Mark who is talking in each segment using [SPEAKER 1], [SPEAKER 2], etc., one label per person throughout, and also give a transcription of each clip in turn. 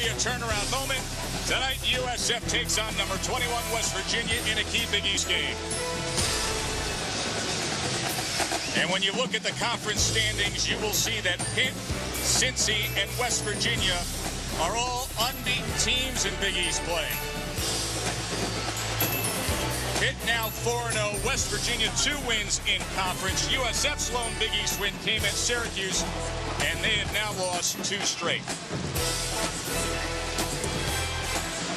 [SPEAKER 1] be a turnaround moment. Tonight, USF takes on number 21 West Virginia in a key Big East game. And when you look at the conference standings, you will see that Pitt, Cincy, and West Virginia are all unbeaten teams in Big East play. Pitt now 4-0. West Virginia 2 wins in conference. USF's lone Big East win came at Syracuse, and they have now lost 2 straight.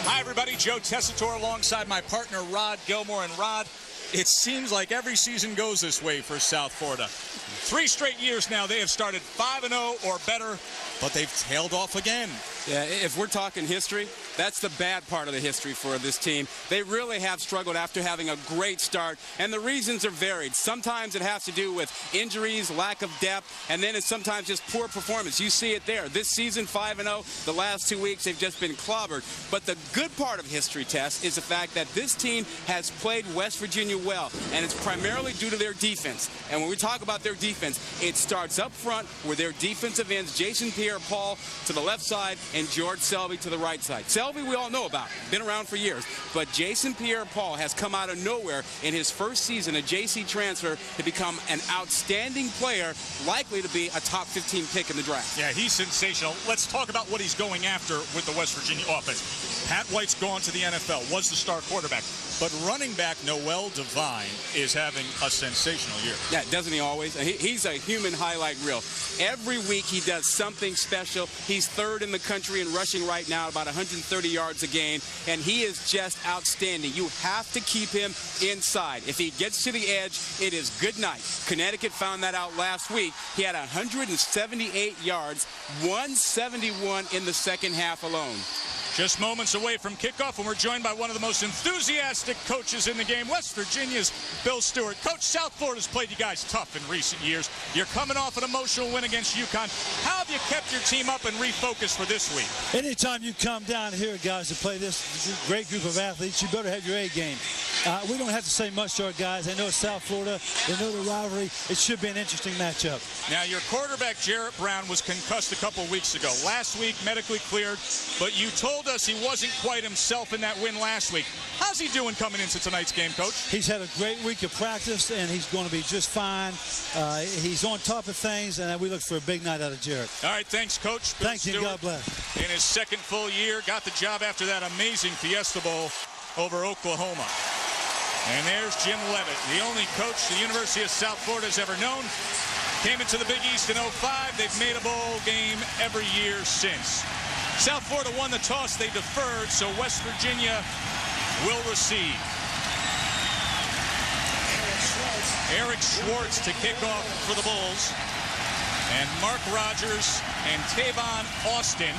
[SPEAKER 1] Hi, everybody. Joe Tessitore alongside my partner, Rod Gilmore. And Rod, it seems like every season goes this way for South Florida. 3 straight years now, they have started 5-0 or better, but they've tailed off again.
[SPEAKER 2] Yeah, if we're talking history, that's the bad part of the history for this team. They really have struggled after having a great start, and the reasons are varied. Sometimes it has to do with injuries, lack of depth, and then it's sometimes just poor performance. You see it there. This season, 5-0. The last 2 weeks, they've just been clobbered. But the good part of history, Tess, is the fact that this team has played West Virginia well, and it's primarily due to their defense. And when we talk about their defense, it starts up front where their defensive ends, Jason Pierre-Paul to the left side and George Selby to the right side. Selby we all know about, been around for years, but Jason Pierre-Paul has come out of nowhere in his first season, a JC transfer, to become an outstanding player, likely to be a top 15 pick in the draft.
[SPEAKER 1] Yeah, he's sensational. Let's talk about what he's going after with the West Virginia offense. Pat White's gone to the NFL, was the star quarterback, but running back Noel Devine is having a sensational year.
[SPEAKER 2] Yeah, doesn't he always? He's a human highlight reel. Every week he does something special. He's 3rd in the country in rushing right now, about 130 yards a game, and he is just outstanding. You have to keep him inside. If he gets to the edge, it is good night. Connecticut found that out last week. He had 178 yards, 171 in the second half alone.
[SPEAKER 1] Just moments away from kickoff, and we're joined by one of the most enthusiastic coaches in the game, West Virginia's Bill Stewart. Coach, South Florida's played you guys tough in recent years. You're coming off an emotional win against UConn. How have you kept your team up and refocused for this week?
[SPEAKER 3] Anytime you come down here, guys, to play this great group of athletes, you better have your A game. We don't have to say much to our guys. They know it's South Florida. They know the rivalry. It should be an interesting matchup.
[SPEAKER 1] Now, your quarterback, Jarrett Brown, was concussed a couple weeks ago. Last week, medically cleared, but you told us he wasn't quite himself in that win last week. How's he doing coming into tonight's game, Coach?
[SPEAKER 3] He's had a great week of practice, and he's going to be just fine. He's on top of things, and we look for a big night out of Jarrett.
[SPEAKER 1] All right, thanks, Coach. Bill
[SPEAKER 3] Thank you,
[SPEAKER 1] Stewart,
[SPEAKER 3] God bless.
[SPEAKER 1] in his 2nd full year, got the job after that amazing Fiesta Bowl over Oklahoma. And there's Jim Leavitt, the only coach the University of South Florida has ever known. Came into the Big East in 05. They've made a bowl game every year since. South Florida won the toss. They deferred, so West Virginia will receive. Eric Schwartz to kick off for the Bulls. And Mark Rogers and Tavon Austin,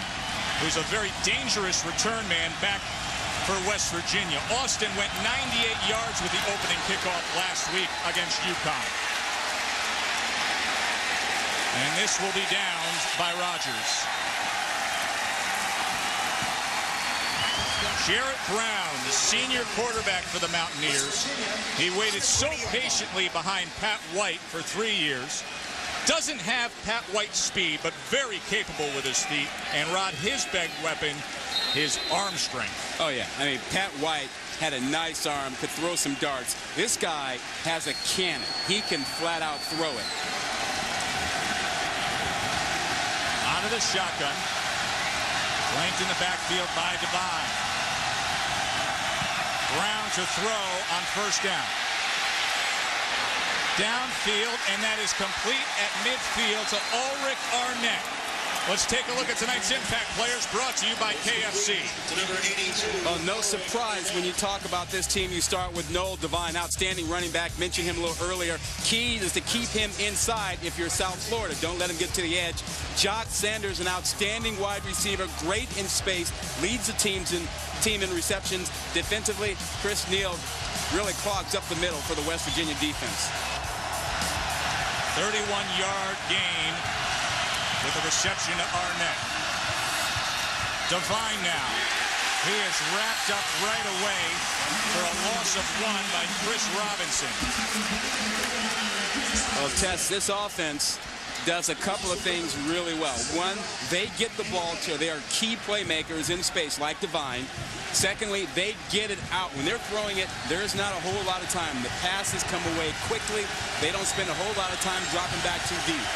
[SPEAKER 1] who's a very dangerous return man, back for West Virginia. Austin went 98 yards with the opening kickoff last week against UConn. And this will be downed by Rogers. Jarrett Brown, the senior quarterback for the Mountaineers. He waited so patiently behind Pat White for 3 years. Doesn't have Pat White's speed, but very capable with his feet. And Rod, his big weapon, his arm strength.
[SPEAKER 2] Oh, yeah. I mean, Pat White had a nice arm, could throw some darts. This guy has a cannon. He can flat out throw it.
[SPEAKER 1] Out of the shotgun. Flanked in the backfield by Devine. Brown to throw on 1st down. Downfield, and that is complete at midfield to Ulrich Arnett. Let's take a look at tonight's impact players, brought to you by KFC.
[SPEAKER 2] Oh, no surprise when you talk about this team. You start with Noel Devine, outstanding running back. Mentioned him a little earlier. Key is to keep him inside if you're South Florida. Don't let him get to the edge. Jock Sanders, an outstanding wide receiver, great in space, leads the team in receptions. Defensively, Chris Neal really clogs up the middle for the West Virginia defense.
[SPEAKER 1] 31-yard gain with a reception to Arnett. Devine now. He is wrapped up right away for a loss of 1 by Chris Robinson.
[SPEAKER 2] Well, Tess, this offense does a couple of things really well. One, they get the ball to their key playmakers in space like Devine. Secondly, they get it out. When they're throwing it, there's not a whole lot of time. The passes come away quickly. They don't spend a whole lot of time dropping back too deep.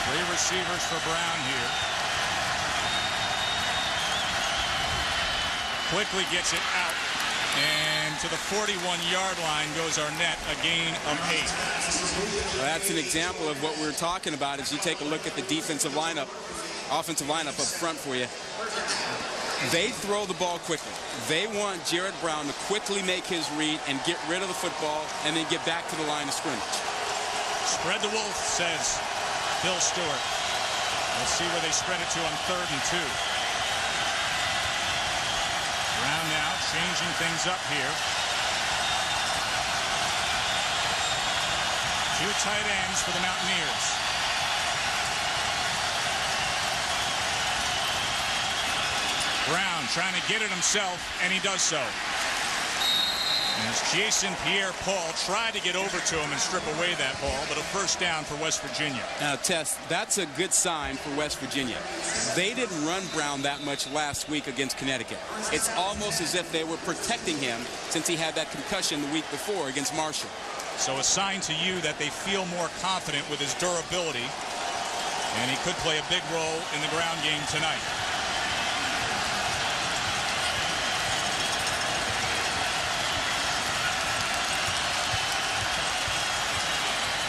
[SPEAKER 1] 3 receivers for Brown here. Quickly gets it out. And to the 41-yard line goes Arnett, a gain of 8.
[SPEAKER 2] Well, that's an example of what we're talking about as you take a look at the offensive lineup up front for you. They throw the ball quickly. They want Jared Brown to quickly make his read and get rid of the football and then get back to the line of scrimmage.
[SPEAKER 1] Spread the wolf, says Bill Stewart. Let's see where they spread it to on 3rd and 2. Brown now changing things up here. 2 tight ends for the Mountaineers. Brown trying to get it himself, and he does so. As Jason Pierre-Paul tried to get over to him and strip away that ball, but a first down for West Virginia.
[SPEAKER 2] Now, Tess, that's a good sign for West Virginia. They didn't run Brown that much last week against Connecticut. It's almost as if they were protecting him since he had that concussion the week before against Marshall.
[SPEAKER 1] So a sign to you that they feel more confident with his durability, and he could play a big role in the ground game tonight.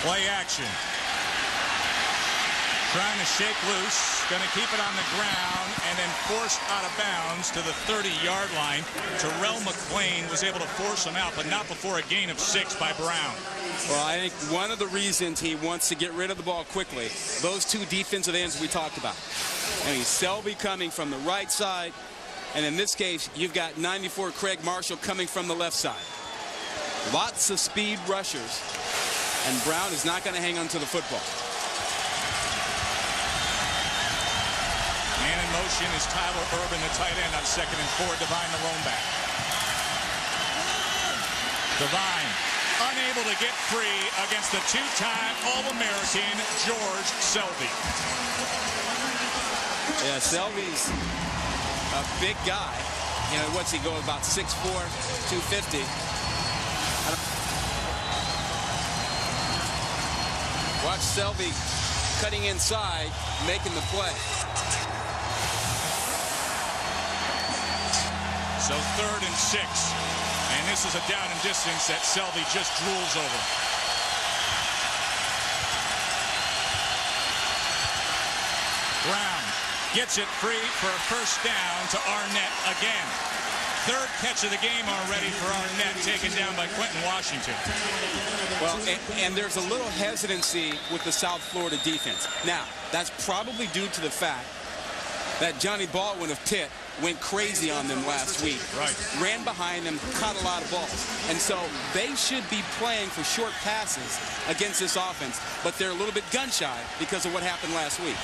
[SPEAKER 1] Play action. Trying to shake loose. Going to keep it on the ground and then forced out of bounds to the 30-yard line. Terrell McLean was able to force him out, but not before a gain of 6 by Brown.
[SPEAKER 2] Well, I think one of the reasons he wants to get rid of the ball quickly, those 2 defensive ends we talked about. I mean, Selby coming from the right side, and in this case, you've got 94 Craig Marshall coming from the left side. Lots of speed rushers. And Brown is not going to hang on to the football.
[SPEAKER 1] Man in motion is Tyler Urban, the tight end, on 2nd and 4. Devine, the lone back. Devine unable to get free against the 2-time All-American George Selby.
[SPEAKER 2] Yeah, Selby's a big guy. You know, what's he go about 6'4", 250. Watch Selby cutting inside, making the play.
[SPEAKER 1] So 3rd and 6. And this is a down and distance that Selby just drools over. Brown gets it free for a first down to Arnett again. 3rd catch of the game already for Arnett, taken down by Quentin Washington.
[SPEAKER 2] Well, and there's a little hesitancy with the South Florida defense. Now, that's probably due to the fact that Johnny Baldwin of Pitt went crazy on them last week.
[SPEAKER 1] Right.
[SPEAKER 2] Ran behind them, caught a lot of balls. And so they should be playing for short passes against this offense, but they're a little bit gun-shy because of what happened last week.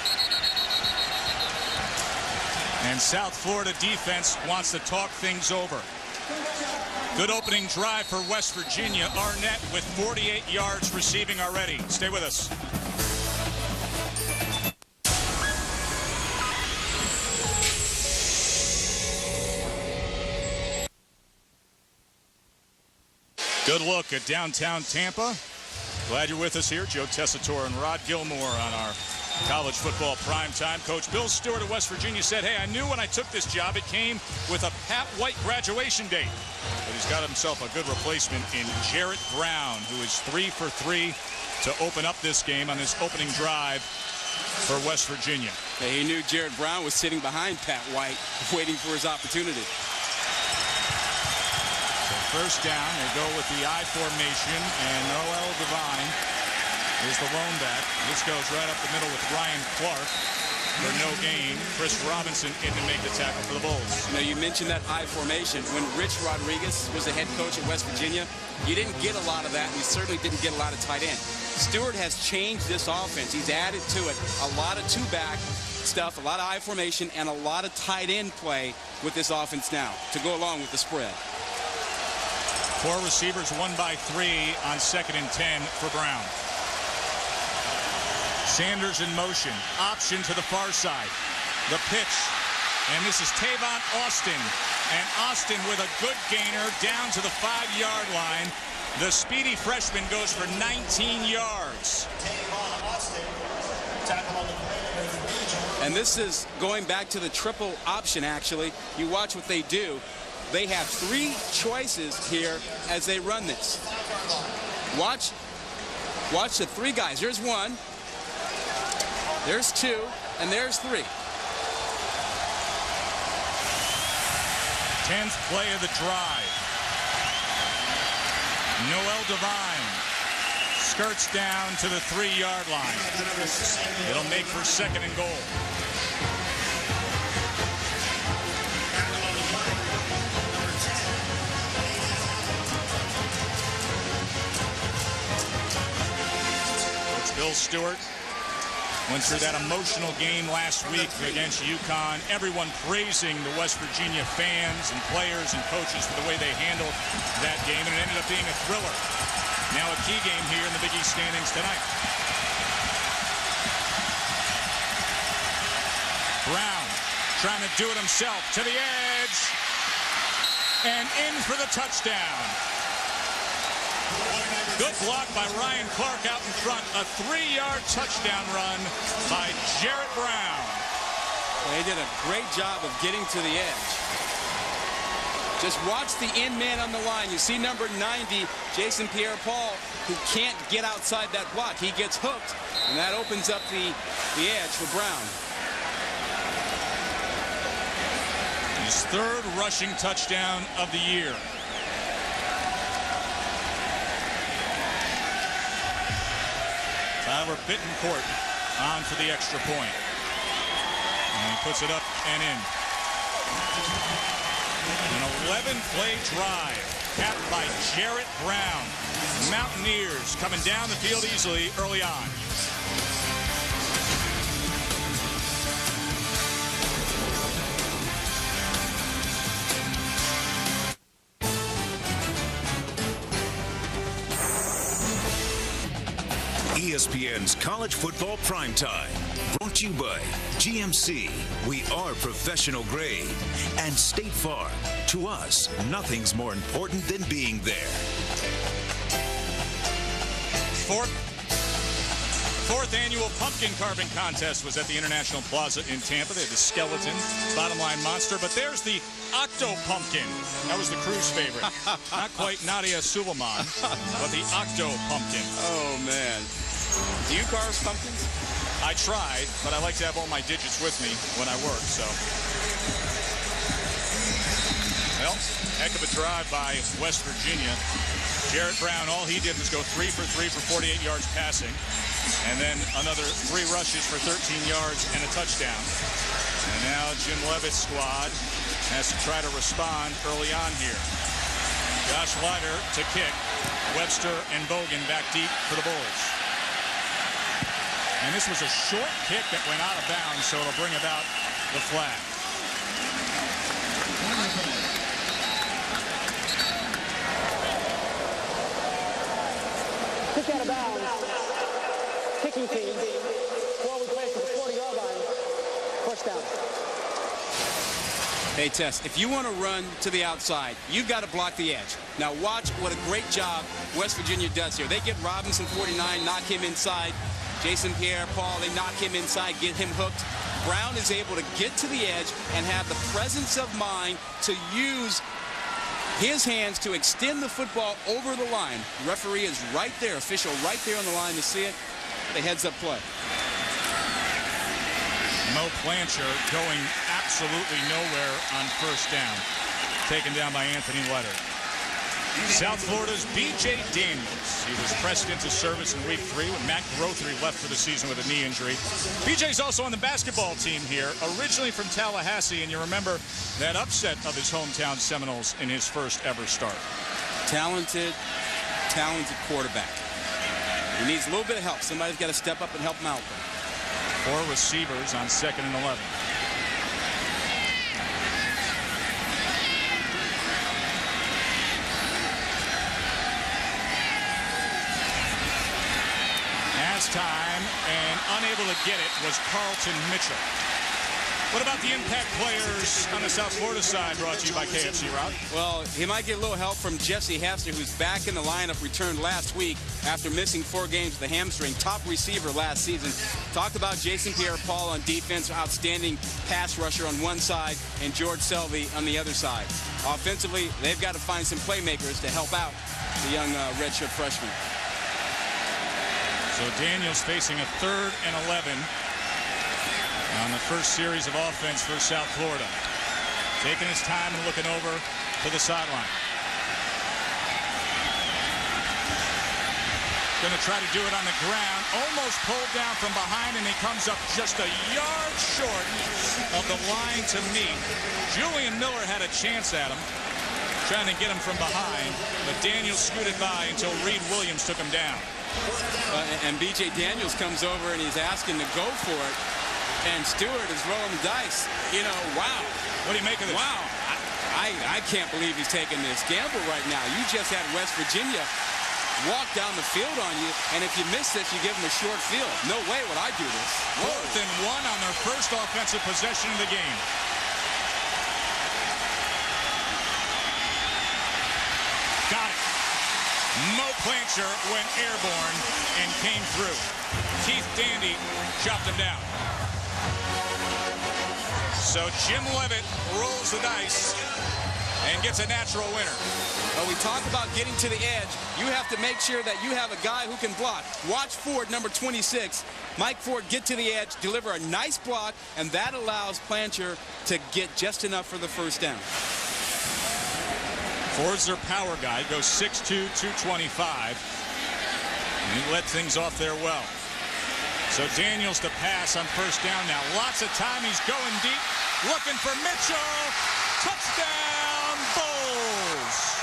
[SPEAKER 1] And South Florida defense wants to talk things over. Good opening drive for West Virginia. Arnett with 48 yards receiving already. Stay with us. Good look at downtown Tampa. Glad you're with us here. Joe Tessitore and Rod Gilmore on our college football primetime. Coach Bill Stewart of West Virginia said, hey, I knew when I took this job it came with a Pat White graduation date. But he's got himself a good replacement in Jarrett Brown, who is 3 for 3 to open up this game on this opening drive for West Virginia.
[SPEAKER 2] He knew Jarrett Brown was sitting behind Pat White, waiting for his opportunity.
[SPEAKER 1] So first down, they go with the I formation, and Noel Devine is the lone back. This goes right up the middle with Ryan Clark for no gain. Chris Robinson in to make the tackle for the Bulls.
[SPEAKER 2] Now, you mentioned that I formation. When Rich Rodriguez was the head coach at West Virginia, you didn't get a lot of that, and you certainly didn't get a lot of tight end. Stewart has changed this offense. He's added to it a lot of two-back stuff, a lot of I formation, and a lot of tight end play with this offense now to go along with the spread.
[SPEAKER 1] 4 receivers, 1 by 3 on 2nd and 10 for Brown. Sanders in motion. Option to the far side. The pitch. And this is Tavon Austin. And Austin with a good gainer down to the 5-yard line. The speedy freshman goes for 19 yards.
[SPEAKER 2] And this is going back to the triple option, actually. You watch what they do. They have 3 choices here as they run this. Watch the 3 guys. There's 1. There's 2. And there's 3.
[SPEAKER 1] 10th play of the drive. Noel Devine skirts down to the 3-yard line. It'll make for 2nd and goal. Coach Bill Stewart went through that emotional game last week against UConn. Everyone praising the West Virginia fans and players and coaches for the way they handled that game, and it ended up being a thriller. Now a key game here in the Big East standings tonight. Brown trying to do it himself to the edge and in for the touchdown. Good block by Ryan Clark out in front. A 3-yard touchdown run by Jarrett Brown.
[SPEAKER 2] They did a great job of getting to the edge. Just watch the in man on the line. You see number 90, Jason Pierre-Paul, who can't get outside that block. He gets hooked, and that opens up the edge for Brown.
[SPEAKER 1] His 3rd rushing touchdown of the year. Tyler Bittencourt on for the extra point. And he puts it up and in. An 11-play drive capped by Jarrett Brown. Mountaineers coming down the field easily early on.
[SPEAKER 4] ESPN's College Football Primetime. Brought to you by GMC. We are professional grade. And State Farm. To us, nothing's more important than being there.
[SPEAKER 1] Fourth annual pumpkin carving contest was at the International Plaza in Tampa. They had the skeleton, bottom line monster. But there's the Octo Pumpkin. That was the crew's favorite. Not quite Nadia Suleiman, but the Octo Pumpkin.
[SPEAKER 2] Oh, man. Do you carve pumpkins?
[SPEAKER 1] I tried, but I like to have all my digits with me when I work, so. Well, heck of a drive by West Virginia. Jarrett Brown, all he did was go 3 for 3 for 48 yards passing, and then another 3 rushes for 13 yards and a touchdown. And now Jim Leavitt's squad has to try to respond early on here. Josh Leiter to kick. Webster and Bogan back deep for the Bulls. And this was a short kick that went out of bounds, so it'll bring about the flag.
[SPEAKER 5] Kick out of bounds. Kicking team. Forward play to the 40-yard line. First down.
[SPEAKER 2] Hey, Tess, if you want to run to the outside, you've got to block the edge. Now watch what a great job West Virginia does here. They get Robinson 49, knock him inside. Jason Pierre-Paul, they knock him inside, get him hooked. Brown is able to get to the edge and have the presence of mind to use his hands to extend the football over the line. The referee is right there, official right there on the line to see it. The heads-up play.
[SPEAKER 1] Mo Plancher going absolutely nowhere on first down. Taken down by Anthony Leiter. South Florida's B.J. Daniels. He was pressed into service in week 3 when Matt Grothery left for the season with a knee injury. B.J.'s also on the basketball team here, originally from Tallahassee, and you remember that upset of his hometown Seminoles in his first ever start.
[SPEAKER 2] Talented quarterback. He needs a little bit of help. Somebody's got to step up and help him out.
[SPEAKER 1] 4 receivers on 2nd and 11. Time and unable to get it was Carlton Mitchell. What about the impact players on the South Florida side, brought to you by KFC, Rob?
[SPEAKER 2] Well, he might get a little help from Jesse Hester, who's back in the lineup, returned last week after missing 4 games with a hamstring. Top receiver last season. Talked about Jason Pierre-Paul on defense, outstanding pass rusher on one side, and George Selvey on the other side. Offensively, they've got to find some playmakers to help out the young redshirt freshman.
[SPEAKER 1] So Daniels facing a 3rd and 11 on the first series of offense for South Florida. Taking his time and looking over to the sideline. Going to try to do it on the ground. Almost pulled down from behind, and he comes up just a yard short of the line to meet. Julian Miller had a chance at him, trying to get him from behind, but Daniels scooted by until Reed Williams took him down.
[SPEAKER 2] And B.J. Daniels comes over, and he's asking to go for it. And Stewart is rolling the dice. You know, wow.
[SPEAKER 1] What do you make of this?
[SPEAKER 2] Wow. I can't believe he's taking this gamble right now. You just had West Virginia walk down the field on you, and if you miss this, you give them a short field. No way would I do this.
[SPEAKER 1] 4th and 1 on their first offensive possession of the game. Got it. Mo Plancher went airborne and came through. Keith Dandy chopped him down. So Jim Levitt rolls the dice and gets a natural winner.
[SPEAKER 2] Well, we talk about getting to the edge. You have to make sure that you have a guy who can block. Watch Ford, number 26. Mike Ford get to the edge, deliver a nice block, and that allows Plancher to get just enough for the first down.
[SPEAKER 1] Ford's their power guy, goes 6'2", 225. And he led things off there well. So Daniels to pass on first down now. Lots of time. He's going deep. Looking for Mitchell. Touchdown, Bulls.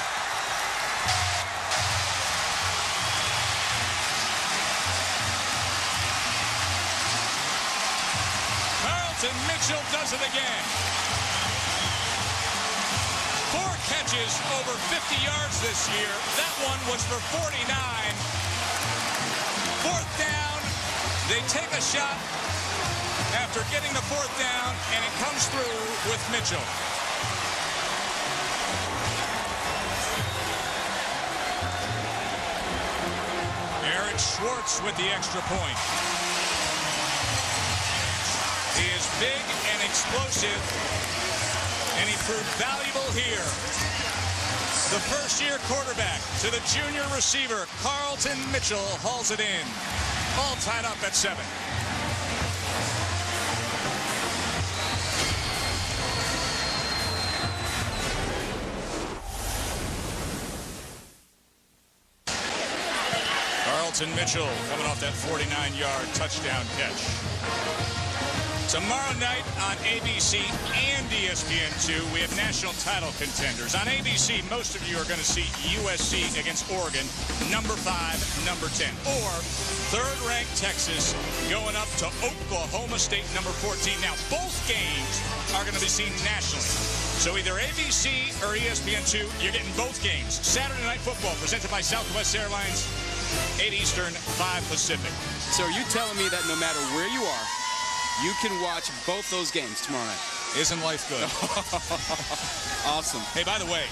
[SPEAKER 1] Carlton Mitchell does it again. 4 catches over 50 yards this year. That one was for 49. 4th down. They take a shot after getting the 4th down, and it comes through with Mitchell. Eric Schwartz with the extra point. He is big and explosive, and he proved valuable here. The first-year quarterback to the junior receiver, Carlton Mitchell, hauls it in. All tied up at 7. Carlton Mitchell coming off that 49-yard touchdown catch. Tomorrow night on ABC and ESPN2, we have national title contenders. On ABC, most of you are going to see USC against Oregon, number 5, number 10. Or third-ranked Texas going up to Oklahoma State, number 14. Now, both games are going to be seen nationally. So either ABC or ESPN2, you're getting both games. Saturday Night Football presented by Southwest Airlines, 8 Eastern, 5 Pacific.
[SPEAKER 2] So are you telling me that no matter where you are, you can watch both those games tomorrow night?
[SPEAKER 1] Isn't life good?
[SPEAKER 2] Awesome.
[SPEAKER 1] Hey, by the way,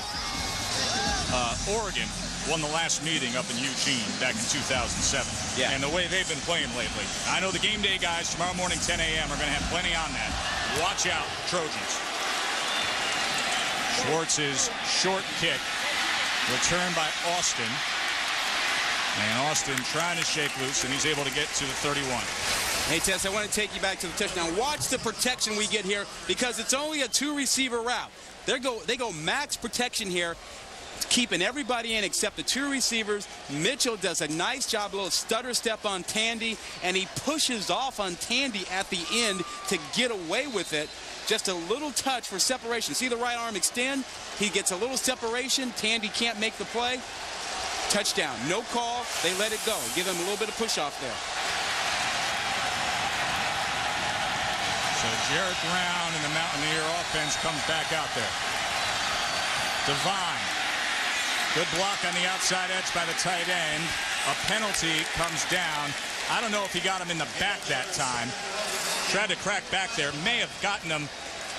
[SPEAKER 1] Oregon won the last meeting up in Eugene back in 2007.
[SPEAKER 2] Yeah.
[SPEAKER 1] And the way they've been playing lately, I know the game day guys tomorrow morning, 10 a.m. are going to have plenty on that. Watch out, Trojans. Schwartz's short kick returned by Austin. And Austin trying to shake loose, and he's able to get to the 31.
[SPEAKER 2] Hey, Tess, I want to take you back to the touchdown. Watch the protection we get here because it's only a 2-receiver route. They go max protection here, keeping everybody in except the 2 receivers. Mitchell does a nice job, a little stutter step on Tandy, and he pushes off on Tandy at the end to get away with it. Just a little touch for separation. See the right arm extend? He gets a little separation. Tandy can't make the play. Touchdown. No call. They let it go. Give him a little bit of push off there.
[SPEAKER 1] So Jarrett Brown in the Mountaineer offense comes back out there. Devine. Good block on the outside edge by the tight end. A penalty comes down. I don't know if he got him in the back that time. Tried to crack back there. May have gotten him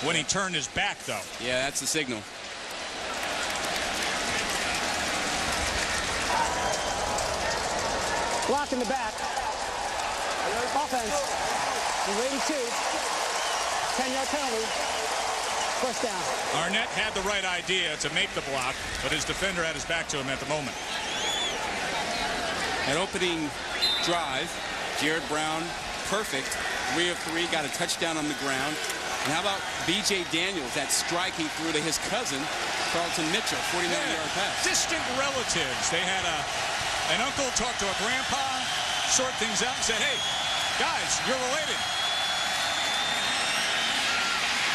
[SPEAKER 1] when he turned his back, though.
[SPEAKER 2] Yeah, that's the signal.
[SPEAKER 5] Block in the back. Offense. Number 82. 10-yard penalty. First down.
[SPEAKER 1] Arnett had the right idea to make the block, but his defender had his back to him at the moment.
[SPEAKER 2] An opening drive, Jared Brown, perfect. 3 of 3, got a touchdown on the ground. And how about B.J. Daniels, that strike he threw to his cousin, Carlton Mitchell, 49-yard pass.
[SPEAKER 1] Distant relatives. They had an uncle talk to a grandpa, sort things out, and said, hey, guys, you're related.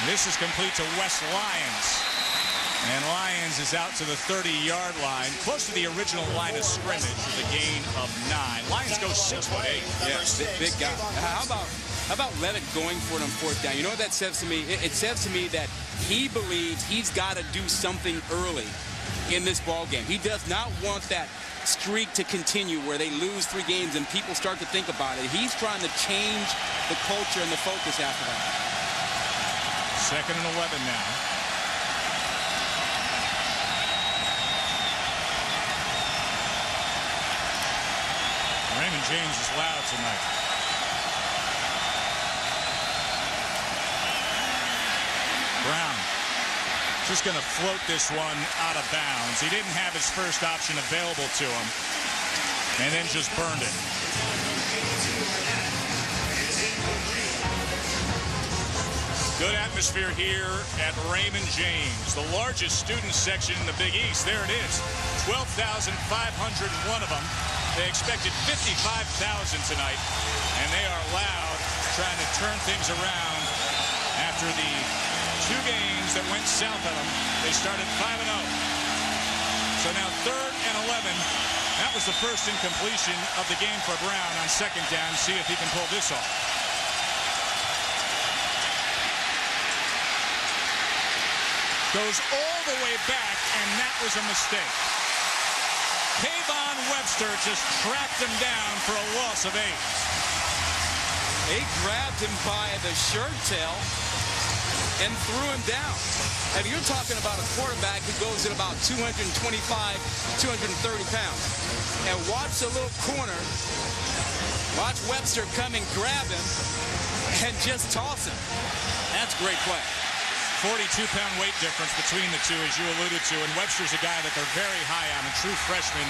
[SPEAKER 1] This is complete to Wes Lyons. And Lyons is out to the 30-yard line, close to the original line of scrimmage with a gain of 9. Lyons goes 6'8".
[SPEAKER 2] Yeah, big guy. How about Levitt going for it on 4th down? You know what that says to me? It says to me that he believes he's got to do something early in this ball game. He does not want that streak to continue where they lose 3 games and people start to think about it. He's trying to change the culture and the focus after that.
[SPEAKER 1] 2nd and 11 now. Raymond James is loud tonight. Brown just going to float this one out of bounds. He didn't have his first option available to him and then just burned it. Good atmosphere here at Raymond James, the largest student section in the Big East. There it is, 12,501 of them. They expected 55,000 tonight, and they are loud, trying to turn things around after the 2 games that went south of them. They started 5-0. So now 3rd and 11. That was the first incompletion of the game for Brown on 2nd down. See if he can pull this off. Goes all the way back, and that was a mistake. Kayvon Webster just tracked him down for a loss of 8.
[SPEAKER 2] They grabbed him by the shirt tail and threw him down. And you're talking about a quarterback who goes at about 225, 230 pounds. And watch the little corner. Watch Webster come and grab him and just toss him. That's great play.
[SPEAKER 1] 42-pound weight difference between the two, as you alluded to, and Webster's a guy that they're very high on, a true freshman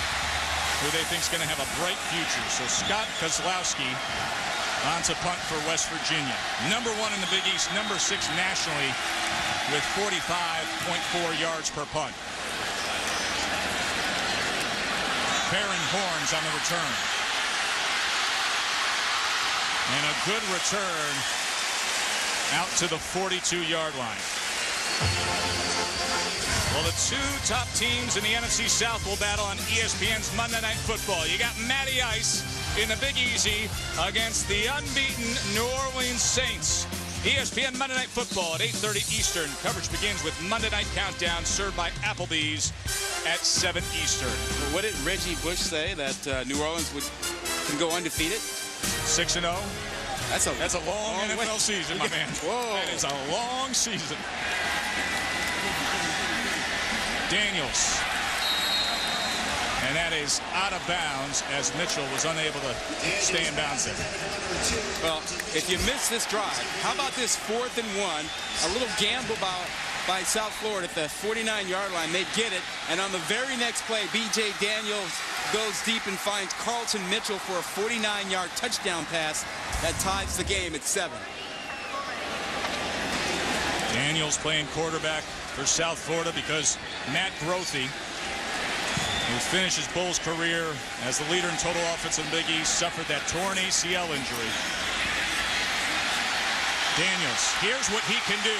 [SPEAKER 1] who they think is going to have a bright future. So Scott Kozlowski on to punt for West Virginia. Number 1 in the Big East, number 6 nationally with 45.4 yards per punt. Pairing horns on the return. And a good return out to the 42-yard line. Well, the 2 top teams in the NFC South will battle on ESPN's Monday Night Football. You got Matty Ice in the Big Easy against the unbeaten New Orleans Saints. ESPN Monday Night Football at 8:30 Eastern. Coverage begins with Monday Night Countdown, served by Applebee's at 7 Eastern.
[SPEAKER 2] Well, what did Reggie Bush say, that New Orleans can go undefeated?
[SPEAKER 1] 6-0. That's a long NFL season, my man.
[SPEAKER 2] Whoa.
[SPEAKER 1] That is a long season. Daniels. And that is out of bounds as Mitchell was unable to stay in bounds there.
[SPEAKER 2] Well, if you miss this drive, how about this 4th and 1? A little gamble by South Florida at the 49-yard line. They get it. And on the very next play, B.J. Daniels goes deep and finds Carlton Mitchell for a 49-yard touchdown pass that ties the game at 7.
[SPEAKER 1] Daniels playing quarterback for South Florida because Matt Grothe, who finished his Bulls career as the leader in total offense in the Big East, suffered that torn ACL injury. Daniels, here's what he can do.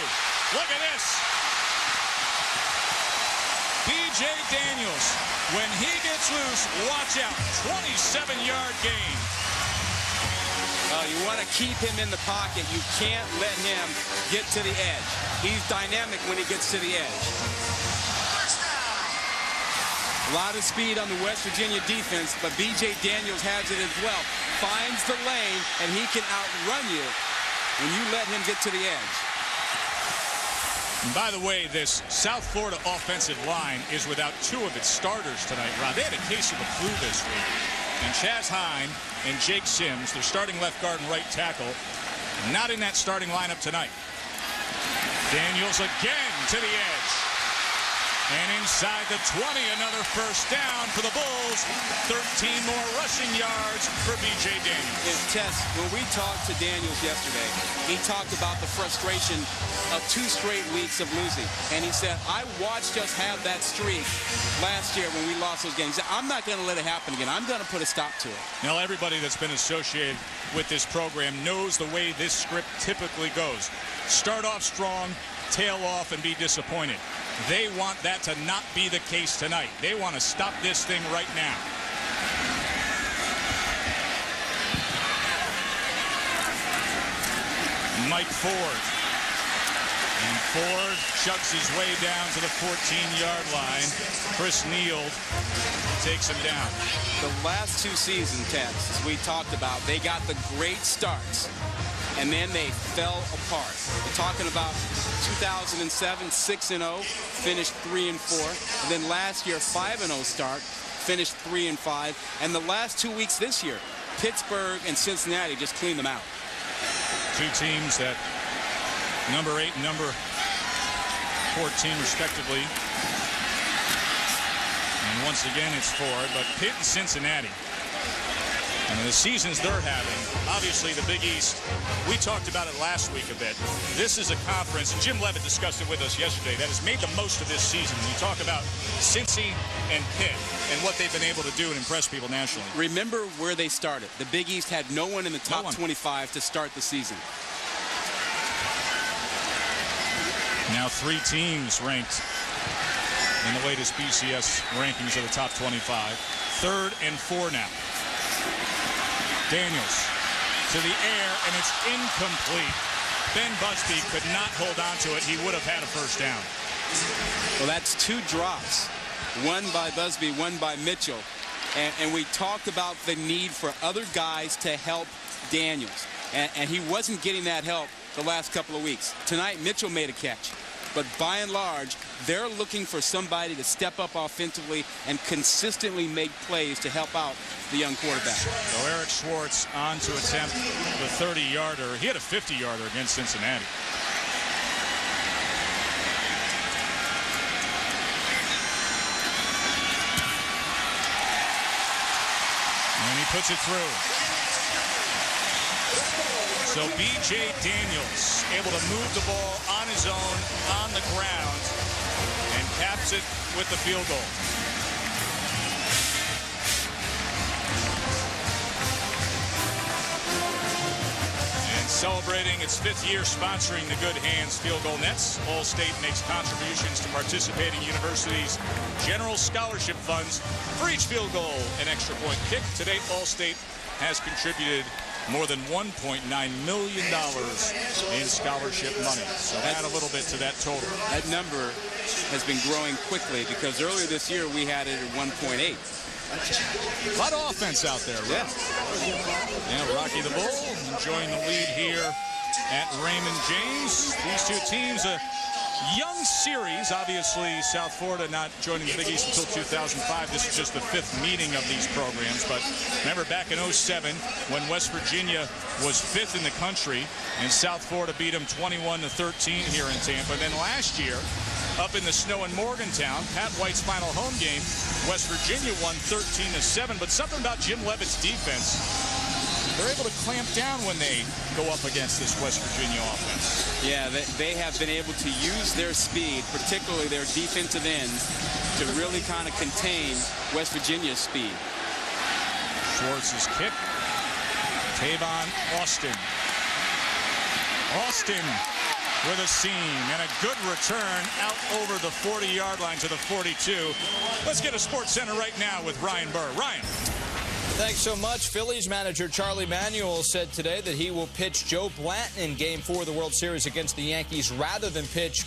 [SPEAKER 1] Look at this. B.J. Daniels, when he gets loose, watch out. 27-yard gain.
[SPEAKER 2] You want to keep him in the pocket. You can't let him get to the edge. He's dynamic when he gets to the edge. A lot of speed on the West Virginia defense, but B.J. Daniels has it as well. finds the lane, and he can outrun you when you let him get to the edge.
[SPEAKER 1] And by the way, this South Florida offensive line is without two of its starters tonight, Rob. They had a case of the flu this week. And Chaz Hine and Jake Sims, their starting left guard and right tackle, not in that starting lineup tonight. Daniels again to the edge. And inside the 20, another first down for the Bulls. 13 more rushing yards for B.J. Daniels.
[SPEAKER 2] And Tess, when we talked to Daniels yesterday, he talked about the frustration of 2 straight weeks of losing. And he said, I watched us have that streak last year when we lost those games. He said, I'm not going to let it happen again. I'm going to put a stop to it.
[SPEAKER 1] Now, everybody that's been associated with this program knows the way this script typically goes. Start off strong, tail off, and be disappointed. They want that to not be the case tonight. They want to stop this thing right now. Mike Ford. And Ford chucks his way down to the 14-yard line. Chris Neal takes him down.
[SPEAKER 2] The last 2 seasons, Tess, as we talked about, they got the great starts, and then they fell apart. We're talking about 2007, 6-0, finished 3-4. And then last year, 5-0 start, finished 3-5. And the last 2 weeks this year, Pittsburgh and Cincinnati just cleaned them out.
[SPEAKER 1] 2 teams that number 8 and number 14 respectively. And once again, it's Ford, but Pitt and Cincinnati. And the seasons they're having, obviously the Big East, we talked about it last week a bit. This is a conference, and Jim Levitt discussed it with us yesterday, that has made the most of this season. When you talk about Cincy and Pitt and what they've been able to do and impress people nationally.
[SPEAKER 2] Remember where they started. The Big East had no one in the top 25 to start the season.
[SPEAKER 1] Now 3 teams ranked in the latest BCS rankings of the top 25. 3rd and 4 now. Daniels to the air, and it's incomplete. Ben Busby could not hold on to it. He would have had a first down.
[SPEAKER 2] Well, that's 2 drops. One by Busby, one by Mitchell. And we talked about the need for other guys to help Daniels. And he wasn't getting that help the last couple of weeks. Tonight, Mitchell made a catch. But by and large, they're looking for somebody to step up offensively and consistently make plays to help out the young quarterback.
[SPEAKER 1] So Eric Schwartz on to attempt the 30-yarder. He had a 50-yarder against Cincinnati. And he puts it through. So B.J. Daniels able to move the ball on his own, on the ground, and caps it with the field goal. And celebrating its 5th year sponsoring the Good Hands Field Goal Nets, All-State makes contributions to participating universities' general scholarship funds for each field goal and extra point kick. To date, All-State has contributed more than $1.9 million in scholarship money. So add a little bit to that total.
[SPEAKER 2] That number has been growing quickly because earlier this year we had it at 1.8.
[SPEAKER 1] A lot of offense out there, right? Yeah, Rocky the Bull enjoying the lead here at Raymond James. These 2 teams, a young series. Obviously, South Florida not joining the Big East until 2005. This is just the 5th meeting of these programs. But remember back in 07 when West Virginia was 5th in the country and South Florida beat them 21-13 here in Tampa. And then last year, up in the snow in Morgantown, Pat White's final home game, West Virginia won 13-7. But something about Jim Levitt's defense, they're able to clamp down when they go up against this West Virginia offense.
[SPEAKER 2] Yeah, they have been able to use their speed, particularly their defensive ends, to really kind of contain West Virginia's speed.
[SPEAKER 1] Schwartz's kick. Tavon Austin. Austin with a seam and a good return out over the 40-yard line to the 42. Let's get a Sports Center right now with Ryan Burr. Ryan.
[SPEAKER 6] Thanks so much. Phillies manager Charlie Manuel said today that he will pitch Joe Blanton in Game 4 of the World Series against the Yankees rather than pitch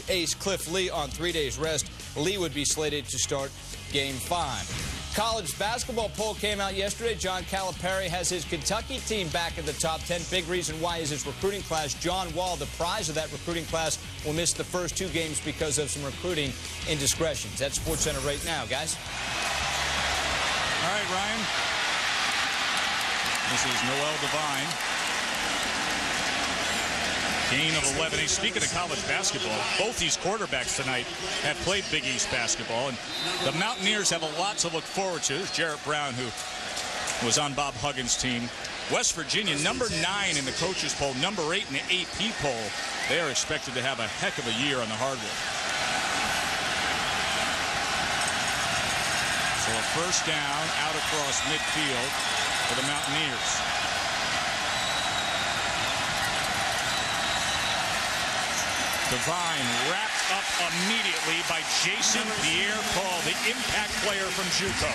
[SPEAKER 6] ace Cliff Lee on 3 days rest. Lee would be slated to start Game 5. College basketball poll came out yesterday. John Calipari has his Kentucky team back in the top 10. Big reason why is his recruiting class. John Wall, the prize of that recruiting class, will miss the first 2 games because of some recruiting indiscretions. That's SportsCenter right now, guys.
[SPEAKER 1] All right, Ryan. This is Noel Devine. Gain of 11. Hey, speaking of college basketball, both these quarterbacks tonight have played Big East basketball, and the Mountaineers have a lot to look forward to. There's Jarrett Brown, who was on Bob Huggins' team. West Virginia, number 9 in the coaches poll, number 8 in the AP poll. They are expected to have a heck of a year on the hardwood. So a first down out across midfield for the Mountaineers. Devine wrapped up immediately by Jason Pierre-Paul, the impact player from JUCO.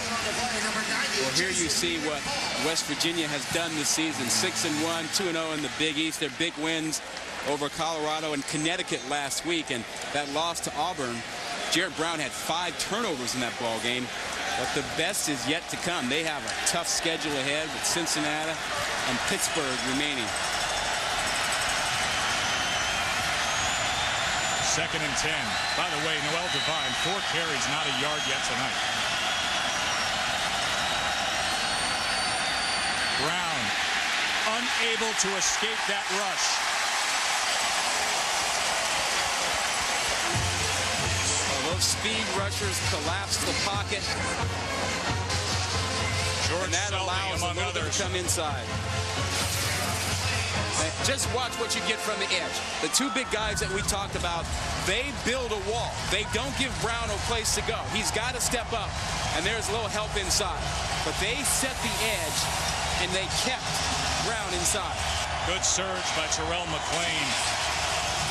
[SPEAKER 2] Well, here you see what West Virginia has done this season. 6-1, 2-0 in the Big East. Their big wins over Colorado and Connecticut last week, and that loss to Auburn. Jarrett Brown had 5 turnovers in that ball game, but the best is yet to come. They have a tough schedule ahead with Cincinnati and Pittsburgh remaining.
[SPEAKER 1] 2nd and 10. By the way, Noel Devine, 4 carries, not a yard yet tonight. Brown, unable to escape that rush.
[SPEAKER 2] Well, those speed rushers collapse the pocket.
[SPEAKER 1] George
[SPEAKER 2] and that
[SPEAKER 1] Sully,
[SPEAKER 2] allows a
[SPEAKER 1] among
[SPEAKER 2] little bit
[SPEAKER 1] others,
[SPEAKER 2] to come inside. Just watch what you get from the edge. The 2 big guys that we talked about, they build a wall. They don't give Brown a place to go. He's got to step up, and there's a little help inside. But they set the edge, and they kept Brown inside.
[SPEAKER 1] Good surge by Terrell McLean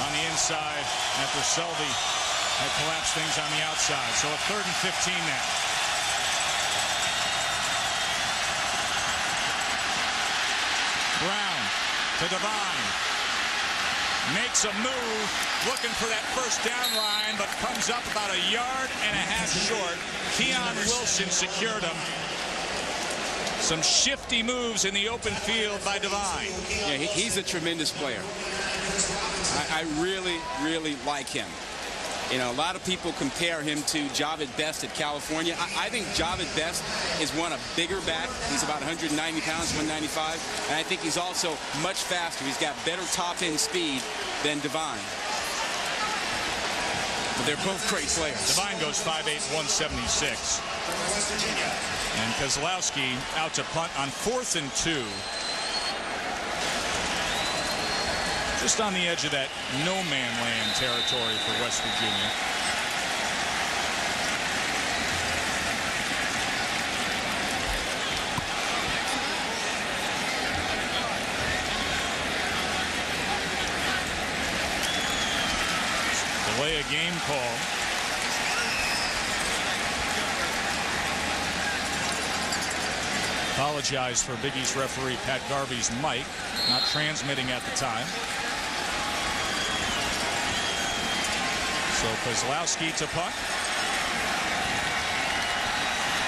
[SPEAKER 1] on the inside after Selby had collapsed things on the outside. So a 3rd and 15 now. Brown to Devine. Makes a move, looking for that first down line, but comes up about 1.5 yards short. Keon Wilson secured him. Some shifty moves in the open field by Devine.
[SPEAKER 2] Yeah, he's a tremendous player. I really, really like him. You know, a lot of people compare him to Javid Best at California. I think Javid Best is a bigger back. He's about 190 pounds, 195. And I think he's also much faster. He's got better top-end speed than Devine. But they're both great players.
[SPEAKER 1] Devine goes 5'8", 176. And Kozlowski out to punt on 4th and 2. Just on the edge of that no-man land territory for West Virginia. Delay a game call. Apologize for Big East referee Pat Garvey's mic not transmitting at the time. So Kozlowski to punt.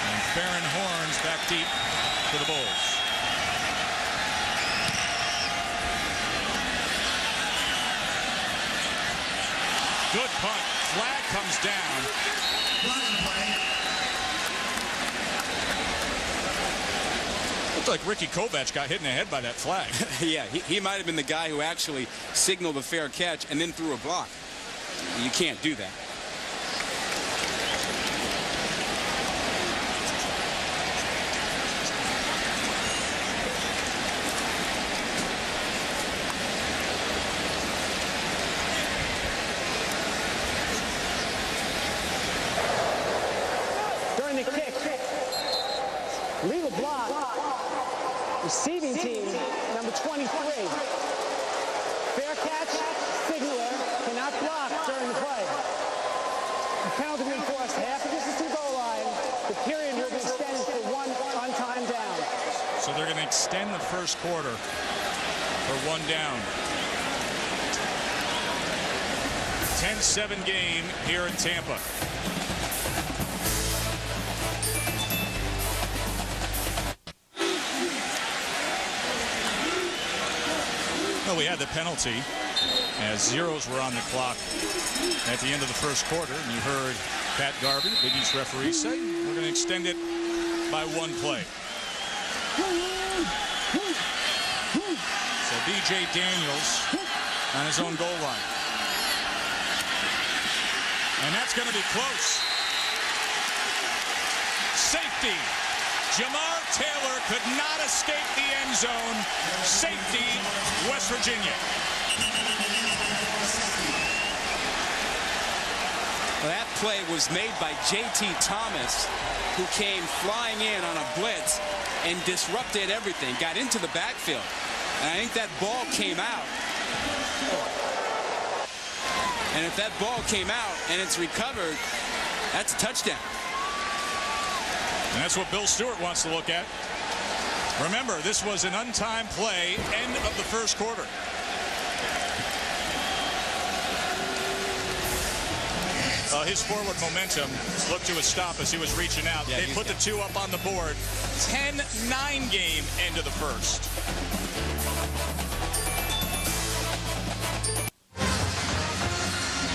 [SPEAKER 1] And Farron Horns back deep for the Bulls. Good punt. Flag comes down. Looked like Ricky Kovac got hit in the head by that flag.
[SPEAKER 2] Yeah, he might have been the guy who actually signaled a fair catch and then threw a block. You can't do that.
[SPEAKER 5] During the kick, legal block, receiving team, number 23. Fair catch, signaler, cannot block during the play. The penalty will be enforced half the distance to the goal line. The period will be extended for 1 on-time down.
[SPEAKER 1] So they're going to extend the first quarter for 1 down. 10-7 game here in Tampa. Well, we had the penalty as zeros were on the clock at the end of the first quarter. And you heard Pat Garvey, the Big East referee, say we're going to extend it by 1 play. So B.J. Daniels on his own goal line. And that's going to be close. Safety. Jamar Taylor could not escape the end zone. Safety, West Virginia.
[SPEAKER 2] Well, that play was made by J.T. Thomas, who came flying in on a blitz and disrupted everything, got into the backfield. And I think that ball came out. And if that ball came out and it's recovered, that's a touchdown.
[SPEAKER 1] And that's what Bill Stewart wants to look at. Remember, this was an untimed play, end of the first quarter. His forward momentum looked to a stop as he was reaching out.
[SPEAKER 2] Yeah,
[SPEAKER 1] they put the 2 up on the board. 10-9 game, end of the first.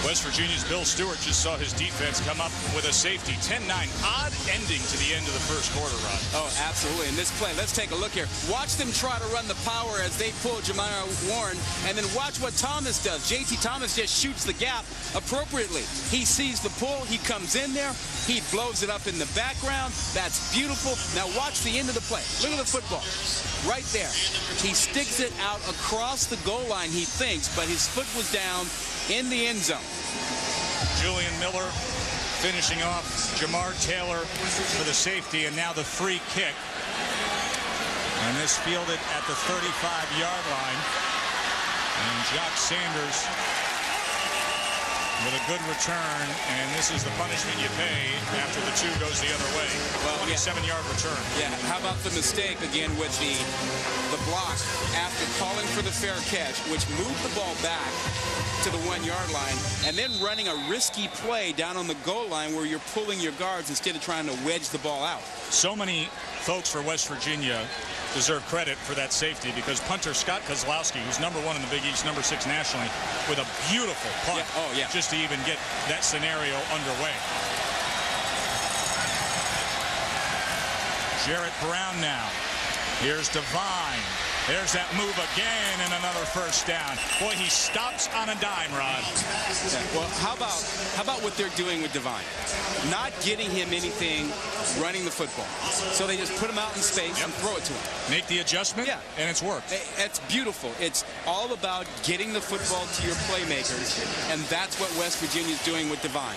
[SPEAKER 1] West Virginia's Bill Stewart just saw his defense come up with a safety. 10-9, odd ending to the end of the first quarter, Rod.
[SPEAKER 2] Oh, absolutely. In this play, let's take a look here. Watch them try to run the power as they pull Jamar Warren, and then watch what Thomas does. J.T. Thomas just shoots the gap appropriately. He sees the pull. He comes in there. He blows it up in the background. That's beautiful. Now watch the end of the play. Look at the football. Right there. He sticks it out across the goal line, he thinks, but his foot was down in the end zone.
[SPEAKER 1] Julian Miller finishing off Jamar Taylor for the safety, and now the free kick. And this fielded at the 35-yard line. And Jock Sanders with a good return, and this is the punishment you pay after the 2 goes the other way. Well, 27-yard return.
[SPEAKER 2] Yeah, how about the mistake again with the block after calling for the fair catch, which moved the ball back to the 1-yard line, and then running a risky play down on the goal line where you're pulling your guards instead of trying to wedge the ball out.
[SPEAKER 1] So many folks for West Virginia deserve credit for that safety, because punter Scott Kozlowski, who's #1 in the Big East, #6 nationally, with a beautiful punt just to even get that scenario underway. Jarrett Brown now. Here's Devine. There's that move again, and another first down. Boy, he stops on a dime, Rod.
[SPEAKER 2] Yeah, well, how about what they're doing with Devine? Not getting him anything running the football. So they just put him out in space and throw it to him.
[SPEAKER 1] Make the adjustment, and it's worked.
[SPEAKER 2] It's beautiful. It's all about getting the football to your playmakers, and that's what West Virginia's doing with Devine.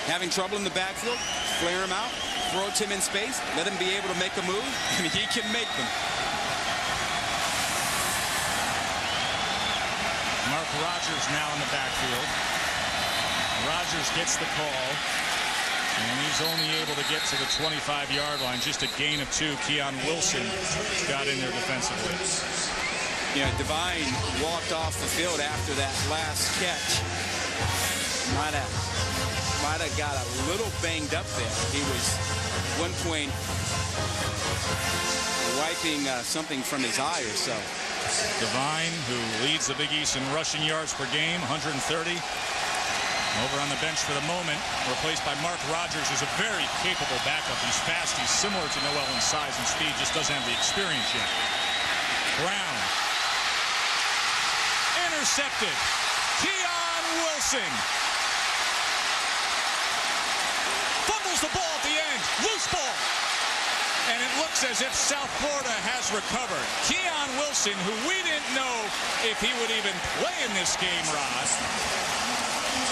[SPEAKER 2] Having trouble in the backfield, flare him out, throw it to him in space, let him be able to make a move, and he can make them.
[SPEAKER 1] Mark Rogers now in the backfield. Rogers gets the call, and he's only able to get to the 25-yard line. Just a gain of 2. Keon Wilson got in there defensively.
[SPEAKER 2] Yeah, Devine walked off the field after that last catch. Might have got a little banged up there. He was at one point wiping something from his eye or so.
[SPEAKER 1] Devine, who leads the Big East in rushing yards per game, 130. Over on the bench for the moment, replaced by Mark Rogers, who's a very capable backup. He's fast. He's similar to Noel in size and speed, just doesn't have the experience yet. Brown. Intercepted. Keon Wilson. Fumbles the ball at the end. Loose ball. And it looks as if South Florida has recovered. Keon Wilson, who we didn't know if he would even play in this game, Rod,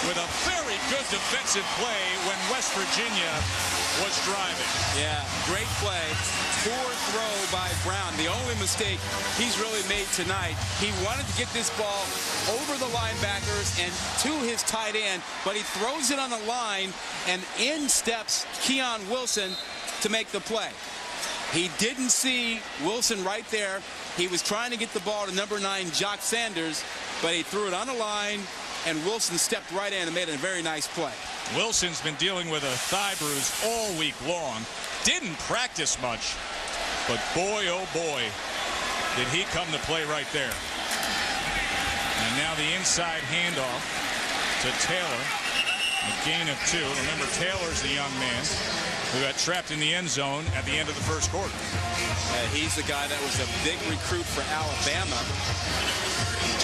[SPEAKER 1] with a very good defensive play when West Virginia was driving.
[SPEAKER 2] Yeah, great play. Poor throw by Brown. The only mistake he's really made tonight. He wanted to get this ball over the linebackers and to his tight end, but he throws it on the line, and in steps Keon Wilson to make the play. He didn't see Wilson right there. He was trying to get the ball to #9, Jock Sanders, but he threw it on the line, and Wilson stepped right in and made a very nice play.
[SPEAKER 1] Wilson's been dealing with a thigh bruise all week long. Didn't practice much, but boy, oh boy, did he come to play right there. And now the inside handoff to Taylor. A gain of 2. Remember, Taylor's the young man who got trapped in the end zone at the end of the first quarter.
[SPEAKER 2] He's the guy that was a big recruit for Alabama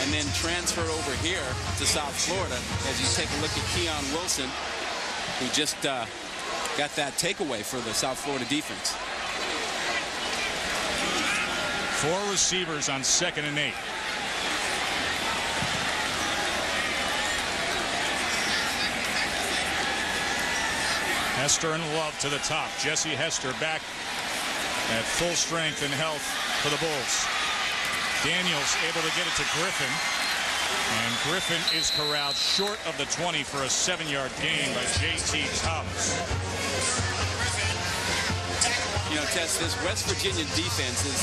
[SPEAKER 2] and then transferred over here to South Florida. As you take a look at Keon Wilson, who just got that takeaway for the South Florida defense.
[SPEAKER 1] 4 receivers on 2nd and 8. Hester and Love to the top. Jesse Hester back at full strength and health for the Bulls. Daniels able to get it to Griffin. And Griffin is corralled short of the 20 for a 7-yard gain by J.T. Thomas.
[SPEAKER 2] You know, Tess, this West Virginia defense is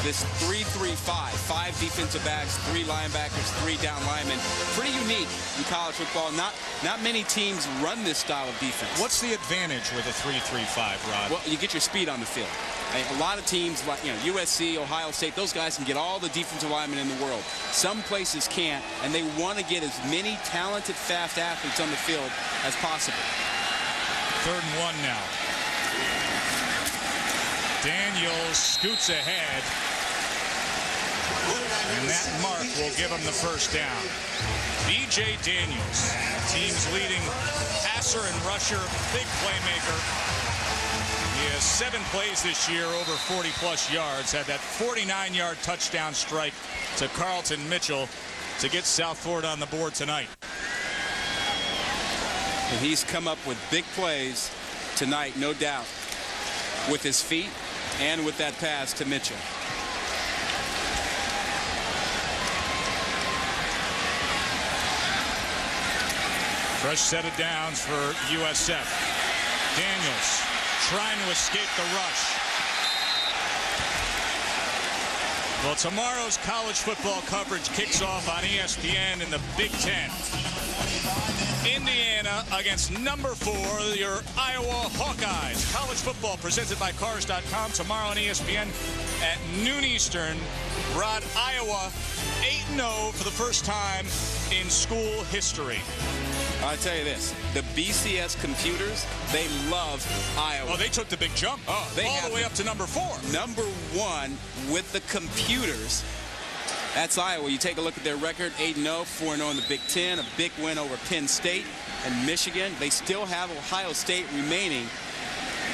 [SPEAKER 2] this 3-3-5. 5 defensive backs, 3 linebackers, 3 down linemen. Pretty unique in college football. Not many teams run this style of defense.
[SPEAKER 1] What's the advantage with a 3-3-5, Rod?
[SPEAKER 2] Well, you get your speed on the field. A lot of teams like USC, Ohio State, those guys can get all the defensive linemen in the world. Some places can't, and they want to get as many talented, fast athletes on the field as possible.
[SPEAKER 1] 3rd and 1 now. Daniels scoots ahead, and that mark will give him the first down. B.J. Daniels, team's leading passer and rusher, big playmaker. He has 7 plays this year, over 40-plus yards. Had that 49-yard touchdown strike to Carlton Mitchell to get South Florida on the board tonight.
[SPEAKER 2] And he's come up with big plays tonight, no doubt, with his feet and with that pass to Mitchell.
[SPEAKER 1] Fresh set of downs for USF. Daniels trying to escape the rush. Well, tomorrow's college football coverage kicks off on ESPN in the Big Ten. Indiana against number 4, your Iowa Hawkeyes. College football presented by Cars.com tomorrow on ESPN at noon Eastern. Rod, Iowa 8-0 for the first time in school history.
[SPEAKER 2] I'll tell you this, the BCS computers, they love Iowa.
[SPEAKER 1] Oh, they took the big jump. Oh, they all the way up to number 4.
[SPEAKER 2] Number 1 with the computers. That's Iowa. You take a look at their record, 8-0, 4-0 in the Big Ten, a big win over Penn State and Michigan. They still have Ohio State remaining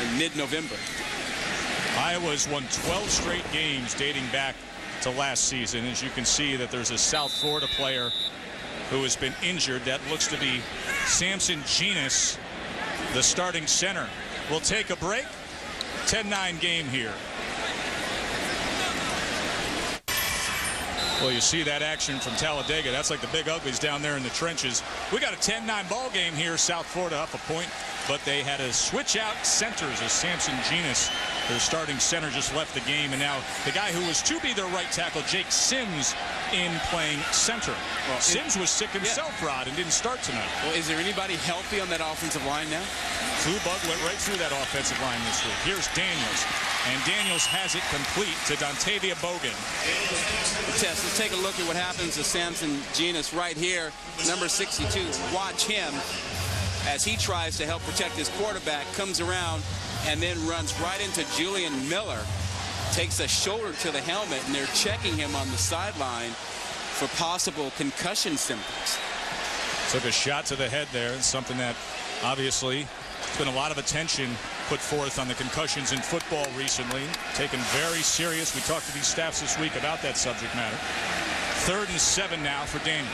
[SPEAKER 2] in mid-November.
[SPEAKER 1] Iowa's won 12 straight games dating back to last season. As you can see that there's a South Florida player who has been injured. That looks to be Samson Genus, the starting center. We'll take a break. 10-9 game here. Well, you see that action from Talladega. That's like the Big Uglies down there in the trenches. We got a 10-9 ball game here. South Florida up a point, but they had to switch out centers as Samson Genus, their starting center, just left the game. And now the guy who was to be their right tackle, Jake Sims, in playing center. Well, Sims was sick himself, Rod, and didn't start tonight.
[SPEAKER 2] Well, is there anybody healthy on that offensive line now?
[SPEAKER 1] Flu bug went right through that offensive line this week. Here's Daniels, and Daniels has it complete to Dontavia Bogan.
[SPEAKER 2] Tess, let's take a look at what happens to Samson Genus right here, number 62. Watch him as he tries to help protect his quarterback, comes around and then runs right into Julian Miller, takes a shoulder to the helmet, and they're checking him on the sideline for possible concussion symptoms.
[SPEAKER 1] Took a shot to the head there. It's something that obviously there's been a lot of attention put forth on the concussions in football recently, taken very serious. We talked to these staffs this week about that subject matter. 3rd and 7 now for Daniels.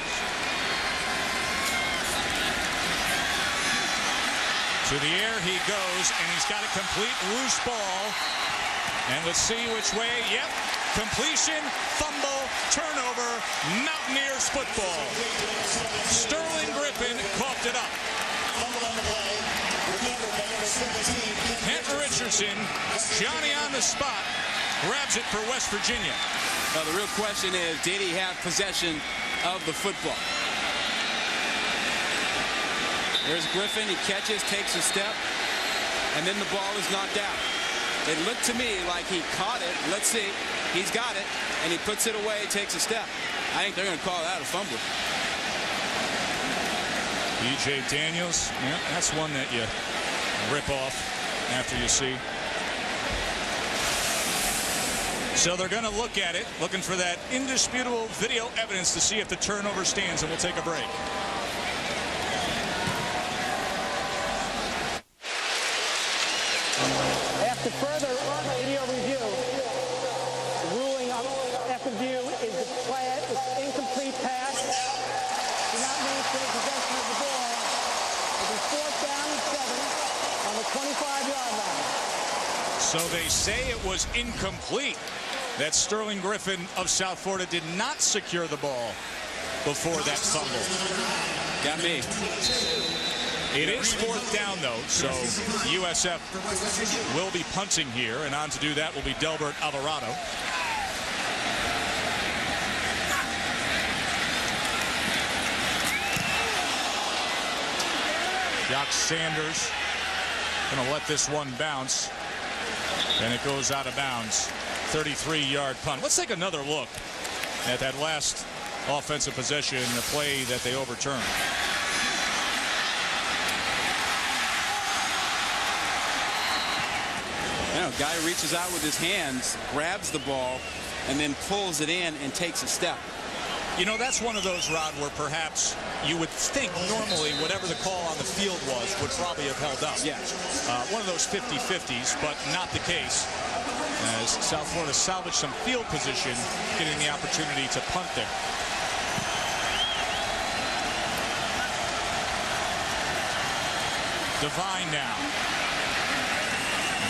[SPEAKER 1] To the air he goes, and he's got a complete loose ball. And let's see which way. Yep, completion, fumble, turnover, Mountaineers football. Sterling Griffin coughed it up. Kent Richardson, Johnny on the spot, grabs it for West Virginia.
[SPEAKER 2] Well, the real question is, did he have possession of the football? There's Griffin. He catches, takes a step, and then the ball is knocked out. It looked to me like he caught it. Let's see. He's got it, and he puts it away, takes a step. I think they're going to call that a fumble.
[SPEAKER 1] B.J. Daniels, yeah, that's one that you rip off after you see. So they're going to look at it, looking for that indisputable video evidence to see if the turnover stands, and we'll take a break.
[SPEAKER 5] After further video review, the ruling after view is the play is incomplete pass. Do not maintain possession of the ball. It is 4th down and 7 on the 25-yard line.
[SPEAKER 1] So they say it was incomplete. That Sterling Griffin of South Florida did not secure the ball before that fumble.
[SPEAKER 2] Got me.
[SPEAKER 1] It is 4th down, though, so USF will be punting here, and on to do that will be Delbert Alvarado. Jock Sanders going to let this one bounce, and it goes out of bounds. 33-yard punt. Let's take another look at that last offensive possession, the play that they overturned.
[SPEAKER 2] Guy reaches out with his hands, grabs the ball, and then pulls it in and takes a step.
[SPEAKER 1] You know, that's one of those, Rod, where perhaps you would think normally whatever the call on the field was would probably have held up.
[SPEAKER 2] Yeah.
[SPEAKER 1] One of those 50-50s, but not the case, as South Florida salvaged some field position, getting the opportunity to punt there. Devine now.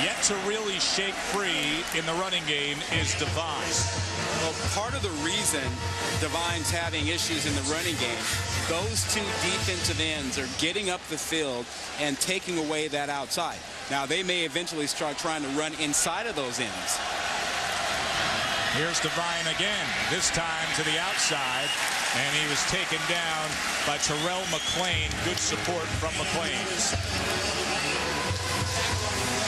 [SPEAKER 1] Yet to really shake free in the running game is Devine.
[SPEAKER 2] Well, part of the reason Devine's having issues in the running game, those two defensive ends are getting up the field and taking away that outside. Now, they may eventually start trying to run inside of those ends.
[SPEAKER 1] Here's Devine again, this time to the outside, and he was taken down by Terrell McClain. Good support from McClain.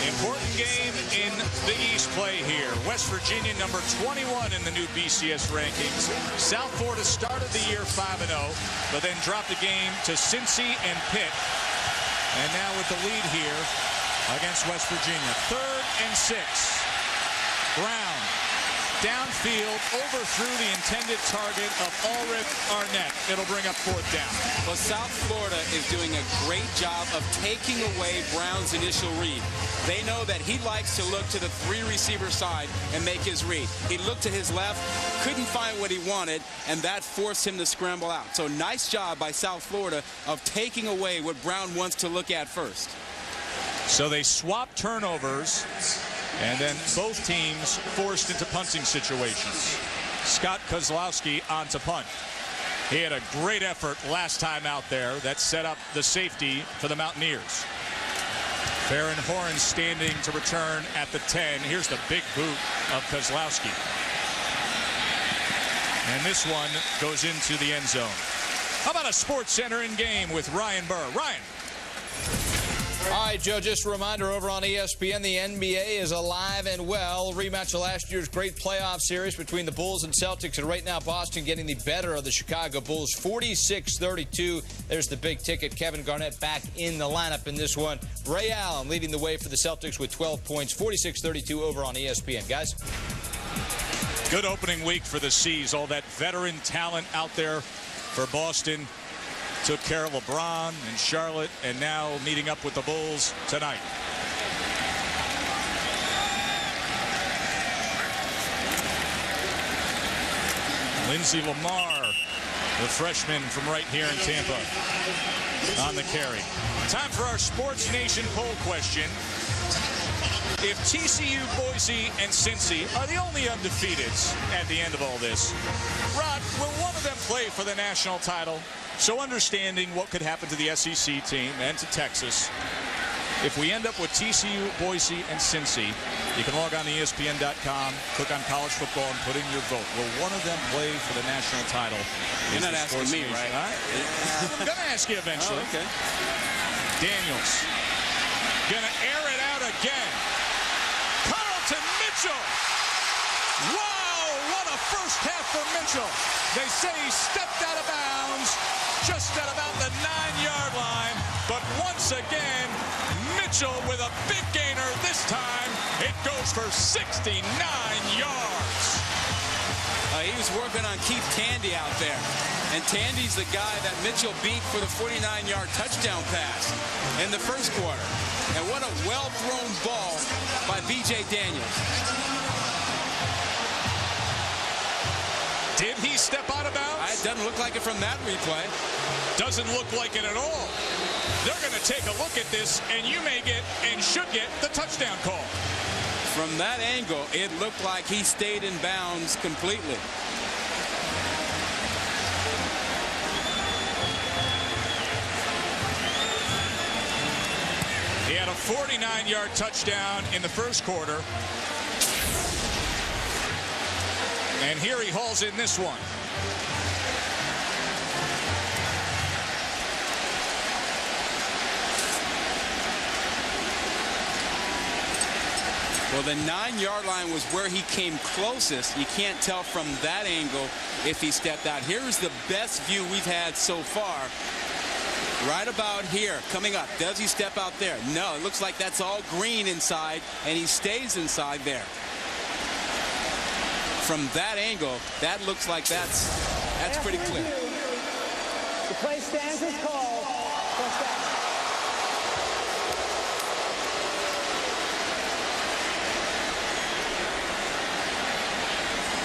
[SPEAKER 1] Important game in Big East play here. West Virginia, number 21 in the new BCS rankings. South Florida started the year 5-0, but then dropped the game to Cincy and Pitt. And now with the lead here against West Virginia. 3rd and 6. Brown downfield, overthrew the intended target of Ulrich Arnett. It'll bring up 4th down.
[SPEAKER 2] Well, South Florida is doing a great job of taking away Brown's initial read. They know that he likes to look to the 3-receiver side and make his read. He looked to his left, couldn't find what he wanted, and that forced him to scramble out. So nice job by South Florida of taking away what Brown wants to look at first.
[SPEAKER 1] So they swap turnovers, and then both teams forced into punting situations. Scott Kozlowski on to punt. He had a great effort last time out there that set up the safety for the Mountaineers. Farron Horn standing to return at the 10. Here's the big boot of Kozlowski. And this one goes into the end zone. How about a Sports Center in game with Ryan Burr? Ryan.
[SPEAKER 6] All right, Joe, just a reminder over on ESPN, the NBA is alive and well. Rematch of last year's great playoff series between the Bulls and Celtics. And right now, Boston getting the better of the Chicago Bulls, 46-32. There's the big ticket. Kevin Garnett back in the lineup in this one. Ray Allen leading the way for the Celtics with 12 points, 46-32 over on ESPN. Guys?
[SPEAKER 1] Good opening week for the C's. All that veteran talent out there for Boston. Took care of LeBron and Charlotte, and now meeting up with the Bulls tonight. Lindsey Lamar, the freshman from right here in Tampa, on the carry. Time for our Sports Nation poll question. If TCU, Boise, and Cincy are the only undefeateds at the end of all this, Rod, will one of them play for the national title? So understanding what could happen to the SEC team and to Texas, if we end up with TCU, Boise, and Cincy, you can log on to ESPN.com, click on college football, and put in your vote. Will one of them play for the national title?
[SPEAKER 2] You're not asking me, right?
[SPEAKER 1] I'm going to ask you eventually.
[SPEAKER 2] Oh, okay.
[SPEAKER 1] Daniels going to air it out again. Carlton Mitchell. Wow, what a first half for Mitchell. They say he stepped out of bounds just at about the 9-yard line. But once again, Mitchell with a big gainer. This time, it goes for 69 yards.
[SPEAKER 2] He was working on Keith Tandy out there. And Tandy's the guy that Mitchell beat for the 49-yard touchdown pass in the first quarter. And what a well-thrown ball by B.J. Daniels.
[SPEAKER 1] Did he step out of bounds?
[SPEAKER 2] It doesn't look like it from that replay.
[SPEAKER 1] Doesn't look like it at all. They're going to take a look at this, and you may get and should get the touchdown call.
[SPEAKER 2] From that angle, it looked like he stayed in bounds completely.
[SPEAKER 1] He had a 49-yard touchdown in the first quarter. And here he hauls in this one.
[SPEAKER 2] Well, the 9-yard line was where he came closest. You can't tell from that angle if he stepped out. Here's the best view we've had so far. Right about here, coming up. Does he step out there? No, it looks like that's all green inside, and he stays inside there. From that angle, that looks like that's pretty clear.
[SPEAKER 5] The play stands as called. First down.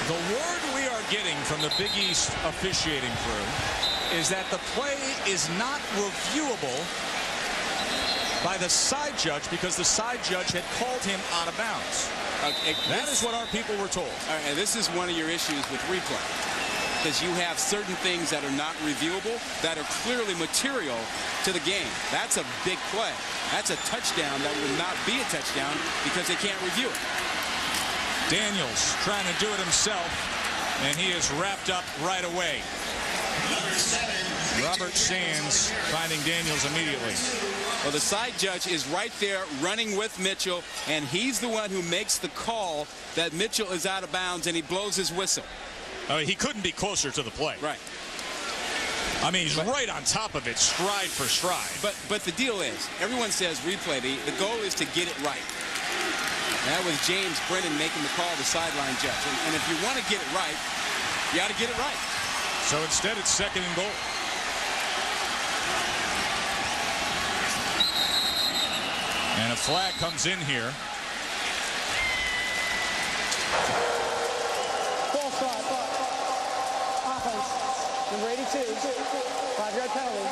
[SPEAKER 1] The word we are getting from the Big East officiating crew is that the play is not reviewable by the side judge because the side judge had called him out of bounds. That is what our people were told.
[SPEAKER 2] And this is one of your issues with replay, because you have certain things that are not reviewable that are clearly material to the game. That's a big play. That's a touchdown that would not be a touchdown because they can't review it.
[SPEAKER 1] Daniels trying to do it himself, and he is wrapped up right away. Robert Sands finding Daniels immediately.
[SPEAKER 2] Well, the side judge is right there running with Mitchell, and he's the one who makes the call that Mitchell is out of bounds, and he blows his whistle.
[SPEAKER 1] He couldn't be closer to the play.
[SPEAKER 2] Right.
[SPEAKER 1] I mean, he's right on top of it, stride for stride.
[SPEAKER 2] But the deal is, everyone says replay. The goal is to get it right. And that was James Brennan making the call, the sideline judge. And if you want to get it right, you got to get it right.
[SPEAKER 1] So instead, it's second and goal. And a flag comes in here.
[SPEAKER 5] False start. Offense. Number 82. 5-yard penalty.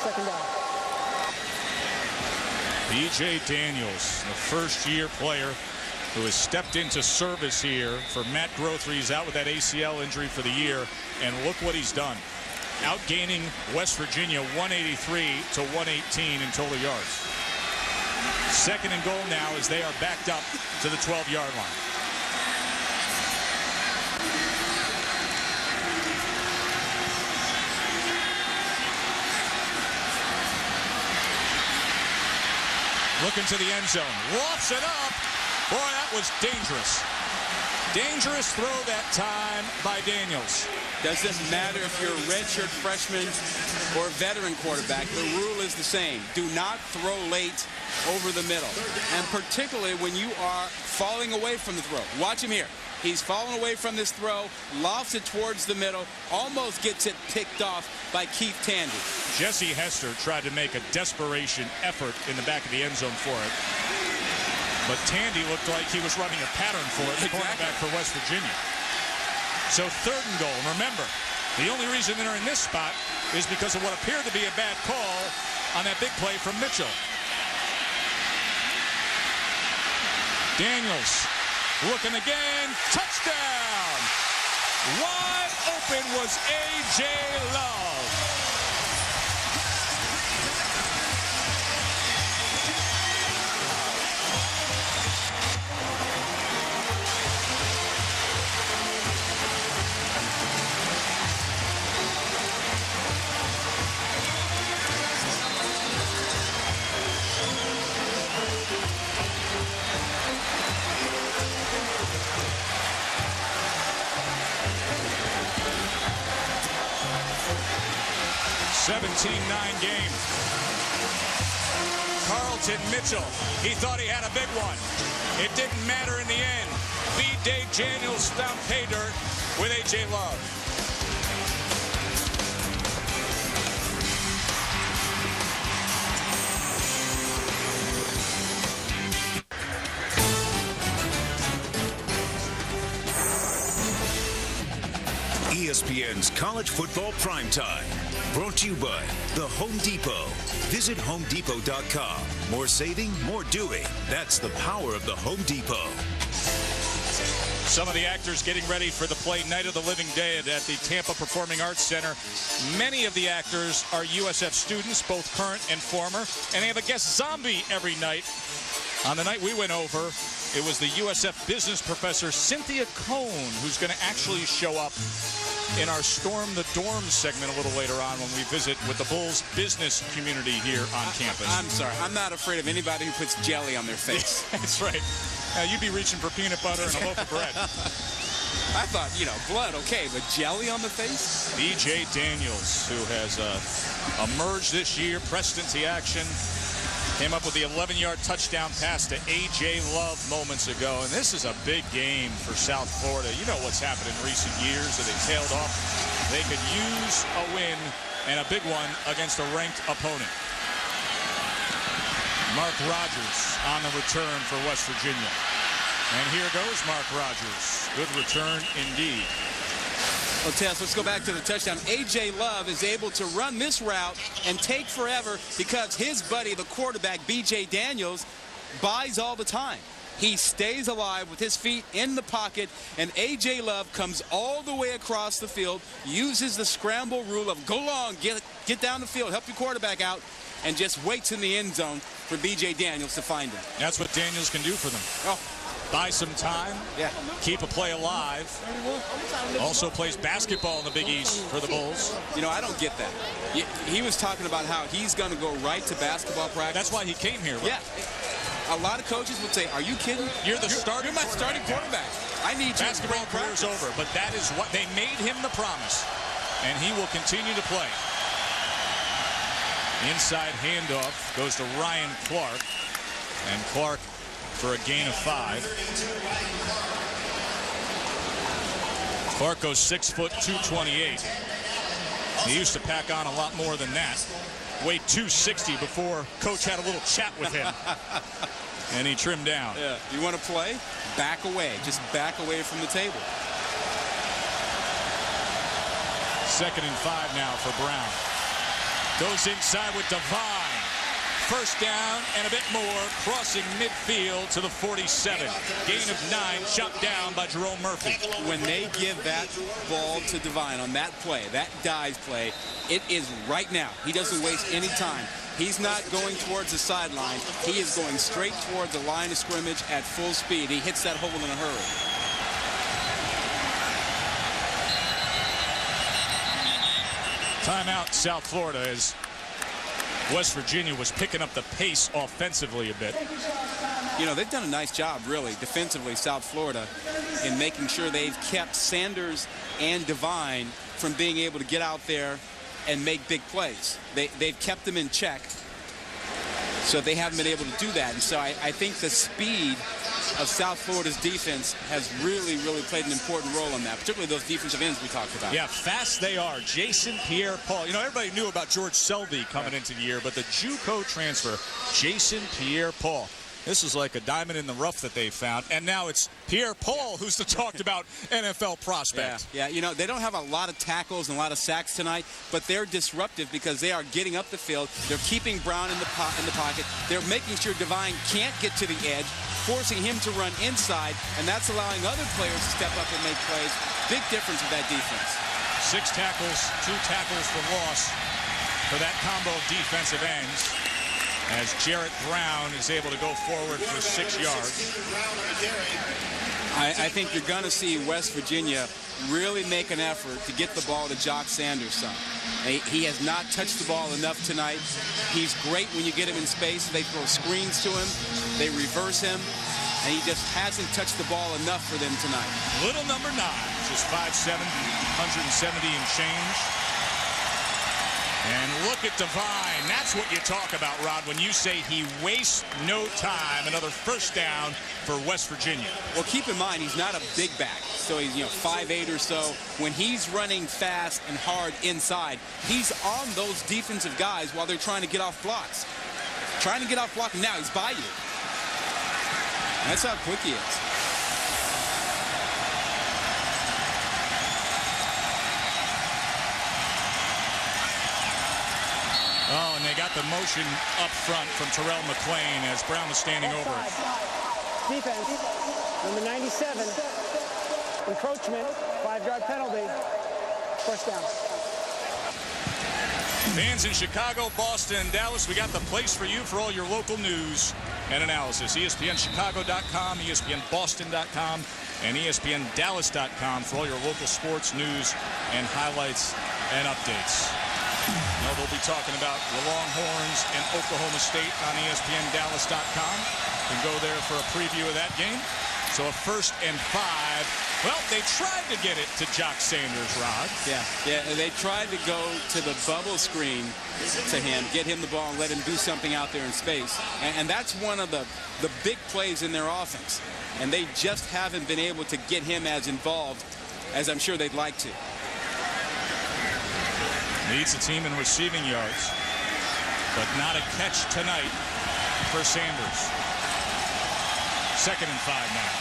[SPEAKER 5] Second down.
[SPEAKER 1] B.J. Daniels, the first-year player who has stepped into service here for Matt Grothry. He's out with that ACL injury for the year, and look what he's done. Outgaining West Virginia 183 to 118 in total yards. Second and goal now as they are backed up to the 12-yard line. Looking to the end zone. Lofts it up. Boy, that was dangerous. Dangerous throw that time by Daniels.
[SPEAKER 2] Doesn't matter if you're a redshirt freshman or a veteran quarterback. The rule is the same. Do not throw late over the middle. And particularly when you are falling away from the throw. Watch him here. He's fallen away from this throw, lofts it towards the middle, almost gets it picked off by Keith Tandy.
[SPEAKER 1] Jesse Hester tried to make a desperation effort in the back of the end zone for it. But Tandy looked like he was running a pattern for it, the cornerback for West Virginia. So third and goal. Remember, the only reason they're in this spot is because of what appeared to be a bad call on that big play from Mitchell. Daniels looking again. Touchdown! Wide open was A.J. Love. 19-9 game. Carlton Mitchell, he thought he had a big one. It didn't matter in the end. B.J. Daniels found pay dirt with A.J. Love.
[SPEAKER 4] ESPN's College Football Primetime. Brought to you by The Home Depot. Visit HomeDepot.com. More saving, more doing. That's the power of The Home Depot.
[SPEAKER 1] Some of the actors getting ready for the play Night of the Living Dead at the Tampa Performing Arts Center. Many of the actors are USF students, both current and former, and they have a guest zombie every night. On the night we went over, it was the USF business professor, Cynthia Cohn, who's going to actually show up in our Storm the Dorm segment a little later on when we visit with the Bulls business community here on campus.
[SPEAKER 2] I'm sorry. I'm not afraid of anybody who puts jelly on their face.
[SPEAKER 1] That's right. You'd be reaching for peanut butter and a loaf of bread.
[SPEAKER 2] I thought, blood, okay, but jelly on the face?
[SPEAKER 1] B.J. Daniels, who has emerged this year, pressed into action, came up with the 11-yard touchdown pass to A.J. Love moments ago. And this is a big game for South Florida. You know what's happened in recent years, that they tailed off. They could use a win, and a big one, against a ranked opponent. Mark Rogers on the return for West Virginia. And here goes Mark Rogers. Good return indeed.
[SPEAKER 2] Well, Tess, let's go back to the touchdown. A.J. Love is able to run this route and take forever because his buddy, the quarterback, B.J. Daniels, buys all the time. He stays alive with his feet in the pocket, and A.J. Love comes all the way across the field, uses the scramble rule of go long, get down the field, help your quarterback out, and just waits in the end zone for B.J. Daniels to find him.
[SPEAKER 1] That's what Daniels can do for them.
[SPEAKER 2] Oh.
[SPEAKER 1] Buy some time, keep a play alive. Also plays basketball in the Big East for the Bulls.
[SPEAKER 2] I don't get that. He was talking about how he's going to go right to basketball practice.
[SPEAKER 1] That's why he came here. Right?
[SPEAKER 2] Yeah. A lot of coaches would say, are you kidding?
[SPEAKER 1] You're my starting quarterback.
[SPEAKER 2] I need you.
[SPEAKER 1] Basketball career's over, but that is what they made him the promise. And he will continue to play. Inside handoff goes to Ryan Clark. And Clark for a gain of 5. Clark goes 6 foot 228. He used to pack on a lot more than that. Weighed 260 before Coach had a little chat with him. And he trimmed down.
[SPEAKER 2] Yeah. You want to play? Back away. Just back away from the table.
[SPEAKER 1] 2nd and 5 now for Brown. Goes inside with Devine. First down and a bit more, crossing midfield to the 47. Gain of 9, shot down by Jerome Murphy.
[SPEAKER 2] When they give that ball to Devine on that play, that dive play, it is right now. He doesn't waste any time. He's not going towards the sideline. He is going straight towards the line of scrimmage at full speed. He hits that hole in a hurry.
[SPEAKER 1] Timeout, South Florida, as West Virginia was picking up the pace offensively a bit.
[SPEAKER 2] They've done a nice job, really, defensively, South Florida, in making sure they've kept Sanders and Devine from being able to get out there and make big plays. They've kept them in check, so they haven't been able to do that. And so I think the speed of South Florida's defense has really, really played an important role in that, particularly those defensive ends we talked about.
[SPEAKER 1] Yeah, fast they are. Jason Pierre-Paul. Everybody knew about George Selby coming into the year, but the JUCO transfer, Jason Pierre-Paul. This is like a diamond in the rough that they found. And now it's Pierre-Paul who's the talked about NFL prospect.
[SPEAKER 2] Yeah, they don't have a lot of tackles and a lot of sacks tonight, but they're disruptive because they are getting up the field. They're keeping Brown in the pocket. They're making sure Devine can't get to the edge, forcing him to run inside, and that's allowing other players to step up and make plays. Big difference with that defense.
[SPEAKER 1] 6 tackles, 2 tackles for loss for that combo of defensive ends, as Jarrett Brown is able to go forward for 6 yards.
[SPEAKER 2] I think you're going to see West Virginia really make an effort to get the ball to Jock Sanders' son. He has not touched the ball enough tonight. He's great when you get him in space. They throw screens to him. They reverse him. And he just hasn't touched the ball enough for them tonight.
[SPEAKER 1] Little number 9, just 5'7", 170 and change. And look at Devine. That's what you talk about, Rod, when you say he wastes no time. Another first down for West Virginia.
[SPEAKER 2] Well, keep in mind, he's not a big back. So he's, 5'8" or so. When he's running fast and hard inside, he's on those defensive guys while they're trying to get off blocks. Trying to get off blocking. Now he's by you. That's how quick he is.
[SPEAKER 1] Oh, and they got the motion up front from Terrell McClain as Brown was standing over it.
[SPEAKER 5] Defense, number 97, encroachment, 5-yard penalty, first down.
[SPEAKER 1] Fans in Chicago, Boston, and Dallas, we got the place for you for all your local news and analysis. ESPNChicago.com, ESPNBoston.com, and ESPNDallas.com for all your local sports news and highlights and updates. They'll be talking about the Longhorns and Oklahoma State on ESPNDallas.com. You can go there for a preview of that game. So a 1st and 5. Well, they tried to get it to Jock Sanders, Rod.
[SPEAKER 2] Yeah, they tried to go to the bubble screen to him, get him the ball and let him do something out there in space. And that's one of the big plays in their offense. And they just haven't been able to get him as involved as I'm sure they'd like to.
[SPEAKER 1] Leads the team in receiving yards, but not a catch tonight for Sanders. 2nd and 5 now.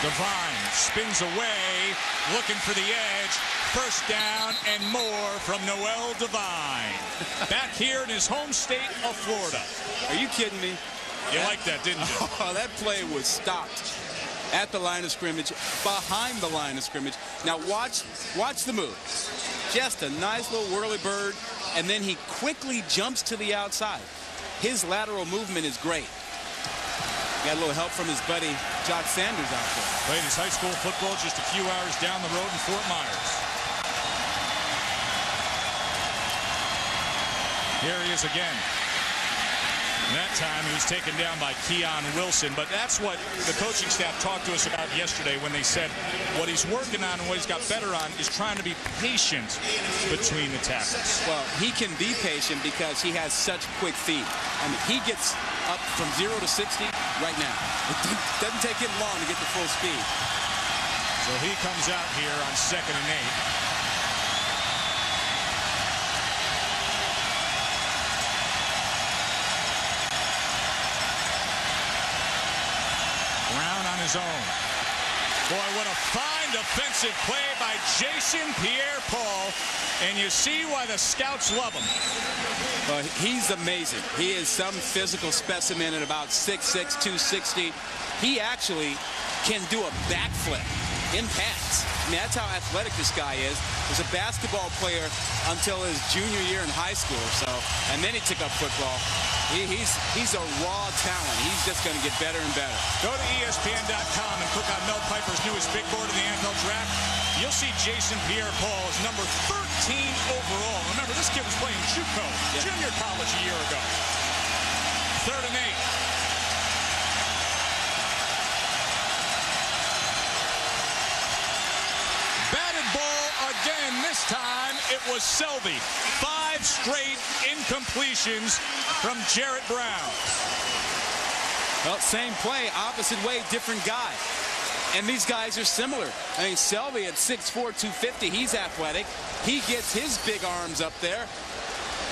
[SPEAKER 1] Devine spins away, looking for the edge. First down and more from Noel Devine. Back here in his home state of Florida.
[SPEAKER 2] Are you kidding me?
[SPEAKER 1] You liked that, didn't you?
[SPEAKER 2] Oh, that play was stopped at the line of scrimmage, behind the line of scrimmage. Now watch the move. Just a nice little whirly bird, and then he quickly jumps to the outside. His lateral movement is great. Got a little help from his buddy Jock Sanders out there.
[SPEAKER 1] Played his high school football just a few hours down the road in Fort Myers. Here he is again. And that time he was taken down by Keon Wilson, but that's what the coaching staff talked to us about yesterday when they said what he's working on and what he's got better on is trying to be patient between the tackles.
[SPEAKER 2] Well, he can be patient because he has such quick feet. I mean, he gets up from 0 to 60 right now. It doesn't take him long to get to full speed.
[SPEAKER 1] So he comes out here on 2nd and 8. His own. Boy, what a fine defensive play by Jason Pierre-Paul, and you see why the scouts love him.
[SPEAKER 2] Well, he's amazing. He is some physical specimen at about 6'6", 260. He actually can do a backflip in pads. I mean, that's how athletic this guy is. He was a basketball player until his junior year in high school or so, and then he took up football. He's a raw talent. He's just going to get better and better.
[SPEAKER 1] Go to ESPN.com and click on Mel Kiper's newest big board in the NFL draft. You'll see Jason Pierre-Paul is number 13 overall. Remember, this kid was playing JUCO, junior college a year ago. 3rd and 8. Again, this time it was Selby. 5 straight incompletions from Jarrett Brown.
[SPEAKER 2] Well, same play, opposite way, different guy. And these guys are similar. I mean, Selby at 6'4", 250, he's athletic. He gets his big arms up there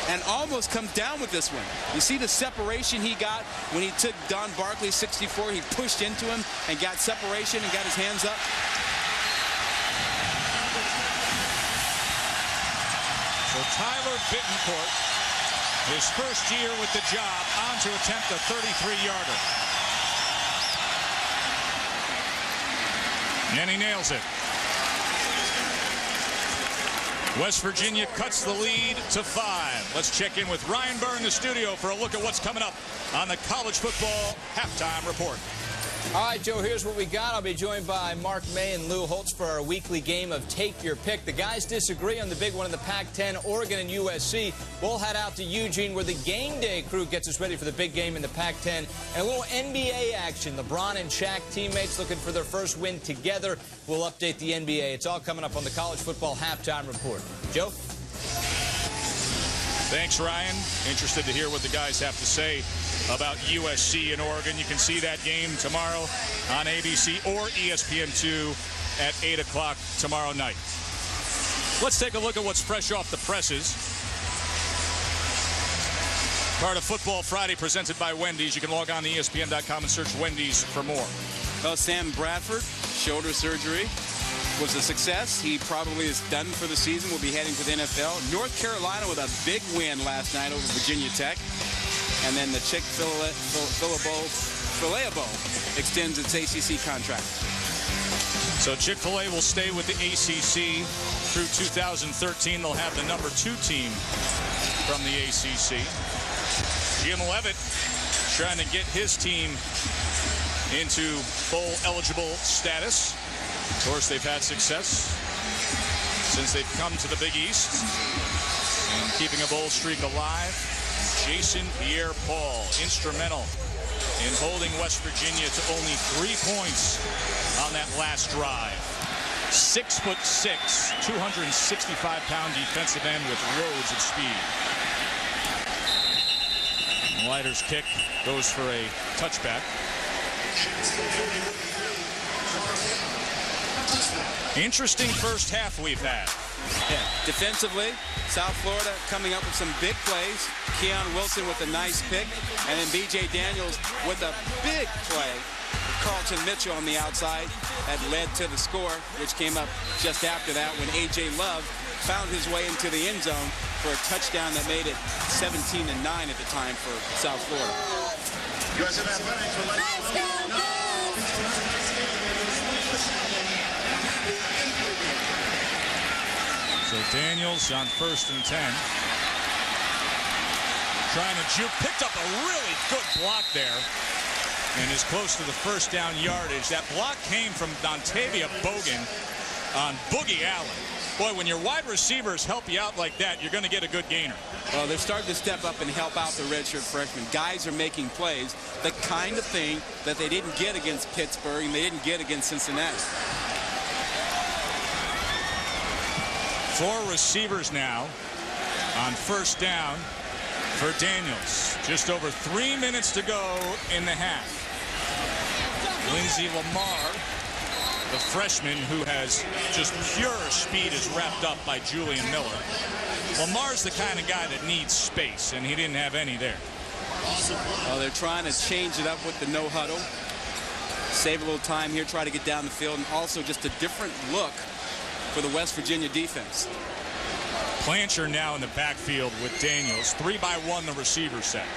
[SPEAKER 2] and almost comes down with this one. You see the separation he got when he took Don Barkley, 64. He pushed into him and got separation and got his hands up.
[SPEAKER 1] So Tyler Bittencourt, his first year with the job, on to attempt a 33-yarder. And he nails it. West Virginia cuts the lead to 5. Let's check in with Ryan Burr in the studio for a look at what's coming up on the College Football Halftime Report.
[SPEAKER 6] All right, Joe, here's what we got. I'll be joined by Mark May and Lou Holtz for our weekly game of Take Your Pick. The guys disagree on the big one in the Pac-10, Oregon and USC. We'll head out to Eugene where the game day crew gets us ready for the big game in the Pac-10. And a little NBA action. LeBron and Shaq teammates looking for their first win together. We'll update the NBA. It's all coming up on the College Football Halftime Report. Joe?
[SPEAKER 1] Thanks, Ryan. Interested to hear what the guys have to say about USC and Oregon. You can see that game tomorrow on ABC or ESPN2 at 8 o'clock tomorrow night. Let's take a look at what's fresh off the presses. Part of Football Friday presented by Wendy's. You can log on to ESPN.com and search Wendy's for more.
[SPEAKER 2] Well, Sam Bradford, shoulder surgery, was a success. He probably is done for the season. Will be heading to the NFL. North Carolina with a big win last night over Virginia Tech. And then the Chick-fil-A Bowl extends its ACC contract.
[SPEAKER 1] So Chick-fil-A will stay with the ACC through 2013. They'll have the number 2 team from the ACC. Jim Leavitt trying to get his team into bowl-eligible status. Of course, they've had success since they've come to the Big East and keeping a bowl streak alive. Jason Pierre-Paul, instrumental in holding West Virginia to only 3 points on that last drive. 6'6", 265-pound defensive end with loads of speed. Leiter's kick goes for a touchback. Interesting first half we've had.
[SPEAKER 2] Yeah. Defensively, South Florida coming up with some big plays. Keon Wilson with a nice pick. And then B.J. Daniels with a big play. Carlton Mitchell on the outside that led to the score, which came up just after that when A.J. Love found his way into the end zone for a touchdown that made it 17-9 at the time for South Florida.
[SPEAKER 1] So Daniels on 1st and 10. Trying to juke. Picked up a really good block there. And is close to the first down yardage. That block came from Dontavia Bogan on Boogie Allen. Boy, when your wide receivers help you out like that, you're going to get a good gainer.
[SPEAKER 2] Well, they're starting to step up and help out the redshirt freshmen. Guys are making plays, the kind of thing that they didn't get against Pittsburgh and they didn't get against Cincinnati.
[SPEAKER 1] 4 receivers now on 1st down for Daniels. Just over 3 minutes to go in the half. Lindsey Lamar, the freshman who has just pure speed, is wrapped up by Julian Miller. Lamar's the kind of guy that needs space, and he didn't have any there.
[SPEAKER 2] Well, they're trying to change it up with the no huddle. Save a little time here, try to get down the field, and also just a different look for the West Virginia defense.
[SPEAKER 1] Plancher now in the backfield with Daniels. 3-by-1 the receiver set.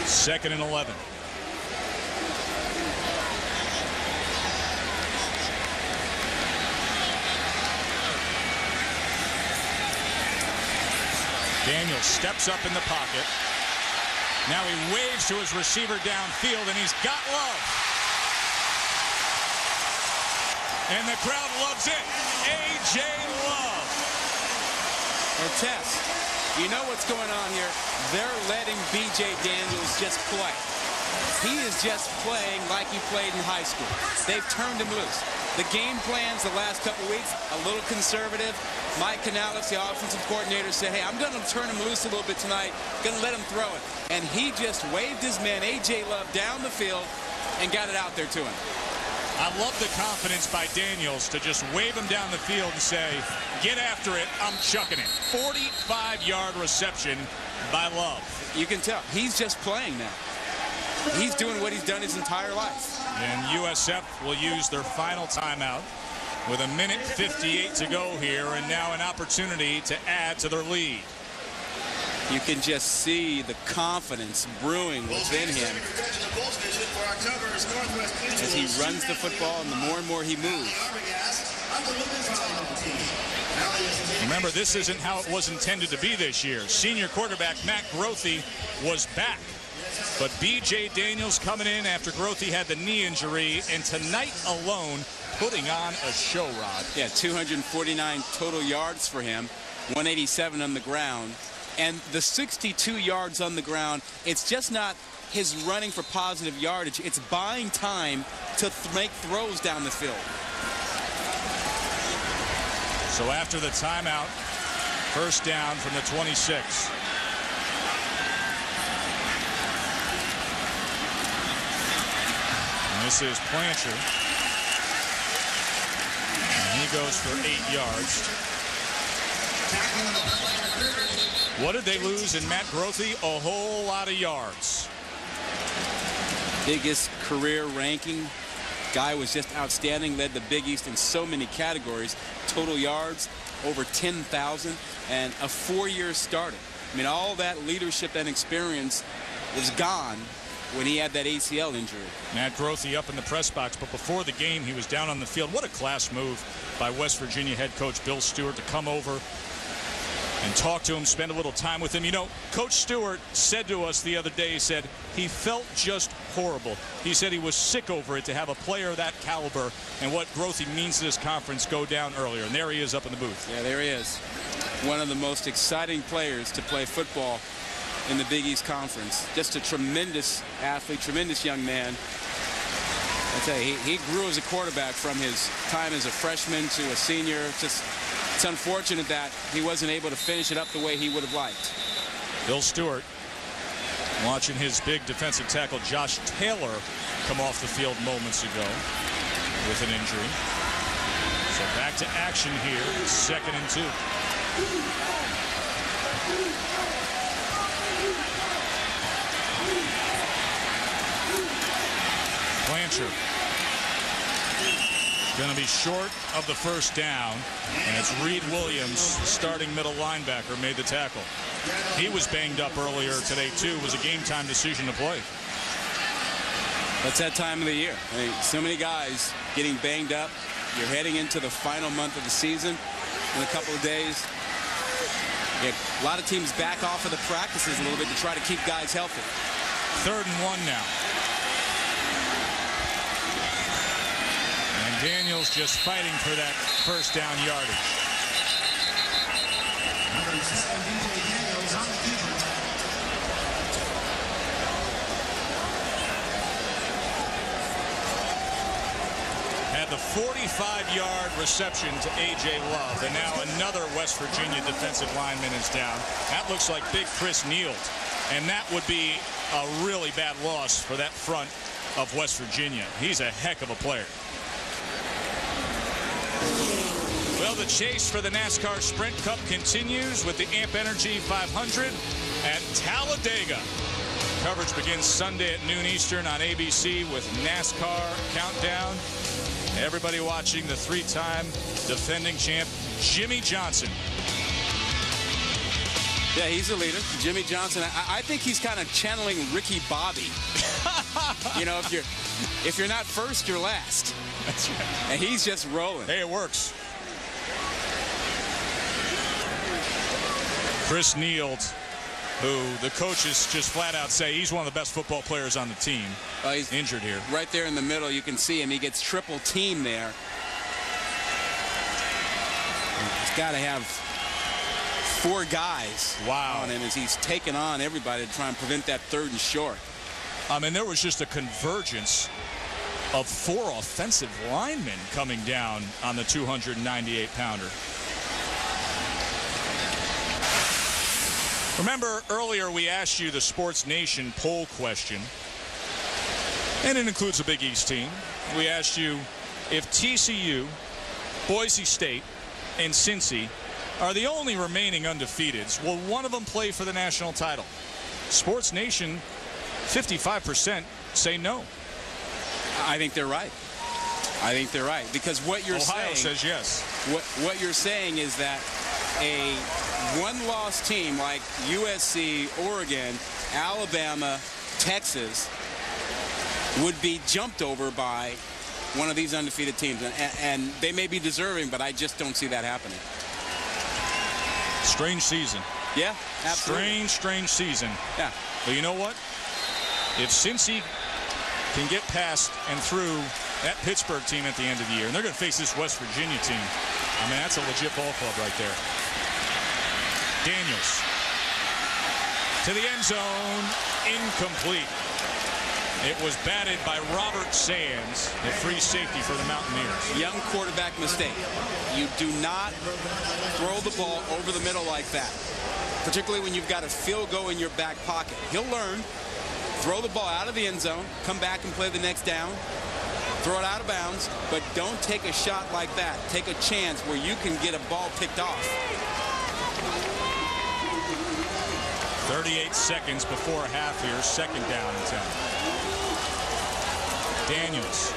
[SPEAKER 1] 2nd and 11. Daniels steps up in the pocket. Now he waves to his receiver downfield, and he's got Love. And the crowd loves it. A.J. Love.
[SPEAKER 2] Well, Tess, you know what's going on here. They're letting B.J. Daniels just play. He is just playing like he played in high school. They've turned him loose. The game plans the last couple weeks, a little conservative. Mike Canales, the offensive coordinator, said, hey, I'm going to turn him loose a little bit tonight. Going to let him throw it. And he just waved his man, A.J. Love, down the field and got it out there to him.
[SPEAKER 1] I love the confidence by Daniels to just wave him down the field and say, get after it, I'm chucking it. 45-yard reception by Love.
[SPEAKER 2] You can tell. He's just playing now. He's doing what he's done his entire life.
[SPEAKER 1] And USF will use their final timeout with 1:58 to go here, and now an opportunity to add to their lead.
[SPEAKER 2] You can just see the confidence brewing within him as he runs the football, and the more and more he moves.
[SPEAKER 1] Remember, this isn't how it was intended to be this year. Senior quarterback Matt Grothe was back But B.J. Daniels coming in after Grothy had the knee injury, and tonight alone putting on a show, Rod.
[SPEAKER 2] Yeah, 249 total yards for him, 187 on the ground. And the 62 yards on the ground, it's just not his running for positive yardage. It's buying time to make throws down the field.
[SPEAKER 1] So after the timeout, first down from the 26. And this is Plancher. And he goes for 8 yards. What did they lose in Matt Grothy? A whole lot of yards.
[SPEAKER 2] Biggest career ranking. Guy was just outstanding, led the Big East in so many categories. Total yards, over 10,000, and a 4-year starter. I mean, all that leadership and experience was gone when he had that ACL injury.
[SPEAKER 1] Matt Grothy up in the press box, but before the game, he was down on the field. What a class move by West Virginia head coach Bill Stewart to come over and talk to him, spend a little time with him. You know, Coach Stewart said to us the other day, he said he felt just horrible. He said he was sick over it to have a player of that caliber and what Grothy means to this conference go down earlier. And there he is up in the booth.
[SPEAKER 2] Yeah, there he is. One of the most exciting players to play football in the Big East Conference. Just a tremendous athlete, tremendous young man. I tell you, he grew as a quarterback from his time as a freshman to a senior. It's unfortunate that he wasn't able to finish it up the way he would have liked.
[SPEAKER 1] Bill Stewart watching his big defensive tackle Josh Taylor come off the field moments ago with an injury. So back to action here, 2nd and 2. Plancher going to be short of the first down, and it's Reed Williams, starting middle linebacker, made the tackle. He was banged up earlier today too. It was a game time decision to play.
[SPEAKER 2] That's that time of the year. I mean, so many guys getting banged up. You're heading into the final month of the season in a couple of days. A lot of teams back off of the practices a little bit to try to keep guys healthy.
[SPEAKER 1] 3rd and 1 now. Daniels just fighting for that first down yardage. Had the 45-yard reception to A.J. Love, and now another West Virginia defensive lineman is down. That looks like big Chris Neal, and that would be a really bad loss for that front of West Virginia. He's a heck of a player. Well, the chase for the NASCAR Sprint Cup continues with the Amp Energy 500 at Talladega. Coverage begins Sunday at noon Eastern on ABC with NASCAR Countdown. Everybody watching the 3-time defending champ, Jimmy Johnson.
[SPEAKER 2] Yeah, he's a leader. Jimmy Johnson. I think he's kind of channeling Ricky Bobby. You know, if you're not first, you're last.
[SPEAKER 1] That's right.
[SPEAKER 2] And he's just rolling.
[SPEAKER 1] Hey, it works. Chris Neal, who the coaches just flat out say he's one of the best football players on the team. He's injured here.
[SPEAKER 2] Right there in the middle, you can see him. He gets triple team there. He's got to have 4 guys on him as he's taking on everybody to try and prevent that 3rd and short.
[SPEAKER 1] I mean, there was just a convergence of 4 offensive linemen coming down on the 298-pounder. Remember, earlier we asked you the Sports Nation poll question, and it includes a Big East team. We asked you if TCU, Boise State, and Cincy are the only remaining undefeateds, will one of them play for the national title? Sports Nation, 55% say no.
[SPEAKER 2] I think they're right. I think they're right, because what you're saying...
[SPEAKER 1] Ohio says yes.
[SPEAKER 2] What you're saying is that a one-loss team like USC, Oregon, Alabama, Texas would be jumped over by one of these undefeated teams. And they may be deserving, but I just don't see that happening.
[SPEAKER 1] Strange season.
[SPEAKER 2] Yeah, absolutely.
[SPEAKER 1] Strange season.
[SPEAKER 2] Yeah.
[SPEAKER 1] But you know what? if Cincy can get past and through that Pittsburgh team at the end of the year, and they're going to face this West Virginia team, I mean, that's a legit ball club right there. Daniels to the end zone, incomplete. It was batted by Robert Sands, the free safety for the Mountaineers.
[SPEAKER 2] Young quarterback mistake. You do not throw the ball over the middle like that, particularly when you've got a field goal in your back pocket. He'll learn. Throw the ball out of the end zone, come back and play the next down, throw it out of bounds, but don't take a shot like that. Take a chance where you can get a ball picked off.
[SPEAKER 1] 38 seconds before half here, second down and 10. Daniels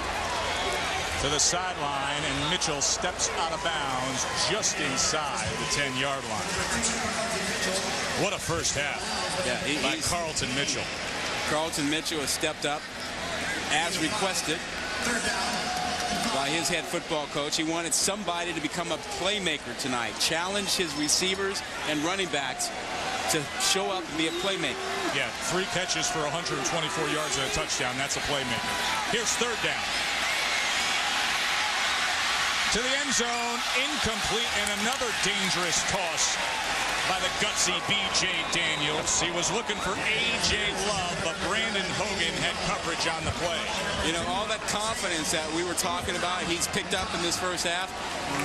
[SPEAKER 1] to the sideline, and Mitchell steps out of bounds just inside the 10-yard line. What a first half by Carlton Mitchell.
[SPEAKER 2] Carlton Mitchell has stepped up as requested by his head football coach. He wanted somebody to become a playmaker tonight, challenge his receivers and running backs to show up and be a playmaker.
[SPEAKER 1] Yeah, 3 catches for 124 yards and a touchdown. That's a playmaker. Here's third down. To the end zone, incomplete, and another dangerous toss by the gutsy B.J. Daniels. He was looking for A.J. Love, but Brandon Hogan had coverage on the play.
[SPEAKER 2] You know, all that confidence that we were talking about, he's picked up in this first half,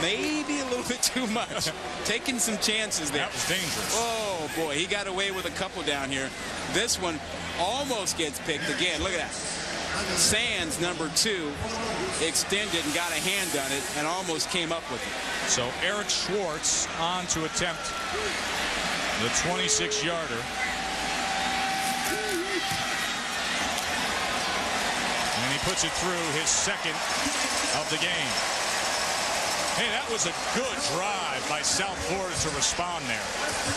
[SPEAKER 2] maybe a little bit too much. Taking some chances there.
[SPEAKER 1] That was dangerous.
[SPEAKER 2] Oh, boy, he got away with a couple down here. This one almost gets picked again. Look at that. Sands, number 2, extended and got a hand on it and almost came up with it.
[SPEAKER 1] So Eric Schwartz on to attempt the 26-yarder. And he puts it through, his second of the game. Hey, that was a good drive by South Florida to respond there.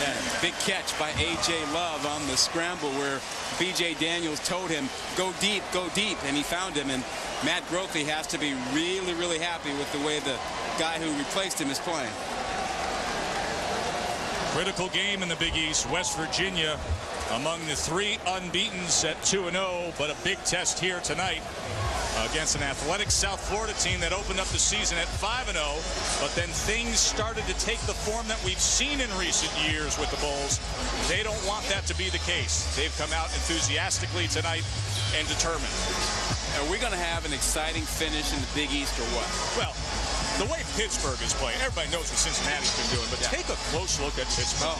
[SPEAKER 2] Yeah, big catch by A.J. Love on the scramble where B.J. Daniels told him, go deep, and he found him. And Matt Grothe has to be really, really happy with the way the guy who replaced him is playing.
[SPEAKER 1] Critical game in the Big East. West Virginia among the 3 unbeatens at 2-0, but a big test here tonight against an athletic South Florida team that opened up the season at 5-0, but then things started to take the form that we've seen in recent years with the Bulls. They don't want that to be the case. They've come out enthusiastically tonight and determined.
[SPEAKER 2] Are we going to have an exciting finish in the Big East or what?
[SPEAKER 1] Well, the way Pittsburgh is playing, everybody knows what Cincinnati's been doing, but take a close look at Pittsburgh.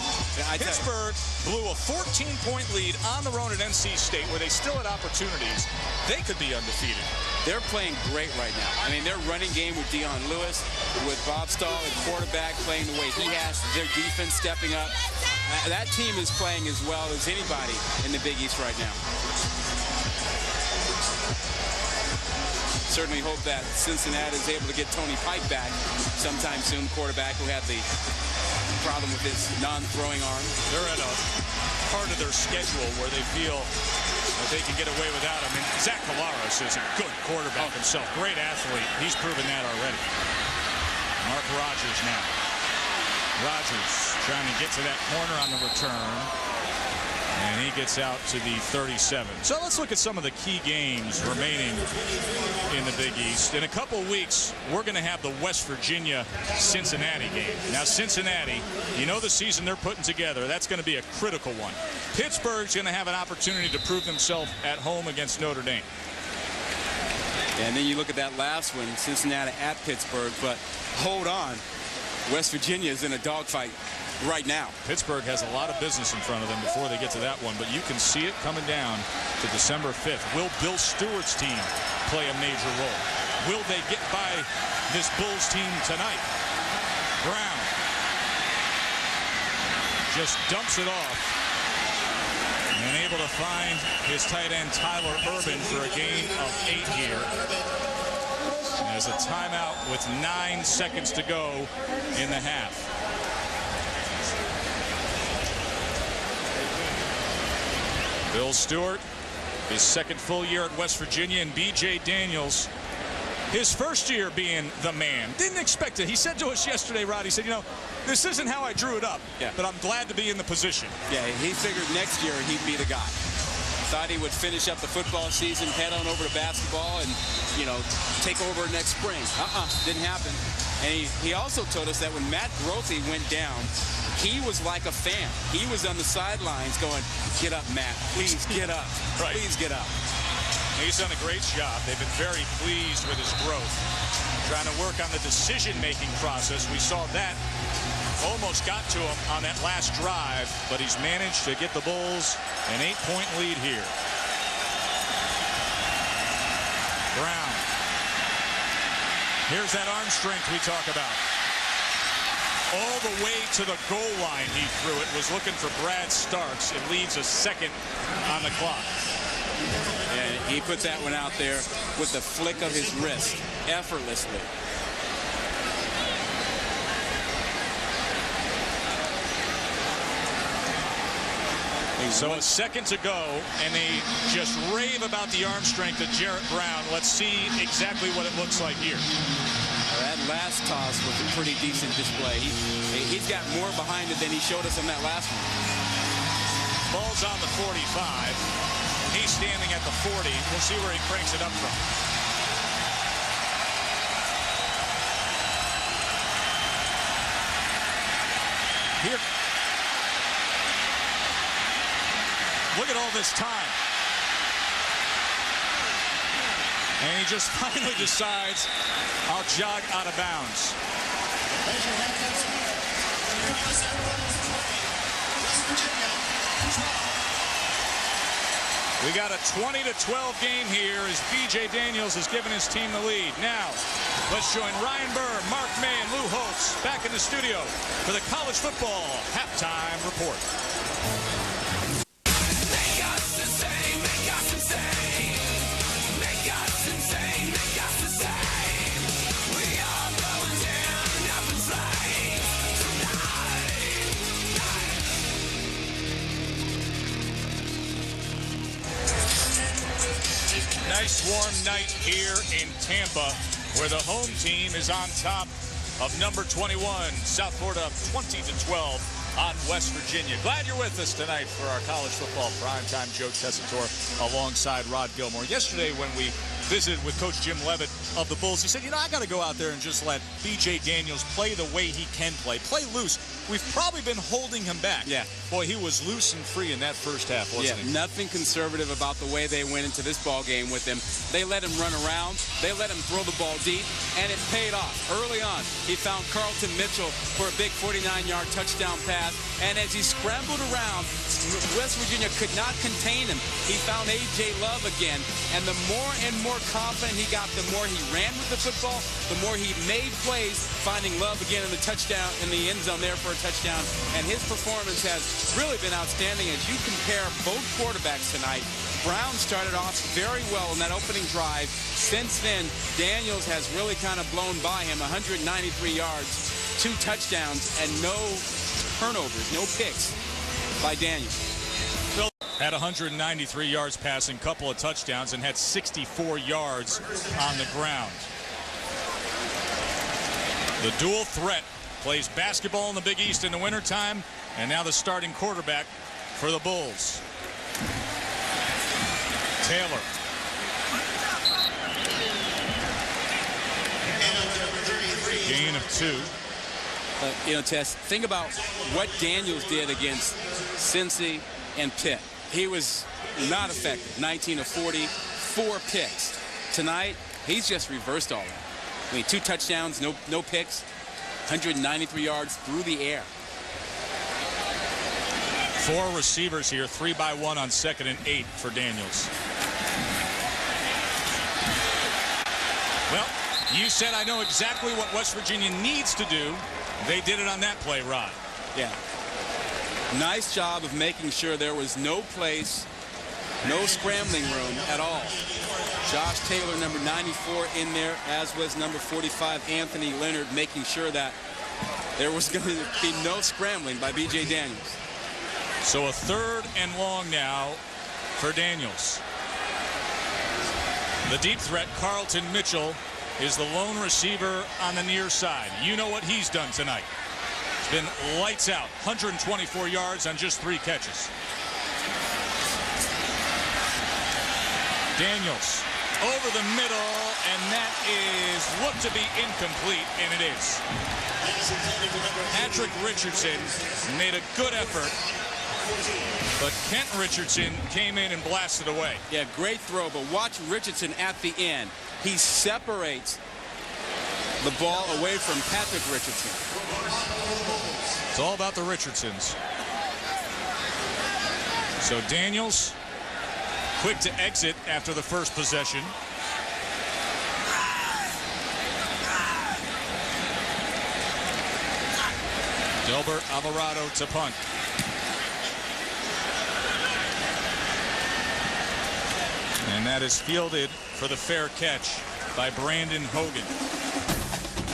[SPEAKER 1] Pittsburgh blew a 14-point lead on the road at NC State where they still had opportunities. They could be undefeated.
[SPEAKER 2] They're playing great right now. I mean, their running game with Dion Lewis, with Bob Stahl at quarterback playing the way he has, their defense stepping up. That team is playing as well as anybody in the Big East right now. Certainly hope that Cincinnati is able to get Tony Pike back sometime soon, quarterback who had the problem with his non-throwing arm.
[SPEAKER 1] They're at a part of their schedule where they feel that they can get away without him. And Zach Collaros is a good quarterback himself. Great athlete. He's proven that already. Mark Rogers now. Rogers trying to get to that corner on the return. And he gets out to the 37. So let's look at some of the key games remaining in the Big East. In a couple weeks, we're going to have the West Virginia-Cincinnati game. Now, Cincinnati, you know the season they're putting together. That's going to be a critical one. Pittsburgh's going to have an opportunity to prove themselves at home against Notre Dame.
[SPEAKER 2] And then you look at that last one, Cincinnati at Pittsburgh. But hold on. West Virginia is in a dogfight right now.
[SPEAKER 1] Pittsburgh has a lot of business in front of them before they get to that one, but you can see it coming down to December 5th. Will Bill Stewart's team play a major role? Will they get by this Bulls team tonight? Brown just dumps it off and able to find his tight end Tyler Urban for a gain of 8 here. As a timeout with 9 seconds to go in the half. Bill Stewart, his second full year at West Virginia, and B.J. Daniels, his first year being the man. Didn't expect it. He said to us yesterday, Rod, he said, you know, this isn't how I drew it up, but I'm glad to be in the position.
[SPEAKER 2] Yeah, he figured next year he'd be the guy. Thought he would finish up the football season, head on over to basketball, and, you know, take over next spring. Didn't happen. And he also told us that when Matt Grothe went down, he was like a fan. He was on the sidelines going, "Get up, Matt. Please get up.
[SPEAKER 1] Right.
[SPEAKER 2] Please get up."
[SPEAKER 1] He's done a great job. They've been very pleased with his growth. Trying to work on the decision-making process. We saw that almost got to him on that last drive, but he's managed to get the Bulls an 8-point lead here. Brown. Here's that arm strength we talk about. All the way to the goal line he threw it. Was looking for Brad Starks. It leaves a second on the clock.
[SPEAKER 2] And he put that one out there with the flick of his wrist, effortlessly.
[SPEAKER 1] So a second to go, and they just rave about the arm strength of Jarrett Brown. Let's see exactly what it looks like here.
[SPEAKER 2] That last toss was a pretty decent display. He's got more behind it than he showed us on that last one.
[SPEAKER 1] Ball's on the 45. He's standing at the 40. We'll see where he cranks it up from. Here. Look at all this time. And he just finally decides, I'll jog out of bounds. We got a 20-12 game here as B.J. Daniels has given his team the lead. Now, let's join Ryan Burr, Mark May, and Lou Holtz back in the studio for the college football halftime report. Nice warm night here in Tampa, where the home team is on top of number 21, South Florida, 20-12 on West Virginia. Glad you're with us tonight for our college football primetime. Joe Tessitore alongside Rod Gilmore. Yesterday when we visited with Coach Jim Leavitt of the Bulls, he said, you know, I got to go out there and just let B.J. Daniels play the way he can play loose. We've probably been holding him back.
[SPEAKER 2] Yeah.
[SPEAKER 1] Boy, he was loose and free in that first half, wasn't he?
[SPEAKER 2] Nothing conservative about the way they went into this ball game with him. They let him run around. They let him throw the ball deep, and it paid off. Early on, he found Carlton Mitchell for a big 49-yard touchdown pass, and as he scrambled around, West Virginia could not contain him. He found A.J. Love again, and the more and more confident he got, the more he ran with the football, the more he made plays, finding Love again in the touchdown, in the end zone there for a touchdown, and his performance has really been outstanding. As you compare both quarterbacks tonight, Brown started off very well in that opening drive. Since then, Daniels has really kind of blown by him. 193 yards, 2 touchdowns, and no turnovers, no picks by Daniels.
[SPEAKER 1] Had 193 yards passing, couple of touchdowns, and had 64 yards on the ground. The dual threat plays basketball in the Big East in the wintertime, and now the starting quarterback for the Bulls. Taylor. Gain of 2.
[SPEAKER 2] You know, Tess, think about what Daniels did against Cincy and Pitt. He was not effective. 19 of 40, 4 picks. Tonight, he's just reversed all that. I mean, 2 touchdowns, no picks, 193 yards through the air.
[SPEAKER 1] 4 receivers here, 3 by 1 on 2nd and 8 for Daniels. Well, you said I know exactly what West Virginia needs to do. They did it on that play, Rod.
[SPEAKER 2] Yeah. Nice job of making sure there was no place, no scrambling room at all. Josh Taylor, number 94, in there, as was number 45, Anthony Leonard, making sure that there was going to be no scrambling by B.J. Daniels.
[SPEAKER 1] So a 3rd and long now for Daniels. The deep threat, Carlton Mitchell, is the lone receiver on the near side. You know what he's done tonight. It's been lights out. 124 yards on just 3 catches. Daniels over the middle, and that is looked to be incomplete, and it is. Patrick Richardson made a good effort, but Kent Richardson came in and blasted away.
[SPEAKER 2] Yeah, great throw, but watch Richardson at the end. He separates the ball away from Patrick Richardson.
[SPEAKER 1] It's all about the Richardsons. So Daniels, quick to exit after the first possession. Delbert Alvarado to punt. And that is fielded for the fair catch by Brandon Hogan.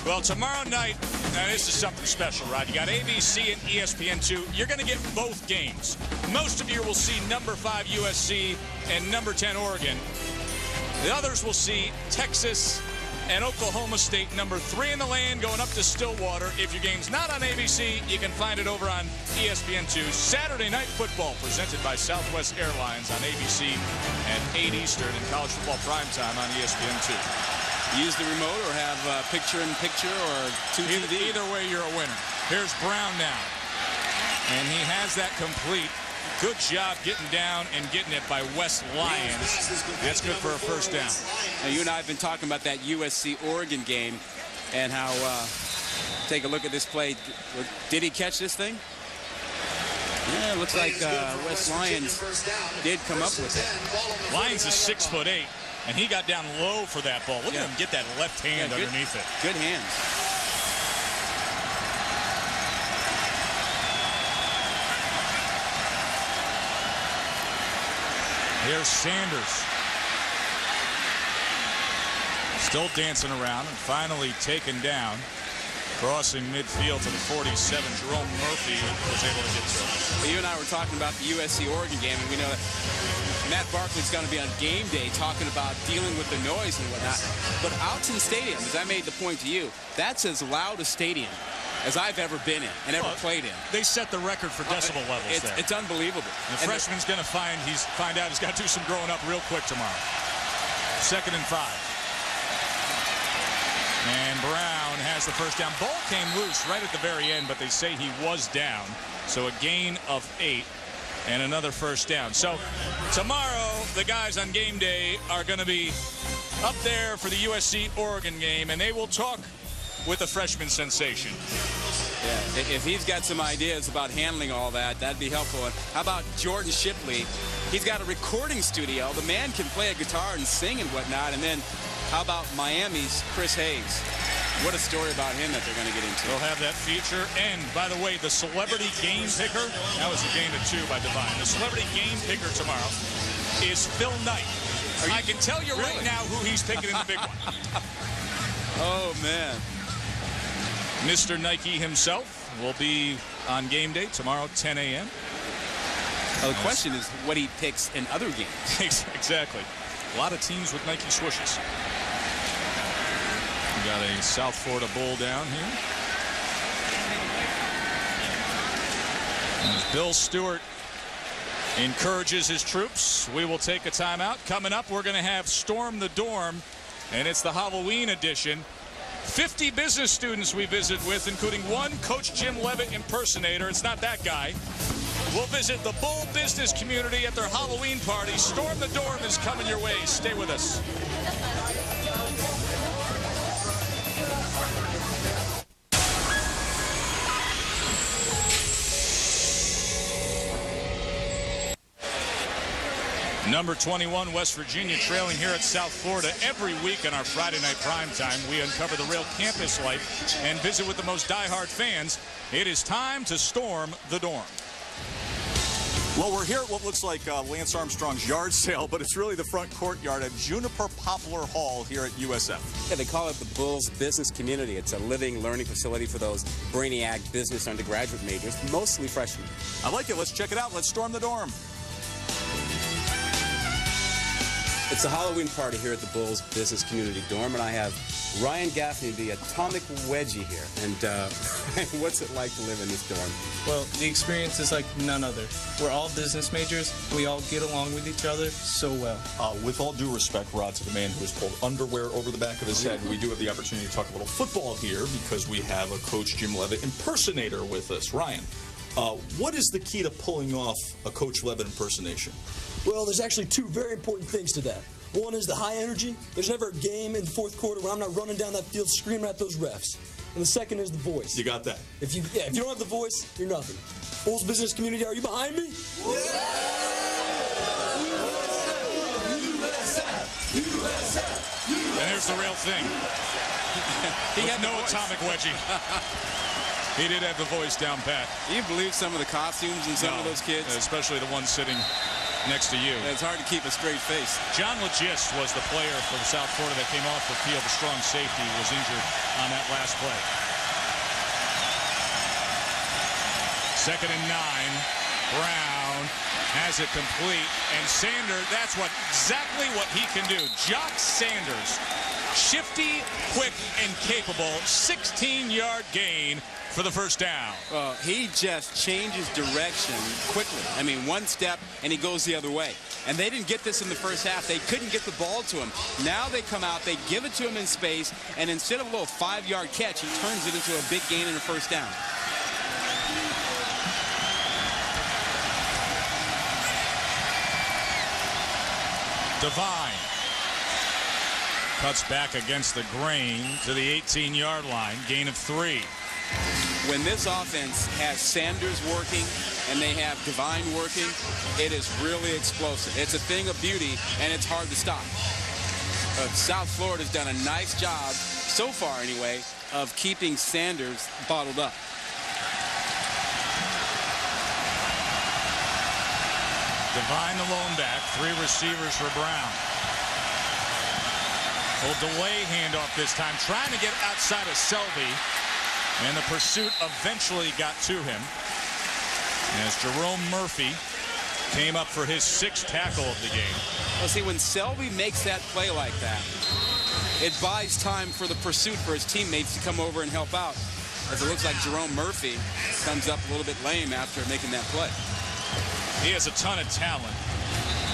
[SPEAKER 1] Well, tomorrow night, now this is something special, Rod. You got ABC and ESPN2. You're going to get both games. Most of you will see number 5 USC and number 10 Oregon. The others will see Texas and Oklahoma State, number 3 in the land, going up to Stillwater. If your game's not on ABC, you can find it over on ESPN2. Saturday Night Football, presented by Southwest Airlines on ABC at 8 Eastern, and college football primetime on ESPN2.
[SPEAKER 2] Use the remote or have picture-in-picture or 2TV.
[SPEAKER 1] Either way, you're a winner. Here's Brown now. And he has that complete. Good job getting down and getting it by West Lyons. That's good for a first down.
[SPEAKER 2] Now, you and I have been talking about that USC-Oregon game and how, take a look at this play. Did he catch this thing? Yeah, it looks like West Lyons did come up with it.
[SPEAKER 1] Lyons is 6'8", and he got down low for that ball. Look at him get that left hand underneath it.
[SPEAKER 2] Good hands.
[SPEAKER 1] Here's Sanders. Still dancing around and finally taken down. Crossing midfield to the 47. Jerome Murphy was able to get to it.
[SPEAKER 2] Well, you and I were talking about the USC-Oregon game, and we know that Matt Barkley's going to be on game day talking about dealing with the noise and whatnot. But Autzen Stadium, as I made the point to you, that's as loud a stadium as I've ever been in and ever played in.
[SPEAKER 1] They set the record for decibel levels there.
[SPEAKER 2] It's unbelievable.
[SPEAKER 1] The freshman's going to find out he's got to do some growing up real quick tomorrow. 2nd and 5. And Brown has the first down. Ball came loose right at the very end, but they say he was down. So a gain of 8 and another first down. So tomorrow, the guys on game day are going to be up there for the USC-Oregon game, and they will talk with the freshman sensation.
[SPEAKER 2] Yeah, if he's got some ideas about handling all that, that'd be helpful. And how about Jordan Shipley? He's got a recording studio. The man can play a guitar and sing and whatnot. And then how about Miami's Chris Hayes? What a story about him that they're going to get into.
[SPEAKER 1] We'll have that feature. And, by the way, the celebrity game picker, that was a gain of 2 by Divine. The celebrity game picker tomorrow is Phil Knight. I can tell you right now who he's picking in the big one.
[SPEAKER 2] Oh, man.
[SPEAKER 1] Mr. Nike himself will be on game day tomorrow, 10 a.m.
[SPEAKER 2] Well, the question is what he picks in other games.
[SPEAKER 1] Exactly. A lot of teams with Nike swooshes. We got a South Florida Bull down here. As Bill Stewart encourages his troops, we will take a timeout. Coming up, we're going to have Storm the Dorm, and it's the Halloween edition. 50 business students we visit with, including one Coach Jim Levitt impersonator. It's not that guy. We'll visit the Bull business community at their Halloween party. Storm the Dorm is coming your way. Stay with us. Number 21, West Virginia, trailing here at South Florida. Every week on our Friday night primetime, we uncover the Rail campus life and visit with the most diehard fans. It is time to storm the dorm.
[SPEAKER 7] Well, we're here at what looks like Lance Armstrong's yard sale, but it's really the front courtyard at Juniper Poplar Hall here at USF.
[SPEAKER 8] Yeah, they call it the Bulls Business Community. It's a living, learning facility for those brainiac business undergraduate majors, mostly freshmen.
[SPEAKER 7] I like it. Let's check it out. Let's storm the dorm.
[SPEAKER 8] It's a Halloween party here at the Bulls Business Community Dorm, and I have Ryan Gaffney, the atomic wedgie here. And what's it like to live in this dorm?
[SPEAKER 9] Well, the experience is like none other. We're all business majors. We all get along with each other so well.
[SPEAKER 7] With all due respect, Rod, to the man who has pulled underwear over the back of his head, we do have the opportunity to talk a little football here because we have a Coach Jim Leavitt impersonator with us. Ryan, what is the key to pulling off a Coach Leavitt impersonation?
[SPEAKER 10] Well, there's actually two very important things to that. One is the high energy. There's never a game in the fourth quarter where I'm not running down that field screaming at those refs. And the second is the voice.
[SPEAKER 7] You got that?
[SPEAKER 10] If you don't have the voice, you're nothing. Bulls Business Community, are you behind me?
[SPEAKER 1] And here's the real thing. He had no atomic wedgie. He did have the voice down pat.
[SPEAKER 2] Do you believe some of the costumes in some of those kids?
[SPEAKER 1] Especially the one sitting next to you.
[SPEAKER 2] It's hard to keep a straight face.
[SPEAKER 1] John Legist was the player from South Florida that came off the field. The strong safety was injured on that last play. 2nd and 9. Brown has it complete. And Sanders, that's exactly what he can do. Jock Sanders, shifty, quick, and capable. 16-yard gain for the first down.
[SPEAKER 2] He just changes direction quickly. I mean, one step, and he goes the other way. And they didn't get this in the first half. They couldn't get the ball to him. Now they come out, they give it to him in space, and instead of a little 5-yard catch, he turns it into a big gain and a first down.
[SPEAKER 1] Devine cuts back against the grain to the 18-yard line, gain of 3.
[SPEAKER 2] When this offense has Sanders working and they have Devine working, it is really explosive. It's a thing of beauty, and it's hard to stop. South Florida's done a nice job, so far anyway, of keeping Sanders bottled up.
[SPEAKER 1] Devine the lone back, 3 receivers for Brown. Little delay handoff this time, trying to get outside of Selby. And the pursuit eventually got to him as Jerome Murphy came up for his 6th tackle of the game.
[SPEAKER 2] Well, see, when Selby makes that play like that, it buys time for the pursuit for his teammates to come over and help out. As it looks like Jerome Murphy comes up a little bit lame after making that play.
[SPEAKER 1] He has a ton of talent.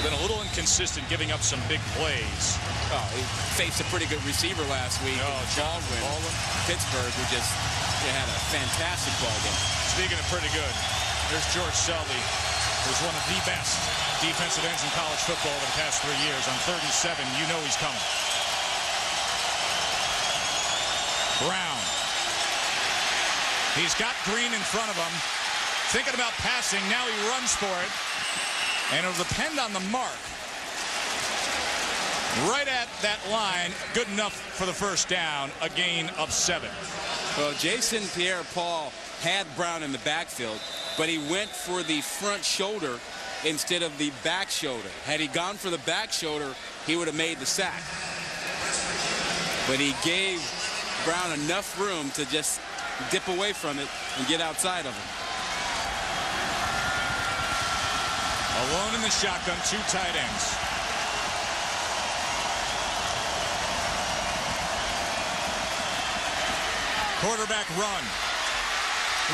[SPEAKER 1] Been a little inconsistent giving up some big plays.
[SPEAKER 2] Oh, he faced a pretty good receiver last week. Baldwin, Pittsburgh, who just had a fantastic ball game.
[SPEAKER 1] Speaking of pretty good, there's George Selby, who's one of the best defensive ends in college football over the past 3 years. On 3rd and 7, you know he's coming. Brown. He's got Green in front of him. Thinking about passing, now he runs for it. And it'll depend on the mark. Right at that line, good enough for the first down, a gain of 7.
[SPEAKER 2] Well, Jason Pierre-Paul had Brown in the backfield, but he went for the front shoulder instead of the back shoulder. Had he gone for the back shoulder, he would have made the sack. But he gave Brown enough room to just dip away from it and get outside of him.
[SPEAKER 1] Alone in the shotgun, 2 tight ends. Quarterback run.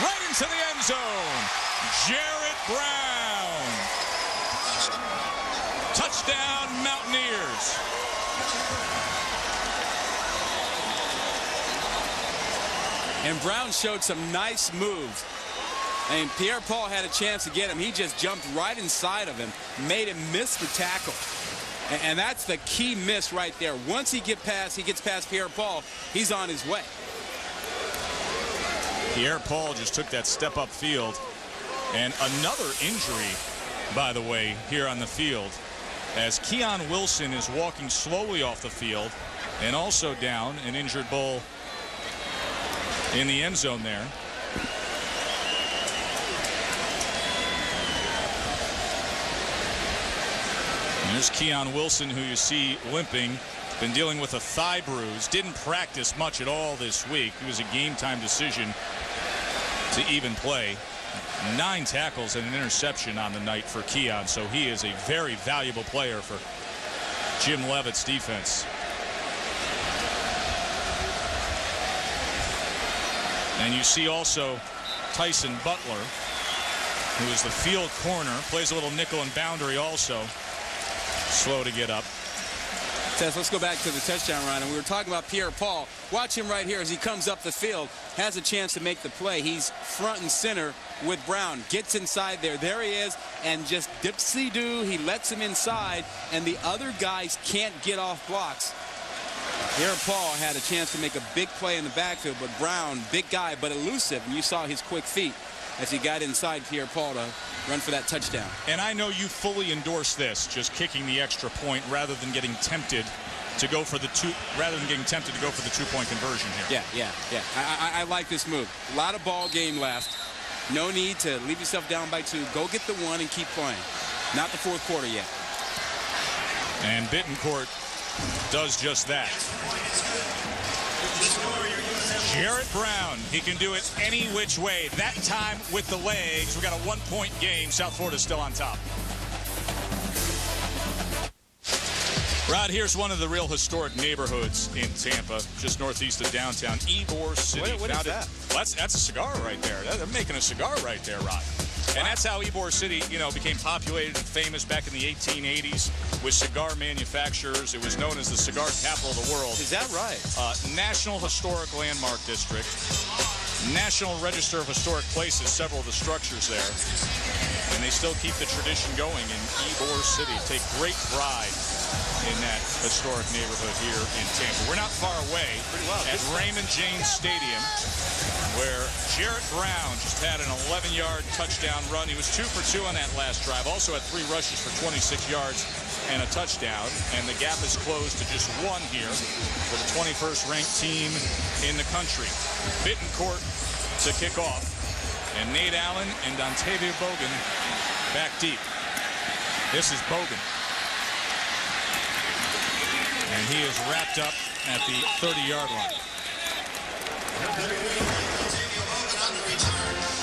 [SPEAKER 1] Right into the end zone. Jarrett Brown. Touchdown, Mountaineers.
[SPEAKER 2] And Brown showed some nice moves. I mean, Pierre-Paul had a chance to get him. He just jumped right inside of him, made him miss the tackle. And that's the key miss right there. Once he gets past Pierre-Paul, he's on his way.
[SPEAKER 1] Pierre-Paul just took that step up field. And another injury, by the way, here on the field, as Keon Wilson is walking slowly off the field, and also down, an injured Bull in the end zone there. And there's Keon Wilson, who you see limping, been dealing with a thigh bruise, didn't practice much at all this week. It was a game-time decision to even play. 9 tackles and an interception on the night for Keon, so he is a very valuable player for Jim Levitt's defense. And you see also Tyson Butler, who is the field corner, plays a little nickel and boundary also. Slow to get up.
[SPEAKER 2] Tess, let's go back to the touchdown run. And we were talking about Pierre-Paul. Watch him right here as he comes up the field, has a chance to make the play. He's front and center with Brown. Gets inside there. There he is. And just dipsy-doo, he lets him inside. And the other guys can't get off blocks. Pierre-Paul had a chance to make a big play in the backfield, but Brown, big guy, but elusive. And you saw his quick feet as he got inside Pierre-Paul to run for that touchdown.
[SPEAKER 1] And I know you fully endorse this, just kicking the extra point rather than getting tempted to go for the two-point conversion here.
[SPEAKER 2] Yeah. I like this move. A lot of ball game left. No need to leave yourself down by 2. Go get the 1 and keep playing. Not the fourth quarter yet.
[SPEAKER 1] And Bittencourt does just that. Jarrett Brown, he can do it any which way. That time with the legs. We got a 1-point game. South Florida still on top. Rod, here's one of the real historic neighborhoods in Tampa, just northeast of downtown, Ybor City.
[SPEAKER 2] What is that?
[SPEAKER 1] Well, that's a cigar right there. They're making a cigar right there, Rod. And that's how Ybor City, became populated and famous back in the 1880s with cigar manufacturers. It was known as the cigar capital of the world.
[SPEAKER 2] Is that right?
[SPEAKER 1] National Historic Landmark District, National Register of Historic Places, several of the structures there. And they still keep the tradition going in Ybor City. Take great pride in that historic neighborhood here in Tampa. We're not far away at Raymond James Stadium, where Jarrett Brown just had an 11-yard touchdown run. He was 2 for 2 on that last drive. Also had 3 rushes for 26 yards and a touchdown. And the gap is closed to just 1 here for the 21st ranked team in the country. Bittencourt to kick off. And Nate Allen and Dontavia Bogan back deep. This is Bogan. And he is wrapped up at the 30-yard line.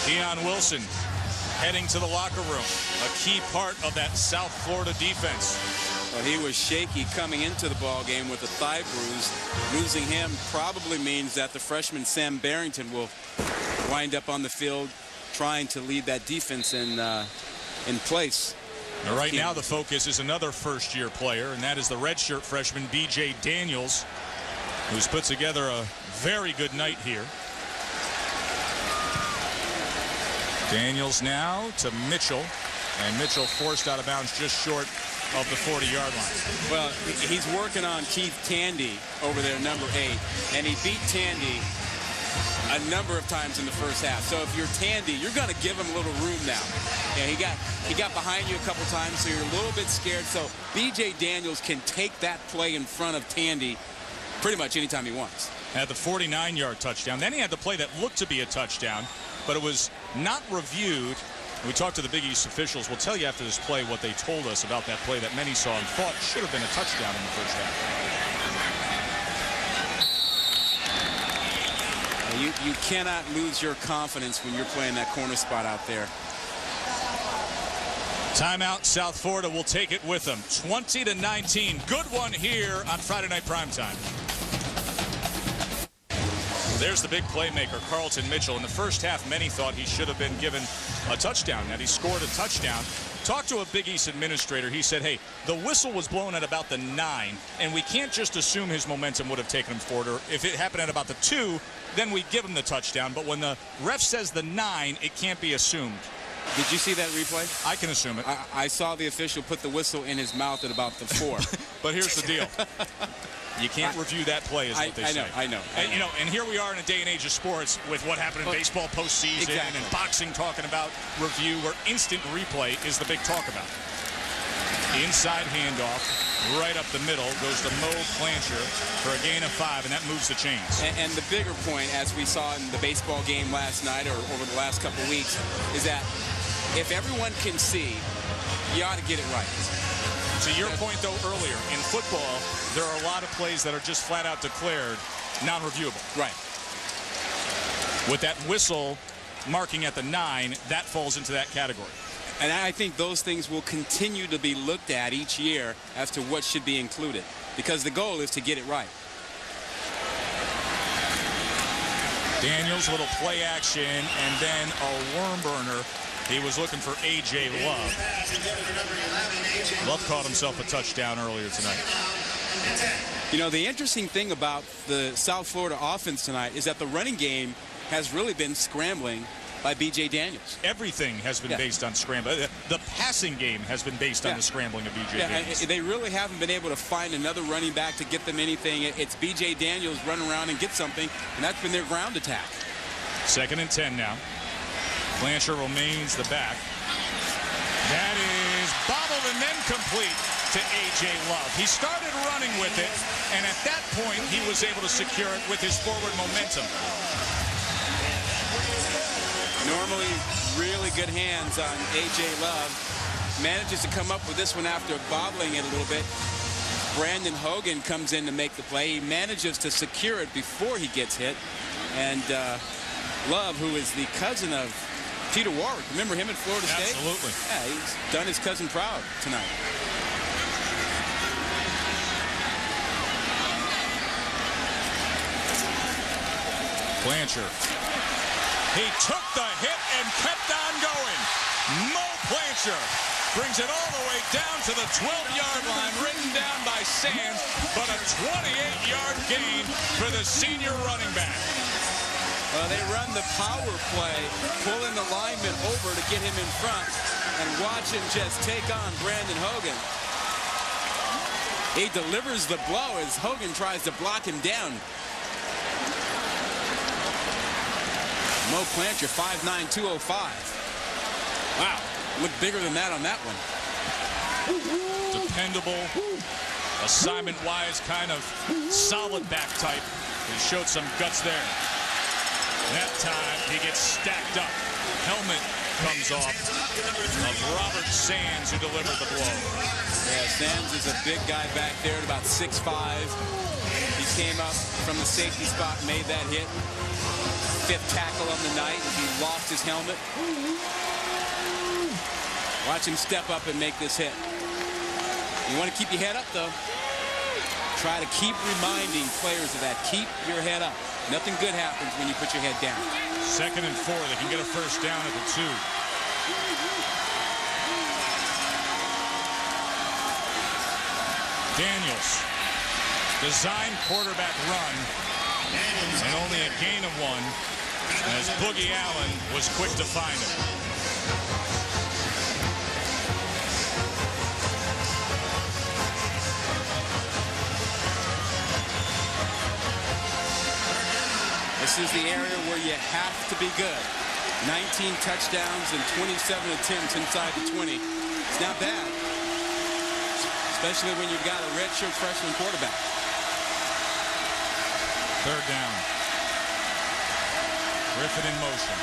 [SPEAKER 1] Keon Wilson heading to the locker room. A key part of that South Florida defense.
[SPEAKER 2] Well, he was shaky coming into the ball game with a thigh bruise. Losing him probably means that the freshman Sam Barrington will wind up on the field trying to lead that defense in place.
[SPEAKER 1] Now, right now the focus is another first-year player, and that is the redshirt freshman B.J. Daniels, who's put together a very good night here. Daniels now to Mitchell, and Mitchell forced out of bounds just short of the 40-yard line.
[SPEAKER 2] Well, he's working on Keith Tandy over there, number 8, and he beat Tandy a number of times in the first half. So if you're Tandy, you're going to give him a little room now. Yeah, he got behind you a couple times, so you're a little bit scared. So B.J. Daniels can take that play in front of Tandy pretty much anytime he wants.
[SPEAKER 1] Had the 49-yard touchdown. Then he had the play that looked to be a touchdown, but it was not reviewed. We talked to the Big East officials. We'll tell you after this play what they told us about that play that many saw and thought should have been a touchdown in the first half.
[SPEAKER 2] You cannot lose your confidence when you're playing that corner spot out there.
[SPEAKER 1] Timeout. South Florida will take it with them. 20-19. Good one here on Friday Night Primetime. There's the big playmaker, Carlton Mitchell. In the first half, many thought he should have been given a touchdown, and he scored a touchdown. Talked to a Big East administrator. He said, hey, the whistle was blown at about the 9, and we can't just assume his momentum would have taken him forward. Or if it happened at about the 2, then we give him the touchdown. But when the ref says the 9, it can't be assumed.
[SPEAKER 2] Did you see that replay?
[SPEAKER 1] I can assume it.
[SPEAKER 2] I saw the official put the whistle in his mouth at about the 4.
[SPEAKER 1] But here's the deal. You can't review that play, is what they say.
[SPEAKER 2] I know.
[SPEAKER 1] And here we are in a day and age of sports with what happened in baseball postseason and boxing talking about review, where instant replay is the big talk about. Inside handoff, right up the middle, goes to Mo Plancher for a gain of 5, and that moves the chains.
[SPEAKER 2] And the bigger point, as we saw in the baseball game last night or over the last couple of weeks, is that if everyone can see, you ought to get it right.
[SPEAKER 1] To your point, though, earlier, in football, there are a lot of plays that are just flat out declared non-reviewable.
[SPEAKER 2] Right.
[SPEAKER 1] With that whistle marking at the 9, that falls into that category.
[SPEAKER 2] And I think those things will continue to be looked at each year as to what should be included, because the goal is to get it right.
[SPEAKER 1] Daniels, little play action, and then a worm burner. He was looking for A.J. Love. Love caught himself a touchdown earlier tonight.
[SPEAKER 2] You know, the interesting thing about the South Florida offense tonight is that the running game has really been scrambling by B.J. Daniels.
[SPEAKER 1] Everything has been based on scrambling. The passing game has been based on the scrambling of B.J. Daniels.
[SPEAKER 2] They really haven't been able to find another running back to get them anything. It's B.J. Daniels run around and get something, and that's been their ground attack.
[SPEAKER 1] 2nd and 10 now. Blanchard remains the back. That is bobbled and then complete to A.J. Love. He started running with it, and at that point, he was able to secure it with his forward momentum.
[SPEAKER 2] Normally, really good hands on A.J. Love. Manages to come up with this one after bobbling it a little bit. Brandon Hogan comes in to make the play. He manages to secure it before he gets hit. And Love, who is the cousin of Peter Warwick. Remember him at Florida State?
[SPEAKER 1] Absolutely.
[SPEAKER 2] Yeah, he's done his cousin proud tonight.
[SPEAKER 1] Blanchard. He took the hit and kept on going. Mo Blanchard brings it all the way down to the 12-yard line, written down by Sands, but a 28-yard gain for the senior running back.
[SPEAKER 2] Well, they run the power play, pulling the lineman over to get him in front, and watch him just take on Brandon Hogan. He delivers the blow as Hogan tries to block him down. Mo Blanchard, 5'9", 205. Wow, looked bigger than that on that one.
[SPEAKER 1] Dependable, assignment-wise, kind of solid back type. He showed some guts there. That time, he gets stacked up. Helmet comes off of Robert Sands, who delivered the blow.
[SPEAKER 2] Yeah, Sands is a big guy back there at about 6'5". He came up from the safety spot, made that hit. 5th tackle of the night as he lost his helmet. Watch him step up and make this hit. You want to keep your head up, though. Try to keep reminding players of that. Keep your head up. Nothing good happens when you put your head down.
[SPEAKER 1] 2nd and 4. They can get a first down at the 2. Daniels. Design quarterback run. And only a gain of 1 as Boogie Allen was quick to find him.
[SPEAKER 2] This is the area where you have to be good. 19 touchdowns and 27 attempts inside the 20. It's not bad, especially when you've got a redshirt freshman quarterback.
[SPEAKER 1] 3rd down. Griffin in motion.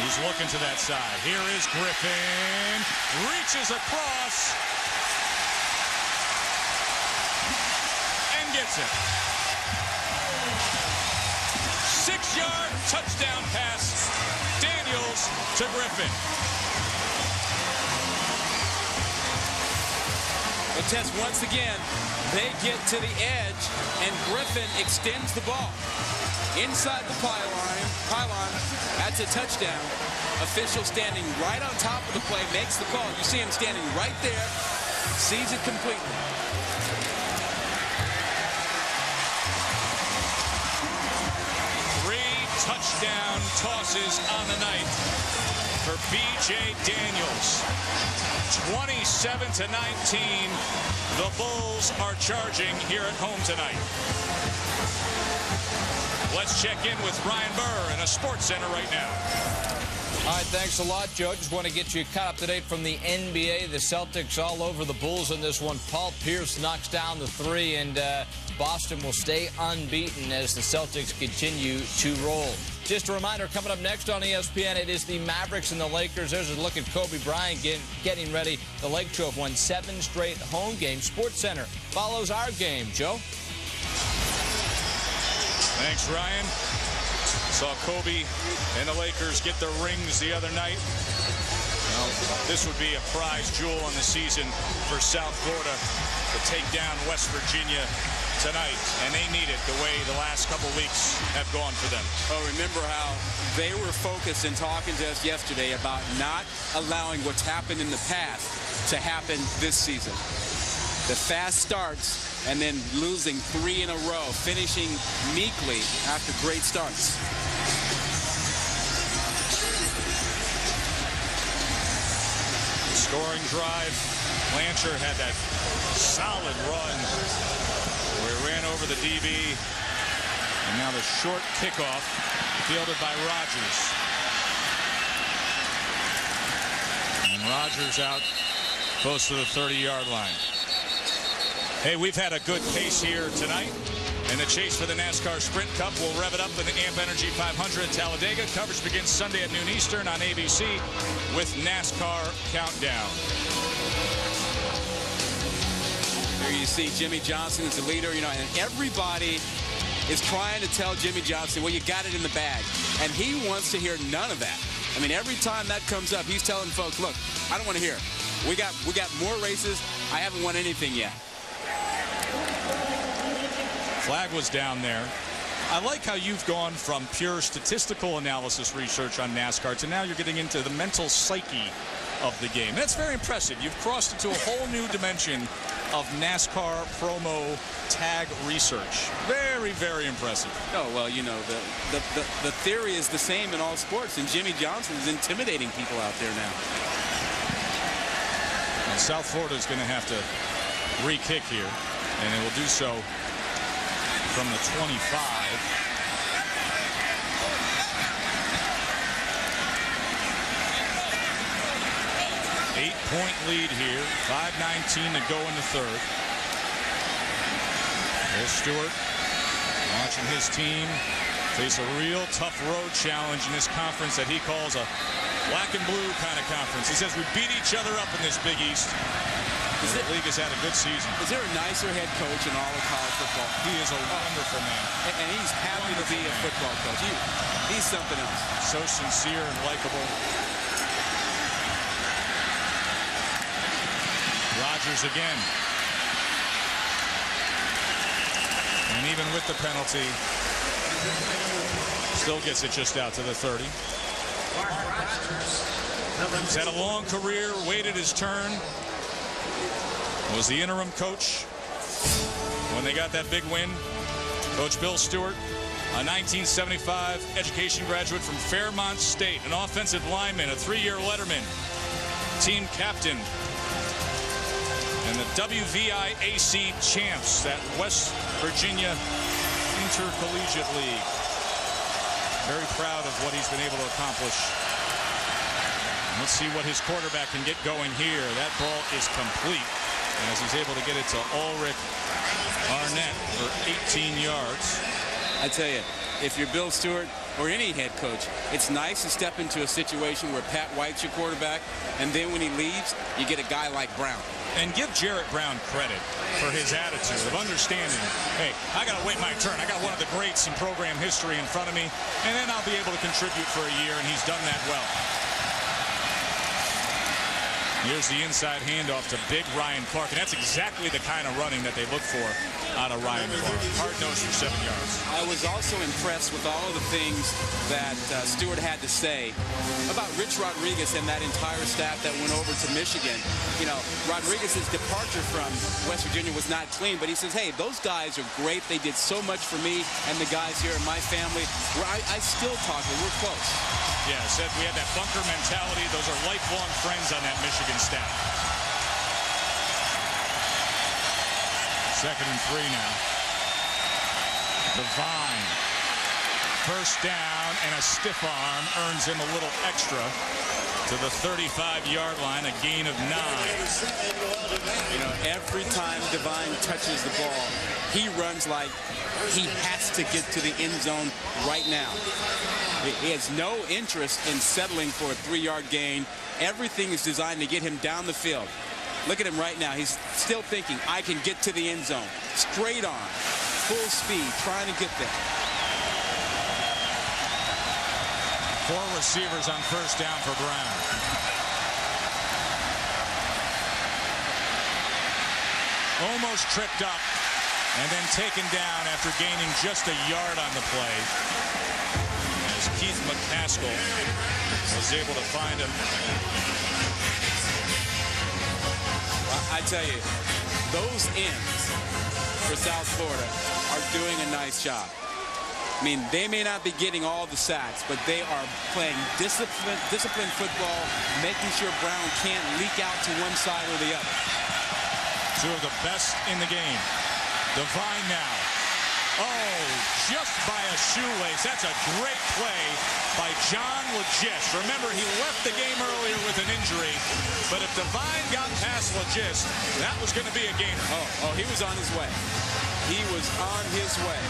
[SPEAKER 1] He's looking to that side. Here is Griffin. Reaches across. And gets it. 6-yard touchdown pass. Daniels to Griffin.
[SPEAKER 2] But Tess, once again, they get to the edge, and Griffin extends the ball. Inside the pylon, that's a touchdown. Official standing right on top of the play, makes the call. You see him standing right there, sees it completely.
[SPEAKER 1] Touchdown tosses on the night for B.J. Daniels. 27-19. The Bulls are charging here at home tonight. Let's check in with Ryan Burr in a Sports Center right now.
[SPEAKER 6] All right, thanks a lot, Joe. Just want to get you caught up to date from the NBA. The Celtics all over the Bulls in this one. Paul Pierce knocks down the 3, and Boston will stay unbeaten as the Celtics continue to roll. Just a reminder, coming up next on ESPN, it is the Mavericks and the Lakers. There's a look at Kobe Bryant getting ready. The Lake Show have won 7 straight home games. Sports Center follows our game. Joe?
[SPEAKER 1] Thanks, Ryan. Saw Kobe and the Lakers get the rings the other night. Well, this would be a prize jewel on the season for South Florida to take down West Virginia tonight, and they need it the way the last couple weeks have gone for them.
[SPEAKER 2] Oh, remember how they were focused and talking to us yesterday about not allowing what's happened in the past to happen this season. The fast starts and then losing 3 in a row, finishing meekly after great starts.
[SPEAKER 1] Scoring drive. Blanchard had that solid run where he ran over the DB. And now the short kickoff fielded by Rogers. And Rogers out close to the 30-yard line. Hey, we've had a good pace here tonight. And the chase for the NASCAR Sprint Cup will rev it up in the AMP Energy 500 at Talladega. Coverage begins Sunday at noon Eastern on ABC with NASCAR Countdown.
[SPEAKER 2] There you see Jimmy Johnson is the leader, you know, and everybody is trying to tell Jimmy Johnson, well, you got it in the bag. And he wants to hear none of that. I mean, every time that comes up, he's telling folks, look, I don't want to hear it. We got more races. I haven't won anything yet.
[SPEAKER 1] Flag was down there. I like how you've gone from pure statistical analysis research on NASCAR to now you're getting into the mental psyche of the game. That's very impressive. You've crossed into a whole new dimension of NASCAR promo tag research. Very, very impressive.
[SPEAKER 2] Oh, well, you know, the theory is the same in all sports, and Jimmy Johnson is intimidating people out there now.
[SPEAKER 1] And South Florida is going to have to re-kick here, and it will do so from the 25. 8-point lead here. 5:19 to go in the third. Bill Stewart watching his team face a real tough road challenge in this conference that he calls a black and blue kind of conference. He says we beat each other up in this Big East. The league has had a good season.
[SPEAKER 2] Is there a nicer head coach in all of college football?
[SPEAKER 1] He is a wonderful man.
[SPEAKER 2] And he's happy to be a football coach. He's something else.
[SPEAKER 1] So sincere and likable. Rogers again. And even with the penalty, still gets it just out to the 30. He's had a long career, waited his turn. Was the interim coach when they got that big win. Coach Bill Stewart, a 1975 education graduate from Fairmont State, an offensive lineman, a 3-year letterman, team captain, and the WVIAC champs, that West Virginia Intercollegiate League. Very proud of what he's been able to accomplish. Let's see what his quarterback can get going here. That ball is complete as he's able to get it to Ulrich Arnett for 18 yards.
[SPEAKER 2] I tell you, if you're Bill Stewart or any head coach, it's nice to step into a situation where Pat White's your quarterback, and then when he leaves, you get a guy like Brown.
[SPEAKER 1] And give Jarrett Brown credit for his attitude of understanding, hey, I got to wait my turn. I got one of the greats in program history in front of me, and then I'll be able to contribute for a year, and he's done that well. Here's the inside handoff to big Ryan Clark, and that's exactly the kind of running that they look for out of Ryan Clark. Hard-nosed for 7 yards.
[SPEAKER 2] I was also impressed with all of the things that Stewart had to say about Rich Rodriguez and that entire staff that went over to Michigan. You know, Rodriguez's departure from West Virginia was not clean, but he says, hey, those guys are great. They did so much for me and the guys here in my family. Where I still talk to them. We're close.
[SPEAKER 1] Yeah, said we had that bunker mentality. Those are lifelong friends on that Michigan staff. 2nd and 3 now. Devine. First down, and a stiff arm earns him a little extra to the 35-yard line, a gain of 9.
[SPEAKER 2] You know, every time Devine touches the ball, he runs like he has to get to the end zone right now. He has no interest in settling for a 3-yard gain. Everything is designed to get him down the field. Look at him right now. He's still thinking, I can get to the end zone. Straight on, full speed, trying to get there.
[SPEAKER 1] 4 receivers on first down for Brown. almost tripped up and then taken down after gaining just a yard on the play, as Keith McCaskill was able to find him.
[SPEAKER 2] I tell you, those ends for South Florida are doing a nice job. I mean, they may not be getting all the sacks, but they are playing disciplined football, making sure Brown can't leak out to one side or the other.
[SPEAKER 1] Two of the best in the game. Devine now. Oh, just by a shoelace. That's a great play by John Legis. Remember, he left the game earlier with an injury, but if Devine got past Legis, that was going to be a gainer.
[SPEAKER 2] Oh, he was on his way. He was on his way.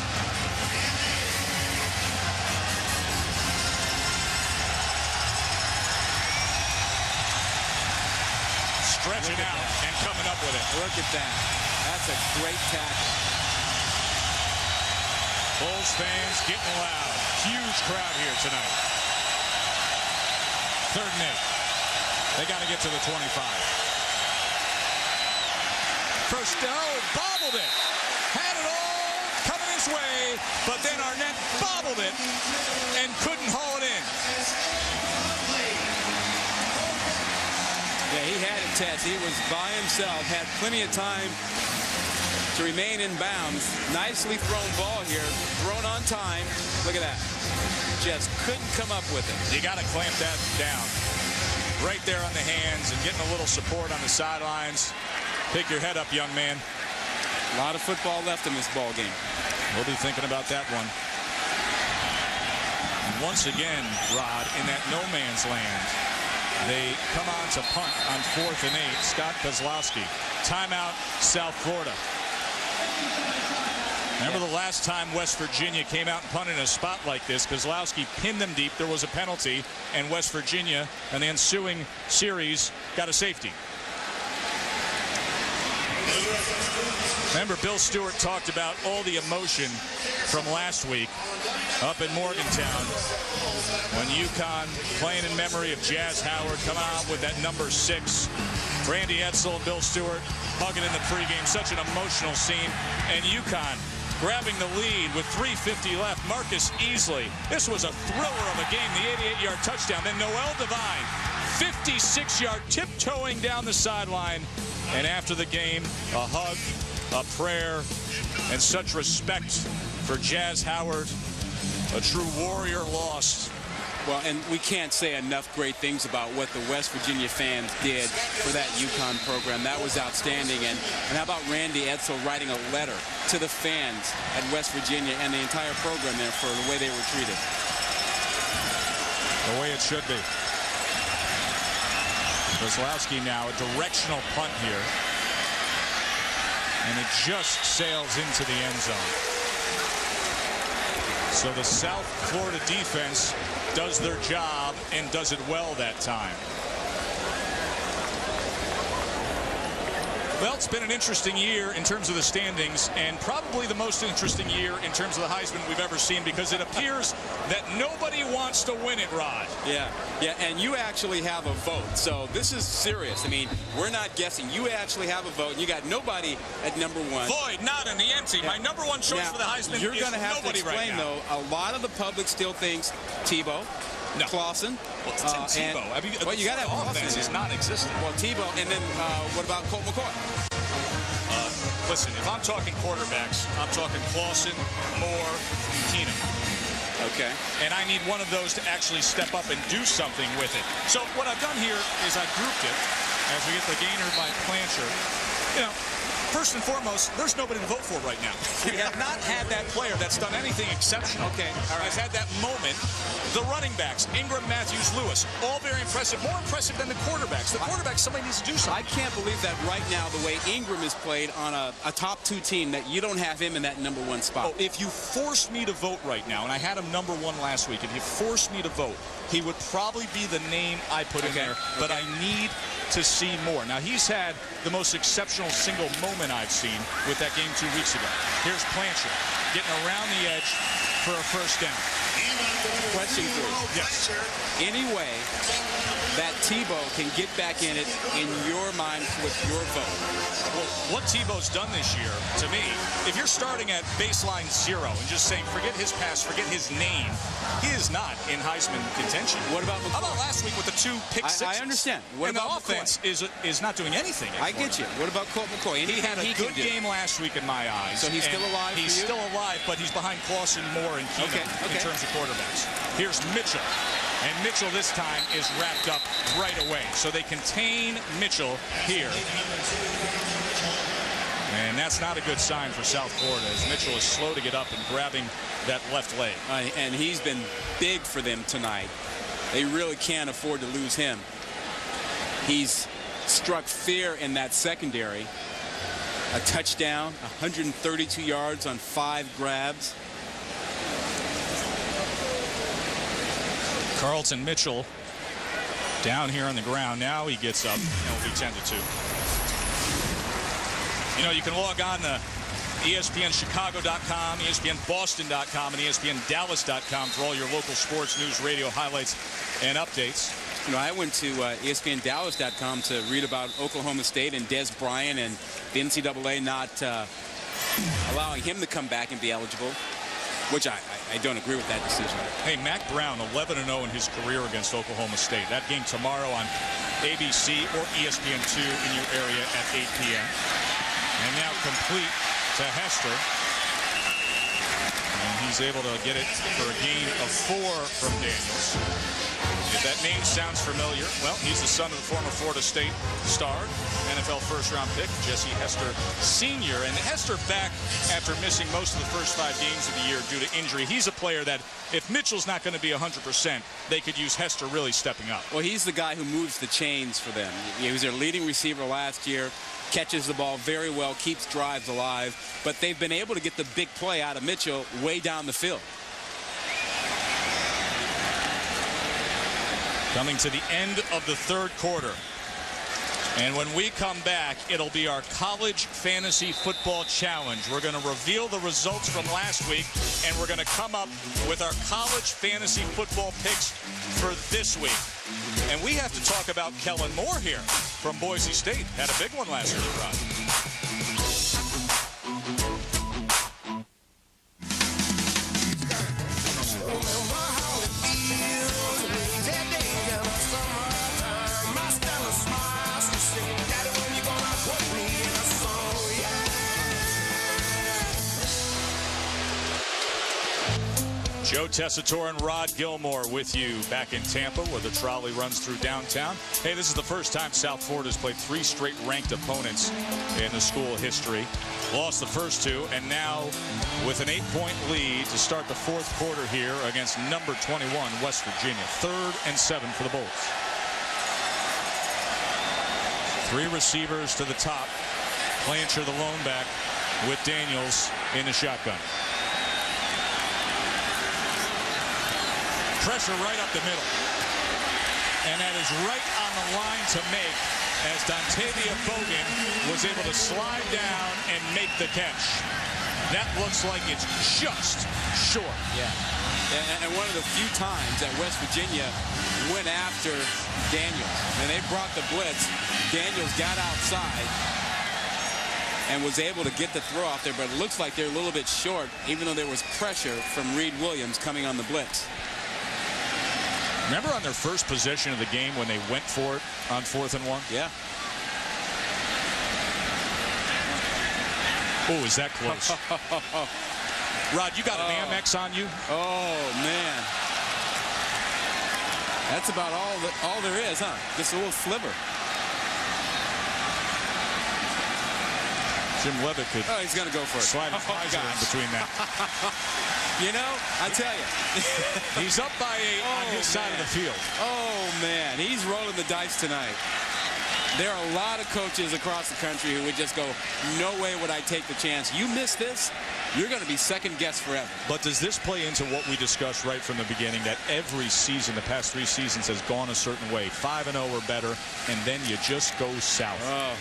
[SPEAKER 1] Stretching out and coming up with it.
[SPEAKER 2] Look at that. That's a great tackle.
[SPEAKER 1] Bulls fans getting loud. Huge crowd here tonight. 3rd and 8. They got to get to the 25. First down, bobbled it. Had it all coming his way, but then Arnett bobbled it and couldn't haul it in.
[SPEAKER 2] Yeah, he had it, Tess. He was by himself, had plenty of time to remain in bounds. Nicely thrown ball here, thrown on time. Look at that. Just couldn't come up with it.
[SPEAKER 1] You got to clamp that down. Right there on the hands and getting a little support on the sidelines. Pick your head up, young man.
[SPEAKER 2] A lot of football left in this ball game.
[SPEAKER 1] We'll be thinking about that one. Once again, Rod, in that no man's land, they come on to punt on 4th and 8. Scott Kozlowski. Timeout, South Florida. Remember the last time West Virginia came out and punted in a spot like this? Kozlowski pinned them deep. There was a penalty, and West Virginia, in the ensuing series, got a safety. Remember, Bill Stewart talked about all the emotion from last week up in Morgantown when UConn, playing in memory of Jazz Howard, coming out with that number 6. Randy Edsel and Bill Stewart hugging in the pregame. Such an emotional scene. And UConn grabbing the lead with 3:50 left. Marcus Easley. This was a thriller of a game. The 88-yard touchdown. Then Noel Devine, 56-yard tiptoeing down the sideline. And after the game, a hug, a prayer, and such respect for Jazz Howard. A true warrior lost.
[SPEAKER 2] Well, and we can't say enough great things about what the West Virginia fans did for that UConn program. That was outstanding. And how about Randy Edsel writing a letter to the fans at West Virginia and the entire program there for the way they were treated.
[SPEAKER 1] The way it should be. Kozlowski now, a directional punt here. And it just sails into the end zone. So the South Florida defense does their job and does it well that time. Well, it's been an interesting year in terms of the standings, and probably the most interesting year in terms of the Heisman we've ever seen, because it appears that nobody wants to win it, Rod.
[SPEAKER 2] Yeah, and you actually have a vote, so this is serious. I mean, we're not guessing. You actually have a vote, and you got nobody at number 1.
[SPEAKER 1] Void, not in the empty. Yeah. My number 1 choice for the Heisman
[SPEAKER 2] you're going to have to explain, though, a lot of the public still thinks Tebow.
[SPEAKER 1] No.
[SPEAKER 2] Clausen.
[SPEAKER 1] Well, it's Tebow.
[SPEAKER 2] Well, you got to have
[SPEAKER 1] offense is non-existent.
[SPEAKER 2] Well, Tebow, and then what about Colt McCoy?
[SPEAKER 1] Listen, if I'm talking quarterbacks, I'm talking Clausen, Moore, Keenum.
[SPEAKER 2] Okay.
[SPEAKER 1] And I need one of those to actually step up and do something with it. So what I've done here is I've grouped it as we get the gainer by Plancher. You know, first and foremost, there's nobody to vote for right now. We have not had that player that's done anything exceptional.
[SPEAKER 2] Okay. All right.
[SPEAKER 1] Has had that moment. The running backs, Ingram, Matthews, Lewis, all very impressive. More impressive than the quarterbacks. The quarterbacks, somebody needs to do something.
[SPEAKER 2] I can't believe that right now, the way Ingram is played on a top 2 team, that you don't have him in that number 1 spot.
[SPEAKER 1] Oh, if you forced me to vote right now, and I had him number 1 last week, if you forced me to vote, he would probably be the name I put in there. But I need to see more. Now, he's had the most exceptional single moment I've seen with that game 2 weeks ago. Here's Plancher getting around the edge for a first down.
[SPEAKER 2] Question for you.
[SPEAKER 1] Yes.
[SPEAKER 2] Any way that Tebow can get back in it in your mind with your vote.
[SPEAKER 1] Well, what Tebow's done this year, to me, if you're starting at baseline 0 and just saying, forget his pass, forget his name, he is not in Heisman contention.
[SPEAKER 2] What about McCoy?
[SPEAKER 1] How about last week with the 2 pick sixes?
[SPEAKER 2] I understand. What
[SPEAKER 1] and
[SPEAKER 2] about
[SPEAKER 1] the offense is not doing anything.
[SPEAKER 2] I get you. What about Colt McCoy?
[SPEAKER 1] He had a good game last week in my eyes.
[SPEAKER 2] So he's still alive for you?
[SPEAKER 1] He's still alive, but he's behind Clausen, Moore, and Keenum in terms of quarterbacks. Here's Mitchell. And Mitchell this time is wrapped up right away. So they contain Mitchell here. And that's not a good sign for South Florida, as Mitchell is slow to get up and grabbing that left leg.
[SPEAKER 2] And he's been big for them tonight. They really can't afford to lose him. He's struck fear in that secondary. A touchdown, 132 yards on 5 grabs.
[SPEAKER 1] Carlton Mitchell down here on the ground. Now he gets up and will be 10-2. You know, you can log on to ESPNChicago.com, ESPNBoston.com, and ESPNDallas.com for all your local sports, news, radio highlights, and updates.
[SPEAKER 2] You know, I went to ESPNDallas.com to read about Oklahoma State and Des Bryant and the NCAA not allowing him to come back and be eligible, which I don't agree with that decision.
[SPEAKER 1] Hey, Mac Brown, 11-0 in his career against Oklahoma State. That game tomorrow on ABC or ESPN2 in your area at 8 p.m. And now complete to Hester. And he's able to get it for a gain of 4 from Daniels. If that name sounds familiar, well, he's the son of the former Florida State star, NFL first-round pick, Jesse Hester Sr. And Hester back after missing most of the first 5 games of the year due to injury. He's a player that, if Mitchell's not going to be 100%, they could use Hester really stepping up.
[SPEAKER 2] Well, he's the guy who moves the chains for them. He was their leading receiver last year, catches the ball very well, keeps drives alive, but they've been able to get the big play out of Mitchell way down the field.
[SPEAKER 1] Coming to the end of the 3rd quarter. And when we come back, it'll be our College Fantasy Football Challenge. We're going to reveal the results from last week, and we're going to come up with our College Fantasy Football picks for this week. And we have to talk about Kellen Moore here from Boise State. Had a big one last year, Rod. Joe Tessitore and Rod Gilmore with you back in Tampa, where the trolley runs through downtown. Hey, this is the first time South Florida's played 3 straight ranked opponents in the school history. Lost the first 2, and now with an 8-point lead to start the 4th quarter here against number 21, West Virginia. 3rd and 7 for the Bulls. 3 receivers to the top. Blanchard, the lone back, with Daniels in the shotgun. Pressure right up the middle. And that is right on the line to make, as Dontavia Bogan was able to slide down and make the catch. That looks like it's just short.
[SPEAKER 2] Yeah. And one of the few times that West Virginia went after Daniels. And they brought the blitz. Daniels got outside and was able to get the throw out there, but it looks like they're a little bit short, even though there was pressure from Reed Williams coming on the blitz.
[SPEAKER 1] Remember on their first possession of the game when they went for it on 4th and 1?
[SPEAKER 2] Yeah.
[SPEAKER 1] Oh, is that close? Rod, you got an Amex on you?
[SPEAKER 2] Oh, man. That's about all there is, huh? Just a little sliver.
[SPEAKER 1] Jim Levitt could.
[SPEAKER 2] Oh, he's going to go for it.
[SPEAKER 1] Slide his visor in between that.
[SPEAKER 2] You know, I tell you.
[SPEAKER 1] He's up by 8 on his side of the field.
[SPEAKER 2] Oh, man. He's rolling the dice tonight. There are a lot of coaches across the country who would just go, no way would I take the chance. You miss this, you're going to be second guessed forever.
[SPEAKER 1] But does this play into what we discussed right from the beginning, that every season, the past 3 seasons, has gone a certain way? 5-0 or better, and then you just go south.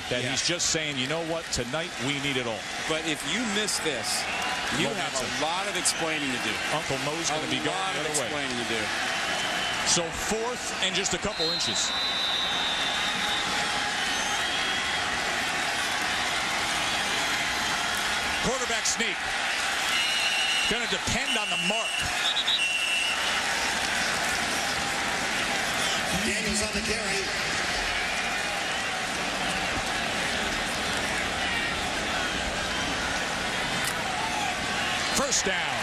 [SPEAKER 1] He's just saying, you know what, tonight we need it all.
[SPEAKER 2] But if you miss this, you have a lot of explaining to do.
[SPEAKER 1] Uncle Mo's going to be going the other way.
[SPEAKER 2] Explaining to do.
[SPEAKER 1] So 4th and just a couple inches. Quarterback sneak. Going to depend on the mark.
[SPEAKER 11] Daniels on the carry.
[SPEAKER 1] First down.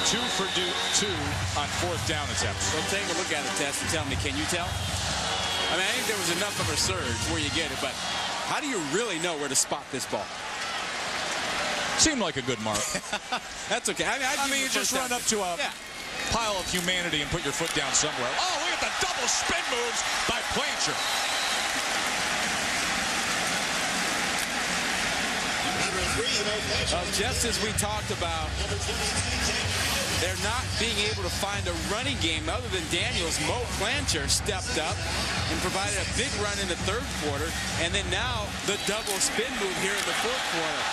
[SPEAKER 1] Two for 2 on 4th down attempts.
[SPEAKER 2] Well, take a look at the test and tell me, can you tell? I mean, I think there was enough of a surge where you get it, but how do you really know where to spot this ball?
[SPEAKER 1] Seemed like a good mark.
[SPEAKER 2] That's okay.
[SPEAKER 1] I mean, you just run up to a pile of humanity and put your foot down somewhere. Oh, look at the double spin moves by Blanchard.
[SPEAKER 2] Just as we talked about, they're not being able to find a running game other than Daniels. Mo Blanchard stepped up and provided a big run in the 3rd quarter, and then now the double spin move here in the 4th quarter.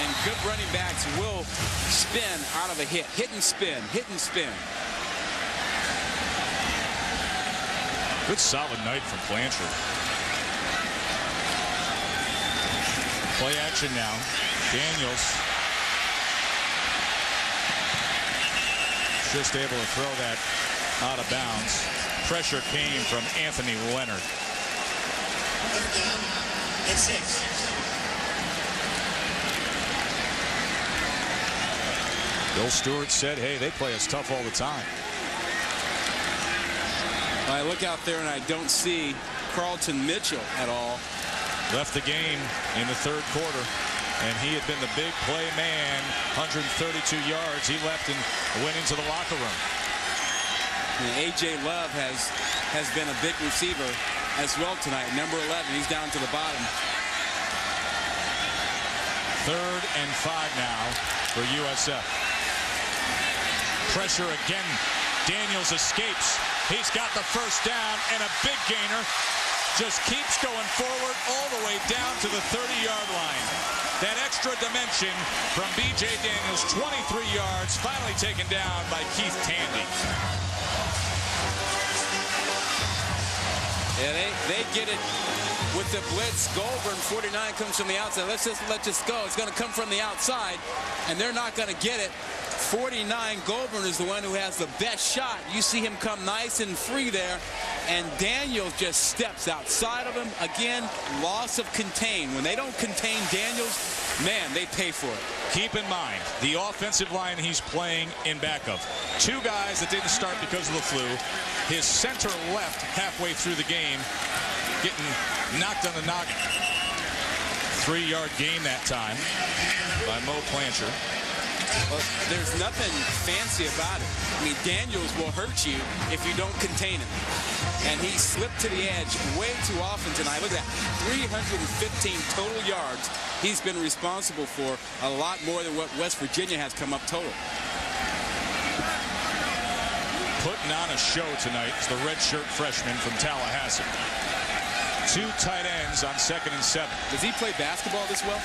[SPEAKER 2] And good running backs will spin out of a hit. Hit and spin, hit and spin.
[SPEAKER 1] Good solid night from Blanchard. Play action now. Daniels just able to throw that out of bounds. Pressure came from Anthony Leonard.
[SPEAKER 11] 3rd down and 6.
[SPEAKER 1] Bill Stewart said, hey, they play us tough all the time.
[SPEAKER 2] I look out there and I don't see Carlton Mitchell at all.
[SPEAKER 1] Left the game in the 3rd quarter, and he had been the big play man. 132 yards. He left and went into the locker room.
[SPEAKER 2] And A.J. Love has been a big receiver as well tonight. Number 11, he's down to the bottom.
[SPEAKER 1] 3rd and 5 now for USF. Pressure again. Daniels escapes. He's got the first down and a big gainer. Just keeps going forward all the way down to the 30-yard line. That extra dimension from B.J. Daniels, 23 yards, finally taken down by Keith Tandy.
[SPEAKER 2] Yeah, they get it with the blitz. Goldburn, 49, comes from the outside. Let's just go. It's going to come from the outside, and they're not going to get it. 49, Goldburn is the one who has the best shot. You see him come nice and free there, and Daniels just steps outside of him. Again, loss of contain. When they don't contain Daniels, man, they pay for it.
[SPEAKER 1] Keep in mind, the offensive line he's playing in back of. 2 guys that didn't start because of the flu. His center left halfway through the game, getting knocked on the noggin. 3-yard gain that time by Mo Blanchard.
[SPEAKER 2] Well, there's nothing fancy about it. I mean, Daniels will hurt you if you don't contain him. And he slipped to the edge way too often tonight. Look at that, 315 total yards. He's been responsible for a lot more than what West Virginia has come up total.
[SPEAKER 1] Putting on a show tonight is the redshirt freshman from Tallahassee. 2 tight ends on 2nd and 7.
[SPEAKER 2] Does he play basketball this well?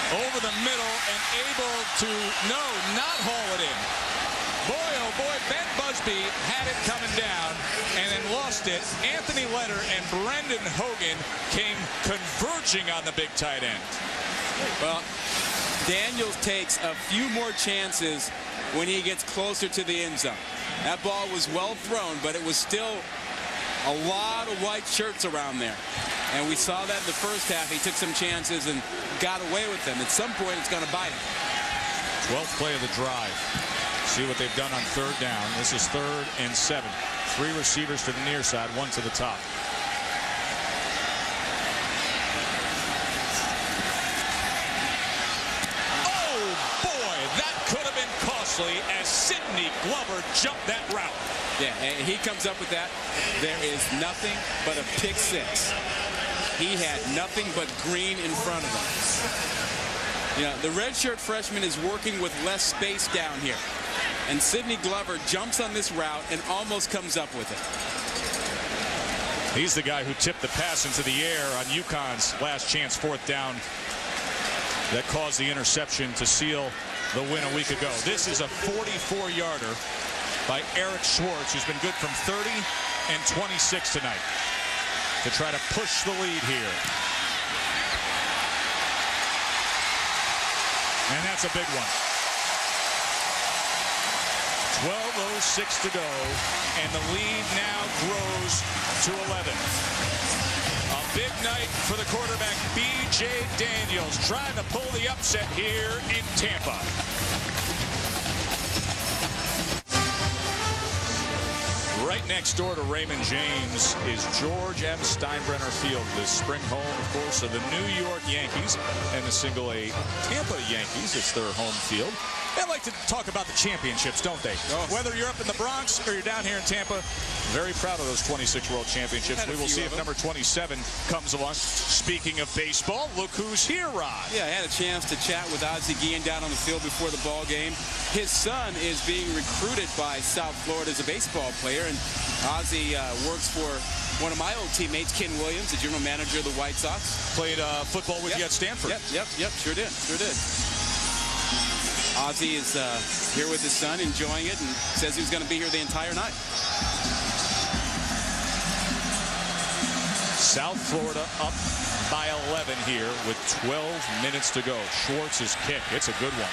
[SPEAKER 1] Over the middle and able to, not haul it in. Boy, oh boy, Ben Busby had it coming down and then lost it. Anthony Leonard and Brendan Hogan came converging on the big tight end.
[SPEAKER 2] Well, Daniels takes a few more chances when he gets closer to the end zone. That ball was well thrown, but it was still a lot of white shirts around there. And we saw that in the first half. He took some chances and got away with them. At some point, it's going to bite him.
[SPEAKER 1] 12th play of the drive. See what they've done on 3rd down. This is 3rd and 7. 3 receivers to the near side, 1 to the top. Oh, boy, that could have been costly as Sidney Glover jumped that route.
[SPEAKER 2] Yeah, and he comes up with that. There is nothing but a pick 6. He had nothing but green in front of him. You know, the redshirt freshman is working with less space down here. And Sidney Glover jumps on this route and almost comes up with it.
[SPEAKER 1] He's the guy who tipped the pass into the air on UConn's last chance 4th down that caused the interception to seal the win a week ago. This is a 44-yarder by Eric Schwartz, who's been good from 30 and 26 tonight, to try to push the lead here. And that's a big one. 12:06 to go, and the lead now grows to 11. A big night for the quarterback, B.J. Daniels, trying to pull the upset here in Tampa. Right next door to Raymond James is George M. Steinbrenner Field, the spring home, of course, of the New York Yankees and the single-A Tampa Yankees. It's their home field. They like to talk about the championships, don't they? Oh. Whether you're up in the Bronx or you're down here in Tampa, very proud of those 26 World Championships. We will see if number 27 comes along. Speaking of baseball, look who's here, Rod.
[SPEAKER 2] Yeah, I had a chance to chat with Ozzie Guillen down on the field before the ball game. His son is being recruited by South Florida as a baseball player, and Ozzie works for one of my old teammates, Ken Williams, the general manager of the White Sox.
[SPEAKER 1] Played football with you at Stanford.
[SPEAKER 2] Yep, sure did. Ozzie is here with his son, enjoying it, and says he was going to be here the entire night.
[SPEAKER 1] South Florida up by 11 here with 12 minutes to go. Schwartz's kick. It's a good one.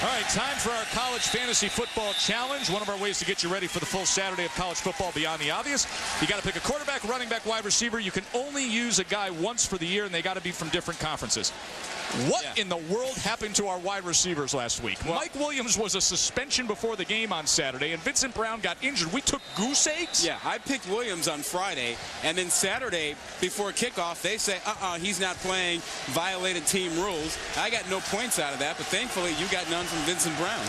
[SPEAKER 1] All right, time for our College Fantasy Football Challenge. One of our ways to get you ready for the full Saturday of college football beyond the obvious. You got to pick a quarterback, running back, wide receiver. You can only use a guy once for the year, and they got to be from different conferences. What in the world happened to our wide receivers last week? Well, Mike Williams was a suspension before the game on Saturday, and Vincent Brown got injured. We took goose eggs?
[SPEAKER 2] Yeah, I picked Williams on Friday, and then Saturday before kickoff, they say, he's not playing, violated team rules. I got no points out of that, but thankfully you got none from Vincent Brown.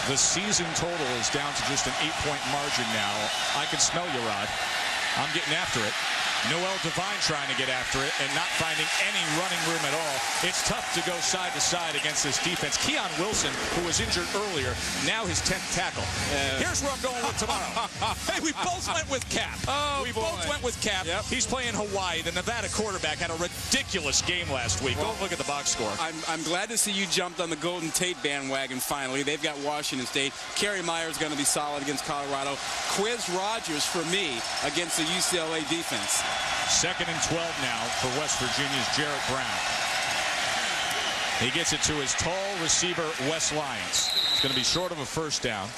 [SPEAKER 1] The season total is down to just an 8-point margin now. I can smell you, Rod. I'm getting after it. Noel Devine trying to get after it and not finding any running room at all. It's tough to go side to side against this defense. Keon Wilson, who was injured earlier, now his 10th tackle. Here's where I'm going with tomorrow. Hey, we both went with Cap. We both went with Cap. Yep. He's playing Hawaii. The Nevada quarterback had a ridiculous game last week. Well, go look at the box score.
[SPEAKER 2] I'm glad to see you jumped on the Golden Tate bandwagon finally. They've got Washington State. Kerry Myers going to be solid against Colorado. Quiz Rogers for me against the UCLA defense.
[SPEAKER 1] 2nd and 12 now for West Virginia's Jarrett Brown. He gets it to his tall receiver, Wes Lyons. It's going to be short of a first down,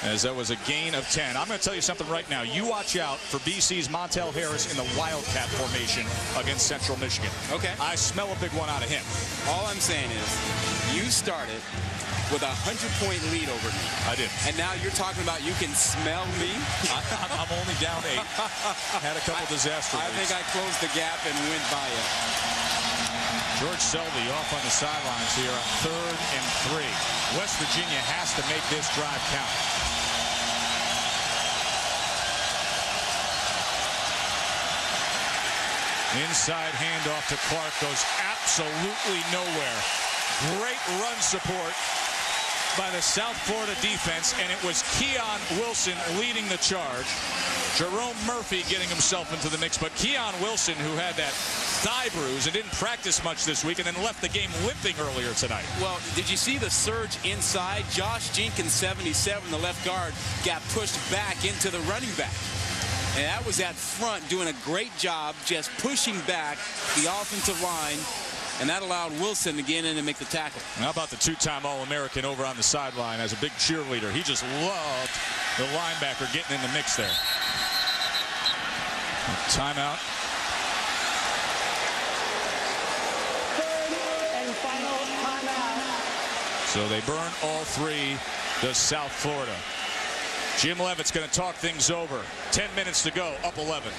[SPEAKER 1] as that was a gain of 10. I'm going to tell you something right now. You watch out for BC's Montel Harris in the Wildcat formation against Central Michigan.
[SPEAKER 2] Okay.
[SPEAKER 1] I smell a big one out of him.
[SPEAKER 2] All I'm saying is, you started with a 100-point lead over me.
[SPEAKER 1] I did.
[SPEAKER 2] And now you're talking about you can smell me?
[SPEAKER 1] I'm only down 8. Had a couple disaster
[SPEAKER 2] I think I closed the gap and went by you.
[SPEAKER 1] George Selby off on the sidelines here on 3rd and 3. West Virginia has to make this drive count. Inside handoff to Clark goes absolutely nowhere. Great run support by the South Florida defense, and it was Keon Wilson leading the charge. Jerome Murphy getting himself into the mix, but Keon Wilson, who had that thigh bruise and didn't practice much this week and then left the game limping earlier tonight.
[SPEAKER 2] Well, did you see the surge inside? Josh Jenkins, 77, the left guard, got pushed back into the running back. And that was at front doing a great job just pushing back the offensive line. And that allowed Wilson to get in and make the tackle.
[SPEAKER 1] How about the 2-time All-American over on the sideline as a big cheerleader? He just loved the linebacker getting in the mix there. Timeout.
[SPEAKER 5] 3rd and final timeout.
[SPEAKER 1] So they burn all 3 to South Florida. Jim Leavitt's going to talk things over. 10 minutes to go, up 11.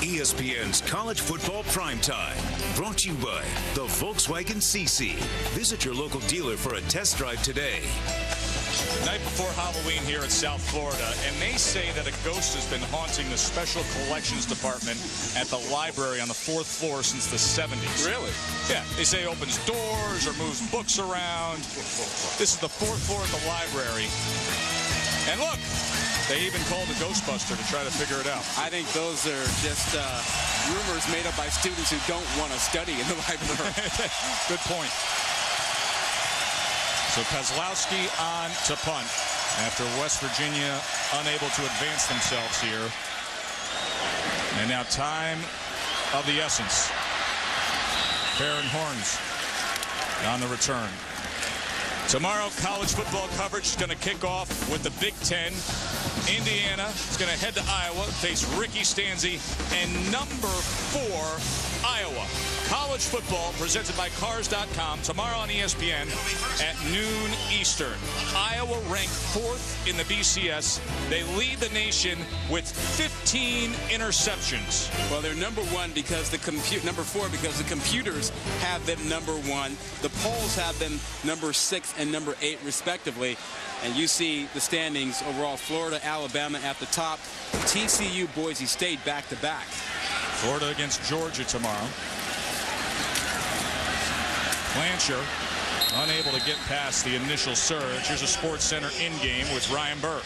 [SPEAKER 4] ESPN's College Football Primetime, brought to you by the Volkswagen CC. Visit your local dealer for a test drive today.
[SPEAKER 1] Night before Halloween here at South Florida, and they say that a ghost has been haunting the special collections department at the library on the 4th floor since the 70s.
[SPEAKER 2] Really?
[SPEAKER 1] Yeah, they say opens doors or moves books around. This is the 4th floor at the library. And look, they even called a Ghostbuster to try to figure it out.
[SPEAKER 2] I think those are just rumors made up by students who don't want to study in the library.
[SPEAKER 1] Good point. So Kozlowski on to punt after West Virginia unable to advance themselves here. And now time of the essence. Farron Horns on the return. Tomorrow, college football coverage is going to kick off with the Big Ten. Indiana is going to head to Iowa, face Ricky Stanzi, and number 4, Iowa. College football presented by Cars.com tomorrow on ESPN at noon Eastern. Iowa ranked 4th in the BCS. They lead the nation with 15 interceptions.
[SPEAKER 2] Well, they're number 1 because number 4 because the computers have them number 1. The polls have them number 6 and number 8 respectively. And you see the standings overall: Florida, Alabama at the top, TCU, Boise State back-to-back.
[SPEAKER 1] Florida against Georgia tomorrow. Blanchard unable to get past the initial surge. Here's a Sports Center in-game with Ryan Burr.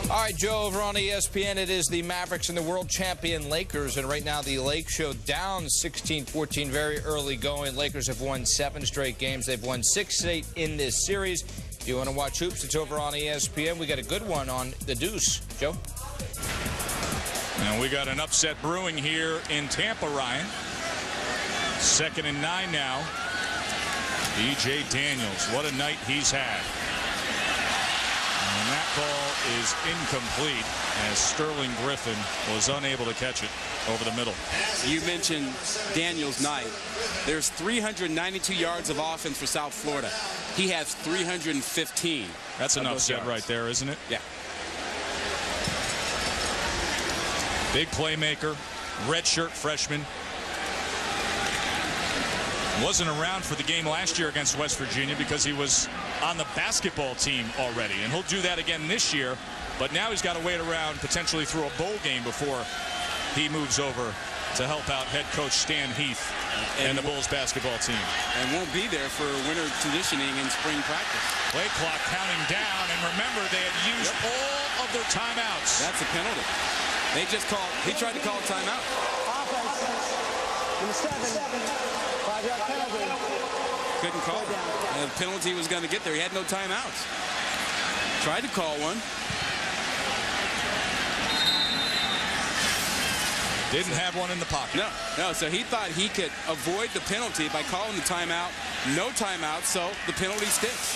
[SPEAKER 6] All right, Joe, over on ESPN, it is the Mavericks and the world champion Lakers. And right now, the Lake Show down 16-14, very early going. Lakers have won 7 straight games. They've won 6 straight in this series. If you want to watch hoops, it's over on ESPN. We got a good one on the Deuce. Joe?
[SPEAKER 1] And we got an upset brewing here in Tampa, Ryan. 2nd and 9 now. DJ Daniels, what a night he's had. And that ball is incomplete as Sterling Griffin was unable to catch it over the middle.
[SPEAKER 2] You mentioned Daniels' night. There's 392 yards of offense for South Florida. He has 315.
[SPEAKER 1] That's enough said
[SPEAKER 2] yards
[SPEAKER 1] right there, isn't it?
[SPEAKER 2] Yeah.
[SPEAKER 1] Big playmaker, redshirt freshman. Wasn't around for the game last year against West Virginia because he was on the basketball team already, and he'll do that again this year. But now he's got to wait around potentially through a bowl game before he moves over to help out head coach Stan Heath and the Bulls basketball team.
[SPEAKER 2] And won't be there for winter conditioning and spring practice.
[SPEAKER 1] Play clock counting down, and remember, they had used all of their timeouts.
[SPEAKER 2] That's a penalty. They just called. He tried to call a timeout.
[SPEAKER 5] Offense. Number 7. 5-yard penalty.
[SPEAKER 2] Couldn't call it. The penalty was going to get there. He had no timeouts. Tried to call one.
[SPEAKER 1] Didn't have one in the pocket.
[SPEAKER 2] No. So he thought he could avoid the penalty by calling the timeout. No timeout, so the penalty sticks.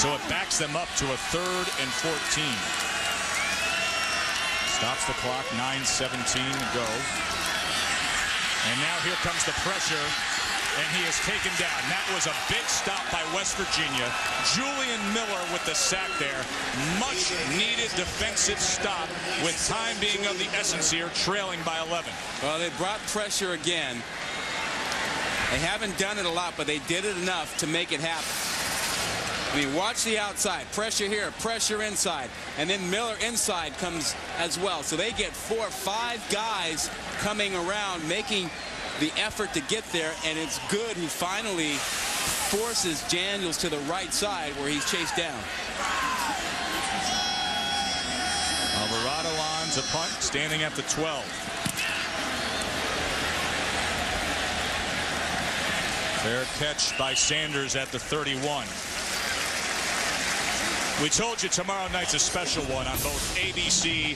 [SPEAKER 1] So it backs them up to a 3rd and 14. Stops the clock, 9:17 to go. And now here comes the pressure, and he is taken down. That was a big stop by West Virginia. Julian Miller with the sack there. Much needed defensive stop with time being of the essence here, trailing by 11.
[SPEAKER 2] Well, they brought pressure again. They haven't done it a lot, but they did it enough to make it happen. I mean, watch the outside. Pressure here, pressure inside. And then Miller inside comes as well. So they get 4 or 5 guys coming around, making the effort to get there. And it's good. He finally forces Daniels to the right side where he's chased down.
[SPEAKER 1] Alvarado on to punt, standing at the 12. Fair catch by Sanders at the 31. We told you tomorrow night's a special one on both ABC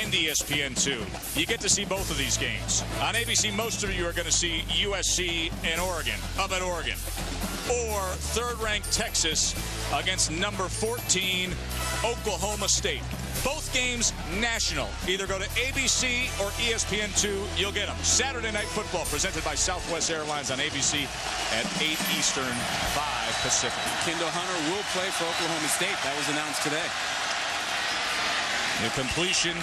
[SPEAKER 1] and ESPN2. You get to see both of these games. On ABC, most of you are going to see USC and Oregon, up at Oregon. Or third-ranked Texas against number 14, Oklahoma State. Both games national. Either go to ABC or ESPN2. You'll get them. Saturday Night Football presented by Southwest Airlines on ABC at 8 Eastern, 5 Pacific.
[SPEAKER 2] Kendall Hunter will play for Oklahoma State. That was announced today.
[SPEAKER 1] The completion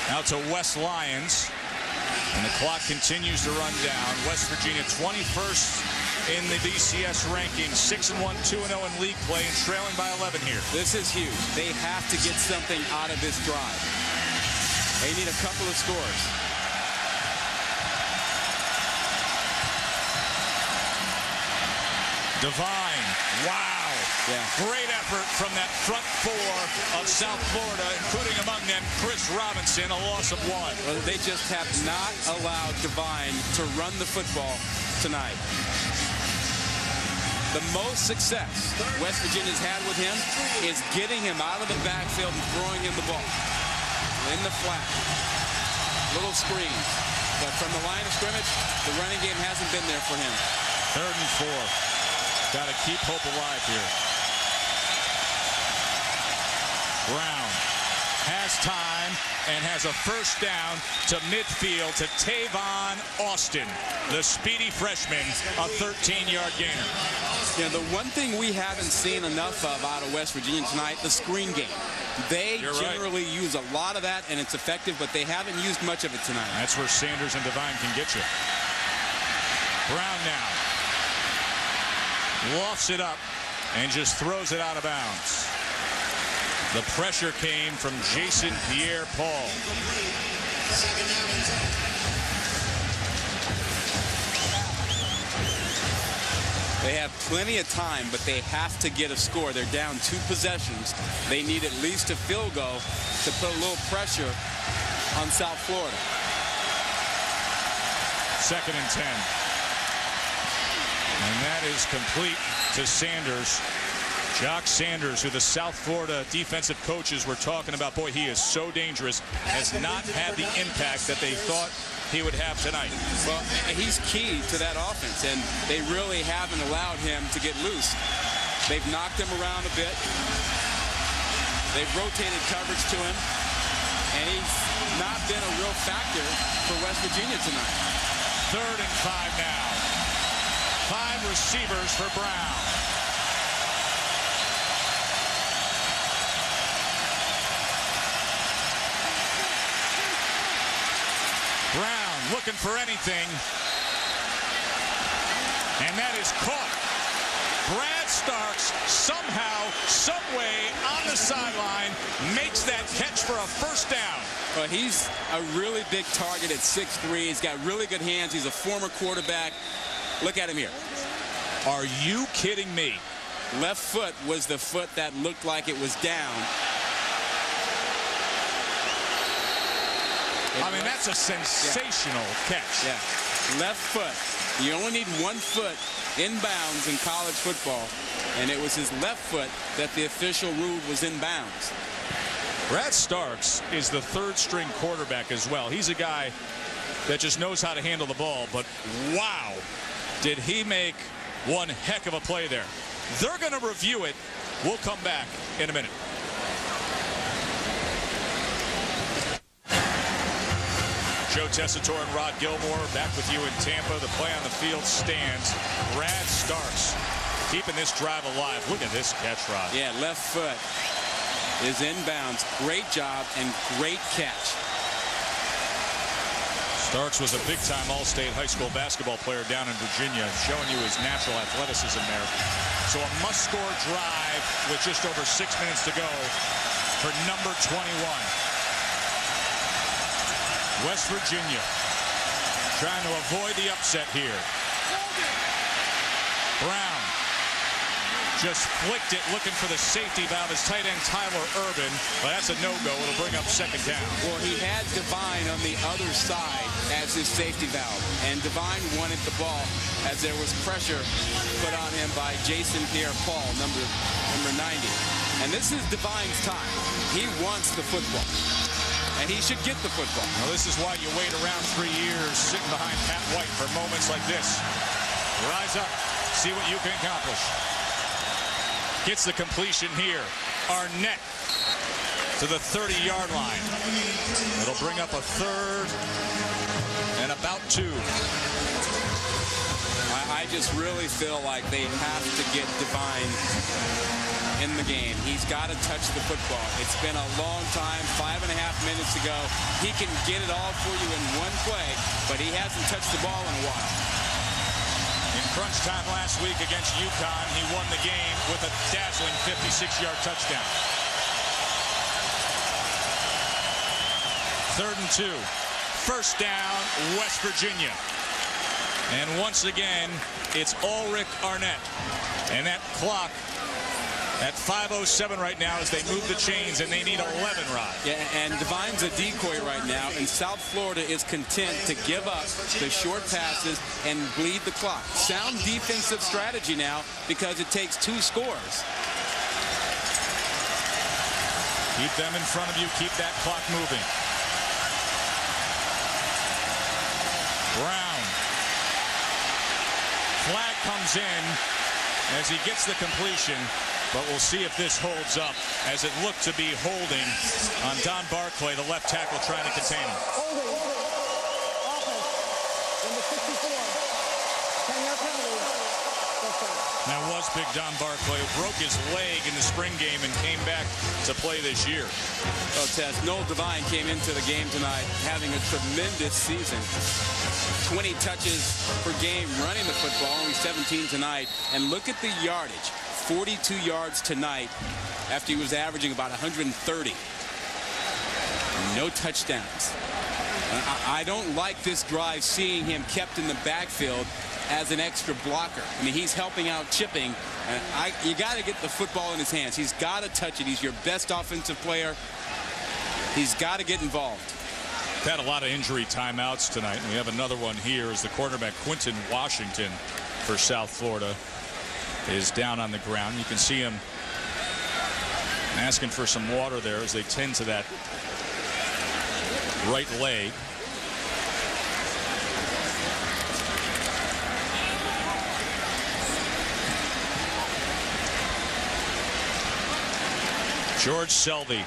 [SPEAKER 1] out to West Lions. And the clock continues to run down. West Virginia 21st in the BCS rankings. 6-1, 2-0 in league play, and trailing by 11 here.
[SPEAKER 2] This is huge. They have to get something out of this drive. They need a couple of scores.
[SPEAKER 1] Divine, wow.
[SPEAKER 2] Yeah.
[SPEAKER 1] Great effort from that front four of South Florida, including among them Chris Robinson, a loss of 1.
[SPEAKER 2] Well, they just have not allowed Divine to run the football tonight. The most success West Virginia's had with him is getting him out of the backfield and throwing him the ball. In the flat. Little screens. But from the line of scrimmage, the running game hasn't been there for him.
[SPEAKER 1] 3rd and 4. Got to keep hope alive here. Brown has time and has a first down to midfield to Tavon Austin, the speedy freshman, a 13-yard gainer.
[SPEAKER 2] Yeah, the one thing we haven't seen enough of out of West Virginia tonight, the screen game. They generally use a lot of that, and it's effective, but they haven't used much of it tonight.
[SPEAKER 1] That's where Sanders and Divine can get you. Brown now lofts it up and just throws it out of bounds. The pressure came from Jason Pierre-Paul.
[SPEAKER 2] They have plenty of time, but they have to get a score. They're down 2 possessions. They need at least a field goal to put a little pressure on South Florida.
[SPEAKER 1] 2nd and 10. And that is complete to Sanders. Jock Sanders, who the South Florida defensive coaches were talking about, boy, he is so dangerous, has not had the impact that they thought he would have tonight.
[SPEAKER 2] Well, he's key to that offense, and they really haven't allowed him to get loose. They've knocked him around a bit. They've rotated coverage to him, and he's not been a real factor for West Virginia tonight.
[SPEAKER 1] 3rd and 5 now. 5 receivers for Brown. Brown looking for anything. And that is caught. Brad Starks somehow, someway on the sideline makes that catch for a first down.
[SPEAKER 2] Well, he's a really big target at 6'3". He's got really good hands. He's a former quarterback. Look at him here.
[SPEAKER 1] Are you kidding me?
[SPEAKER 2] Left foot was the foot that looked like it was down.
[SPEAKER 1] I mean, that's a sensational catch.
[SPEAKER 2] Yeah. Left foot. You only need 1 foot in bounds in college football, and it was his left foot that the official ruled was in bounds.
[SPEAKER 1] Brad Starks is the 3rd string quarterback as well. He's a guy that just knows how to handle the ball, but wow, did he make one heck of a play there. They're going to review it. We'll come back in a minute. Joe Tessitore and Rod Gilmore back with you in Tampa. The play on the field stands. Brad Starks keeping this drive alive. Look at this catch, Rod.
[SPEAKER 2] Yeah, left foot is in bounds. Great job and great catch.
[SPEAKER 1] Starks was a big-time All-State high school basketball player down in Virginia, showing you his natural athleticism there. So a must-score drive with just over 6 minutes to go for number 21. West Virginia trying to avoid the upset here. Brown just flicked it, looking for the safety valve. His tight end Tyler Urban, but that's a no-go. It'll bring up 2nd down.
[SPEAKER 2] Well, he had Divine on the other side as his safety valve, and Divine wanted the ball as there was pressure put on him by Jason Pierre-Paul, number 90. And this is Divine's time. He wants the football, and he should get the football.
[SPEAKER 1] Well, this is why you wait around 3 years sitting behind Pat White for moments like this. Rise up, see what you can accomplish. Gets the completion here. Arnett to the 30-yard line. It'll bring up a 3rd and about 2.
[SPEAKER 2] I just really feel like they have to get Divine in the game. He's got to touch the football. It's been a long time, 5.5 minutes to go. He can get it all for you in one play, but he hasn't touched the ball in a while.
[SPEAKER 1] In crunch time last week against UConn, he won the game with a dazzling 56-yard touchdown. 3rd and 2. First down, West Virginia. And once again, it's Ulrich Arnett. And that clock at 5:07 right now as they move the chains, and they need 11, Rod.
[SPEAKER 2] Yeah, and Divine's a decoy right now, and South Florida is content to give up the short passes and bleed the clock. Sound defensive strategy now because it takes 2 scores.
[SPEAKER 1] Keep them in front of you. Keep that clock moving. Brown. Flag comes in as he gets the completion, but we'll see if this holds up, as it looked to be holding on Don Barclay, the left tackle, trying to contain him.
[SPEAKER 5] Holding. Offense. Number 64. 10-yard penalty.
[SPEAKER 1] That was big Don Barclay, who broke his leg in the spring game and came back to play this year.
[SPEAKER 2] Oh, Tess, Noel Devine came into the game tonight having a tremendous season. 20 touches per game running the football, only 17 tonight. And look at the yardage. 42 yards tonight after he was averaging about 130. No touchdowns. I don't like this drive, seeing him kept in the backfield as an extra blocker. I mean, he's helping out chipping. You got to get the football in his hands. He's got to touch it. He's your best offensive player. He's got to get involved.
[SPEAKER 1] We've had a lot of injury timeouts tonight. We have another one here as the quarterback Quinton Washington for South Florida is down on the ground. You can see him asking for some water there as they tend to that right leg. George Selvey,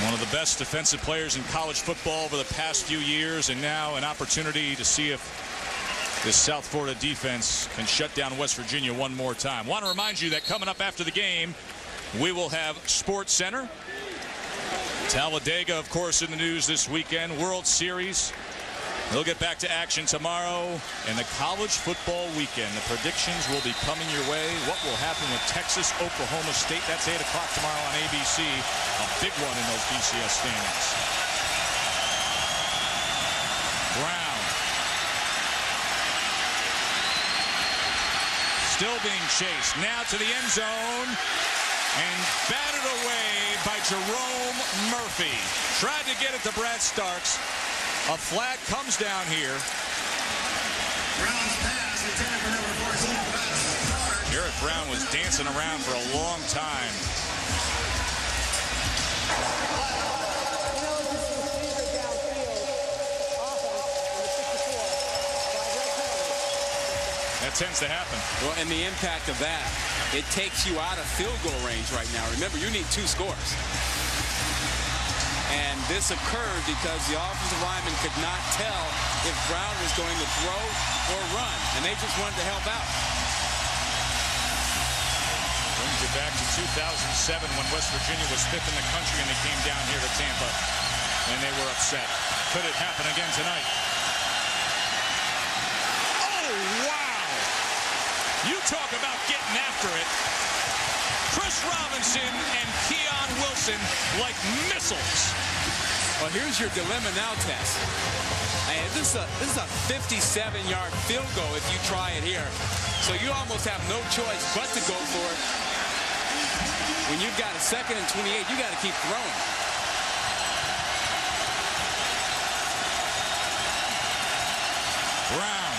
[SPEAKER 1] one of the best defensive players in college football over the past few years, and now an opportunity to see if this South Florida defense can shut down West Virginia one more time. Want to remind you that coming up after the game, we will have Sports Center. Talladega, of course, in the news this weekend. World Series. They'll get back to action tomorrow, and the college football weekend. The predictions will be coming your way. What will happen with Texas, Oklahoma State? That's 8 o'clock tomorrow on ABC. A big one in those BCS standings. Brown. Still being chased. Now to the end zone. And batted away by Jerome Murphy. Tried to get it to Brad Starks. A flag comes down here.
[SPEAKER 11] Brown's pass intended for number 14.
[SPEAKER 1] Garrett Brown was dancing around for a long time. That tends to happen.
[SPEAKER 2] Well, and the impact of that, it takes you out of field goal range right now. Remember, you need 2 scores. And this occurred because the offensive lineman could not tell if Brown was going to throw or run, and they just wanted to help out.
[SPEAKER 1] Brings you back to 2007 when West Virginia was 5th in the country and they came down here to Tampa, and they were upset. Could it happen again tonight? Oh, wow! You talk about getting after it. Chris Robinson and Keon Wilson like missiles.
[SPEAKER 2] Well, here's your dilemma now, Tess. Hey, this is a 57-yard field goal if you try it here. So you almost have no choice but to go for it. When you've got a 2nd and 28, you got to keep throwing.
[SPEAKER 1] Brown.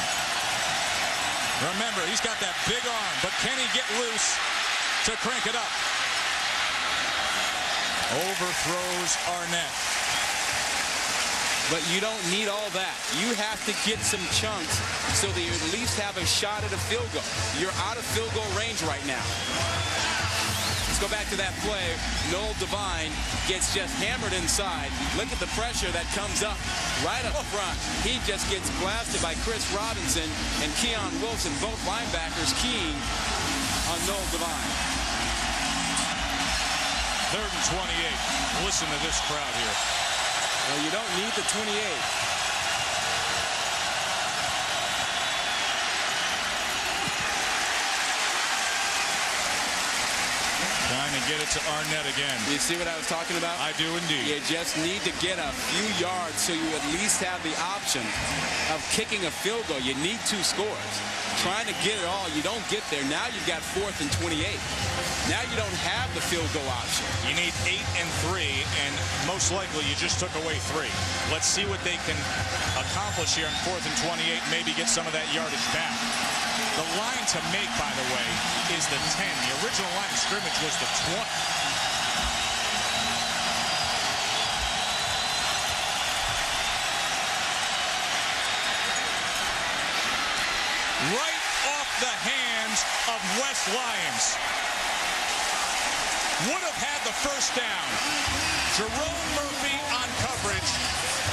[SPEAKER 1] Remember, he's got that big arm, but can he get loose to crank it up? Overthrows Arnett.
[SPEAKER 2] But you don't need all that. You have to get some chunks so that you at least have a shot at a field goal. You're out of field goal range right now. Let's go back to that play. Noel Devine gets just hammered inside. Look at the pressure that comes up right up front. He just gets blasted by Chris Robinson and Keon Wilson, both linebackers keying on Noel Devine.
[SPEAKER 1] 3rd and 28. Listen to this crowd here.
[SPEAKER 2] Well, you don't need the 28.
[SPEAKER 1] get it to Arnett again.
[SPEAKER 2] You see what I was talking about?
[SPEAKER 1] I do indeed.
[SPEAKER 2] You just need to get a few yards so you at least have the option of kicking a field goal. You need 2 scores. Trying to get it all, you don't get there. Now you've got 4th and 28. Now you don't have the field goal option.
[SPEAKER 1] You need 8 and 3, and most likely you just took away 3. Let's see what they can accomplish here on 4th and 28, maybe get some of that yardage back. The line to make, by the way, is the 10. The original line of scrimmage was the 20. Right off the hands of West Lions. Would have had the first down. Jerome Murphy on coverage,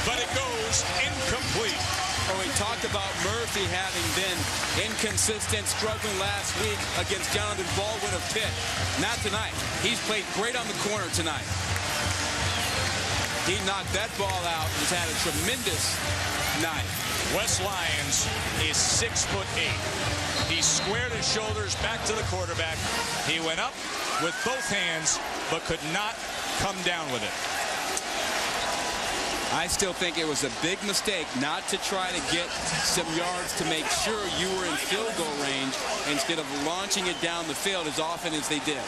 [SPEAKER 1] but it goes incomplete.
[SPEAKER 2] Oh, we talked about Murphy having been inconsistent, struggling last week against Jonathan Baldwin of Pitt. Not tonight. He's played great on the corner tonight. He knocked that ball out. He's had a tremendous night.
[SPEAKER 1] West Lions is 6'8". He squared his shoulders back to the quarterback. He went up with both hands, but could not come down with it.
[SPEAKER 2] I still think it was a big mistake not to try to get some yards to make sure you were in field goal range instead of launching it down the field as often as they did.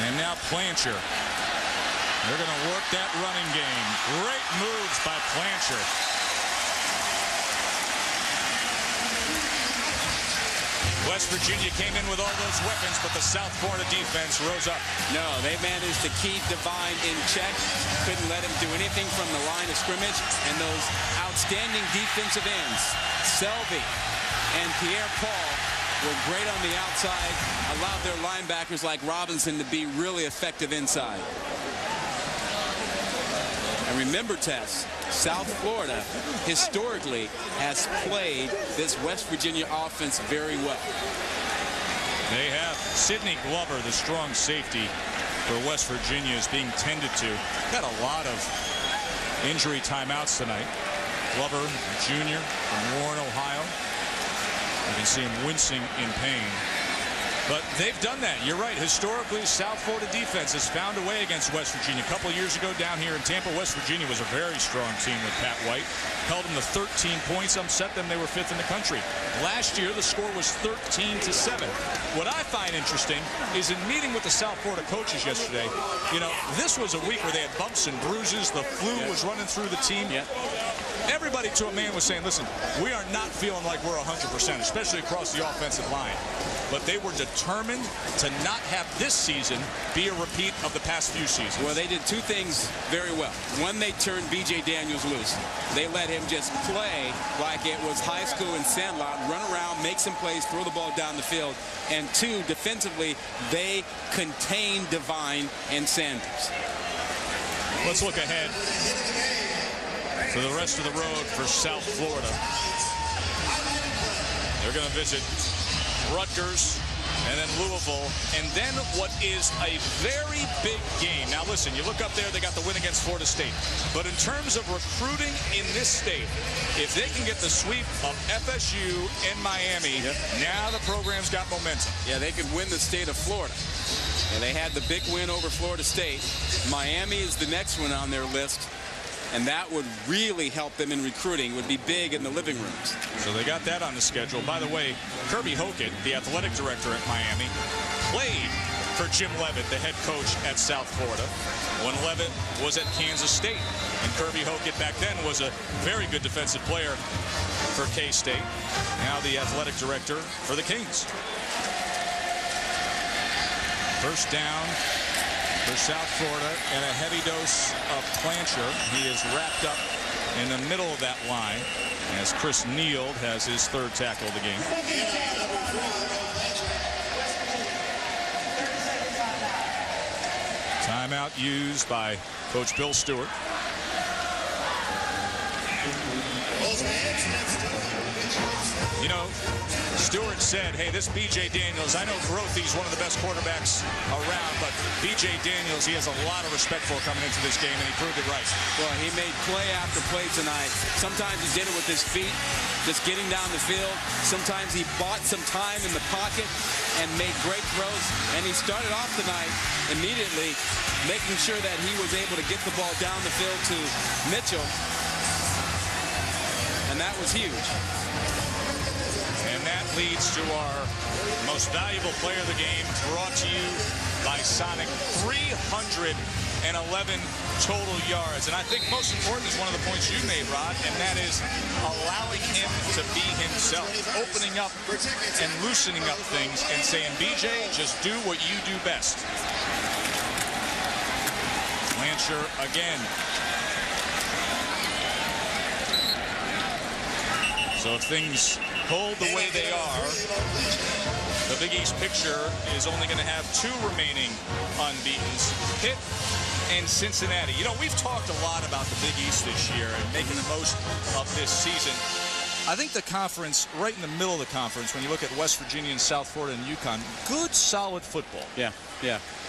[SPEAKER 1] And now Plancher. They're going to work that running game. Great moves by Plancher. West Virginia came in with all those weapons, but the South Florida defense rose up.
[SPEAKER 2] No, they managed to keep Devine in check. Couldn't let him do anything from the line of scrimmage. And those outstanding defensive ends, Selvey and Pierre Paul, were great on the outside, allowed their linebackers like Robinson to be really effective inside. And remember, Tess, South Florida historically has played this West Virginia offense very well.
[SPEAKER 1] They have. Sidney Glover, the strong safety for West Virginia, is being tended to. Got a lot of injury timeouts tonight. Glover, junior from Warren, Ohio. You can see him wincing in pain. But they've done that. You're right. Historically, South Florida defense has found a way against West Virginia. A couple of years ago down here in Tampa, West Virginia was a very strong team with Pat White. Held them to 13 points, upset them. They were 5th in the country. Last year, the score was 13-7. What I find interesting is in meeting with the South Florida coaches yesterday, you know, this was a week where they had bumps and bruises. The flu was running through the team. Everybody to a man was saying, listen, we are not feeling like we're 100%, especially across the offensive line. But they were determined to not have this season be a repeat of the past few seasons.
[SPEAKER 2] Well, they did 2 things very well. One, they turned B.J. Daniels loose. They let him just play like it was high school in Sandlot, run around, make some plays, throw the ball down the field. And 2, defensively, they contained Devine and Sanders.
[SPEAKER 1] Let's look ahead to the rest of the road for South Florida. They're going to visit Rutgers, and then Louisville, and then what is a very big game. Now listen, you look up there, they got the win against Florida State. But in terms of recruiting in this state, if they can get the sweep of FSU and Miami, now the program's got momentum.
[SPEAKER 2] Yeah, they could win the state of Florida. And they had the big win over Florida State. Miami is the next one on their list. And that would really help them in recruiting, would be big in the living rooms.
[SPEAKER 1] So they got that on the schedule. By the way, Kirby Hockett, the athletic director at Miami, played for Jim Leavitt, the head coach at South Florida, when Leavitt was at Kansas State. And Kirby Hockett back then was a very good defensive player for K-State. Now the athletic director for the Kings. First down for South Florida, and a heavy dose of Plancher. He is wrapped up in the middle of that line as Chris Neal has his 3rd tackle of the game. Timeout used by Coach Bill Stewart. You know, Stewart said, hey, this B.J. Daniels, I know Grothy's one of the best quarterbacks around, but B.J. Daniels, he has a lot of respect for coming into this game, and he proved it right.
[SPEAKER 2] Well, he made play after play tonight. Sometimes he did it with his feet, just getting down the field. Sometimes he bought some time in the pocket and made great throws. And he started off tonight immediately making sure that he was able to get the ball down the field to Mitchell. And that was huge.
[SPEAKER 1] And that leads to our most valuable player of the game, brought to you by Sonic. 311 total yards. And I think most important is one of the points you made, Rod, and that is allowing him to be himself, opening up and loosening up things and saying, BJ, just do what you do best. Blanchard again. So if things hold the way they are, the Big East picture is only going to have 2 remaining unbeatens, Pitt and Cincinnati. You know, we've talked a lot about the Big East this year and making the most of this season. I think the conference, right in the middle of the conference, when you look at West Virginia and South Florida and UConn, good, solid football.
[SPEAKER 2] Yeah.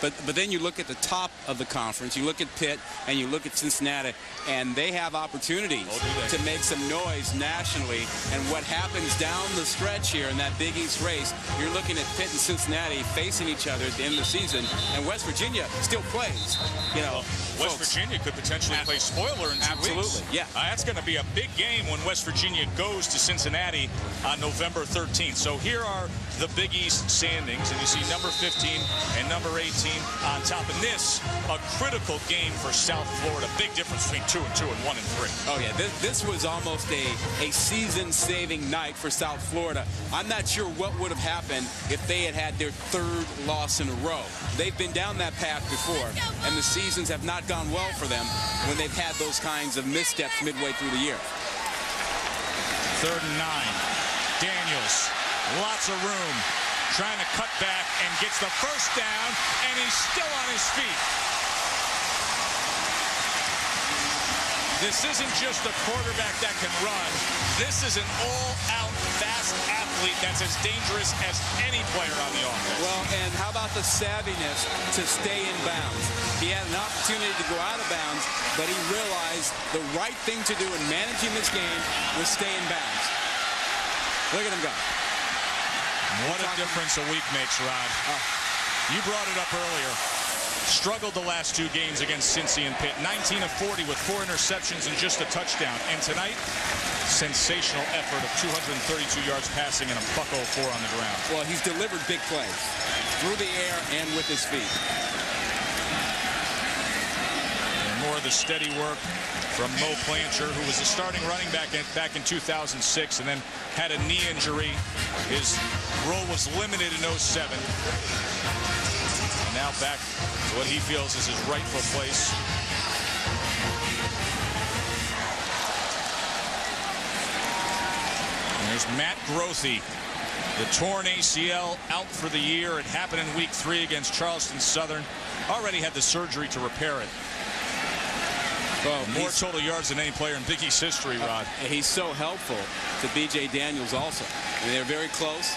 [SPEAKER 2] But then you look at the top of the conference, you look at Pitt, and you look at Cincinnati, and they have opportunities to make some noise nationally. And what happens down the stretch here in that Big East race, you're looking at Pitt and Cincinnati facing each other at the end of the season, and West Virginia still plays. You know,
[SPEAKER 1] West Virginia could potentially play spoiler in 2 weeks.
[SPEAKER 2] Absolutely, yeah.
[SPEAKER 1] That's going to be a big game when West Virginia goes to Cincinnati on November 13th. So here are the Big East standings, and you see number 15 and number 18 on top. And this, a critical game for South Florida. Big difference between 2-2 and 1-3.
[SPEAKER 2] Oh, yeah. This was almost a season-saving night for South Florida. I'm not sure what would have happened if they had had their 3rd loss in a row. They've been down that path before, and the seasons have not gone well for them when they've had those kinds of missteps midway through the year.
[SPEAKER 1] 3rd and 9. Daniels, lots of room, trying to cut back and gets the first down, and he's still on his feet. This isn't just a quarterback that can run. This is an all-out fast athlete that's as dangerous as any player on the offense.
[SPEAKER 2] Well, and how about the savviness to stay in bounds? He had an opportunity to go out of bounds, but he realized the right thing to do in managing this game was stay in bounds. Look at him go.
[SPEAKER 1] What a difference a week makes, Rod. You brought it up earlier. Struggled the last 2 games against Cincy and Pitt. 19 of 40 with 4 interceptions and just a touchdown. And tonight, sensational effort of 232 yards passing and a .04 on the ground.
[SPEAKER 2] Well, he's delivered big plays through the air and with his feet.
[SPEAKER 1] And more of the steady work from Mo Blanchard, who was the starting running back in 2006 and then had a knee injury. His role was limited in 07. And now back to what he feels is his rightful place. And there's Matt Grothy, the torn ACL, out for the year. It happened in week 3 against Charleston Southern. Already had the surgery to repair it. Well, more total yards than any player in Big East history, Rod.
[SPEAKER 2] He's so helpful to B.J. Daniels also. I mean, they're very close.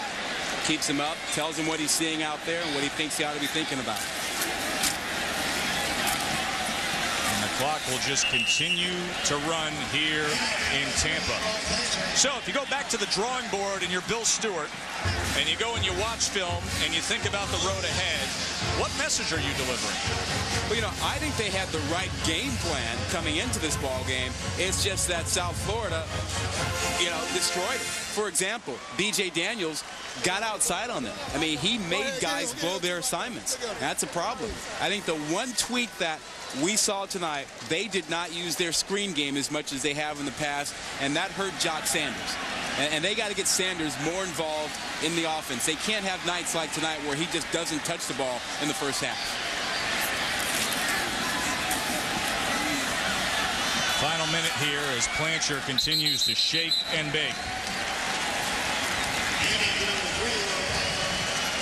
[SPEAKER 2] Keeps him up, tells him what he's seeing out there and what he thinks he ought to be thinking about.
[SPEAKER 1] And the clock will just continue to run here in Tampa. So if you go back to the drawing board and you're Bill Stewart and you go and you watch film and you think about the road ahead, what message are you delivering?
[SPEAKER 2] Well, you know, I think they had the right game plan coming into this ball game. It's just that South Florida, you know, destroyed it. For example, B.J. Daniels got outside on them. I mean, he made guys blow their assignments. That's a problem. I think the one tweak that we saw tonight, they did not use their screen game as much as they have in the past, and that hurt Jock Sanders. And they got to get Sanders more involved in the offense. They can't have nights like tonight where he just doesn't touch the ball in the first half.
[SPEAKER 1] Final minute here as Blanchard continues to shake and bake.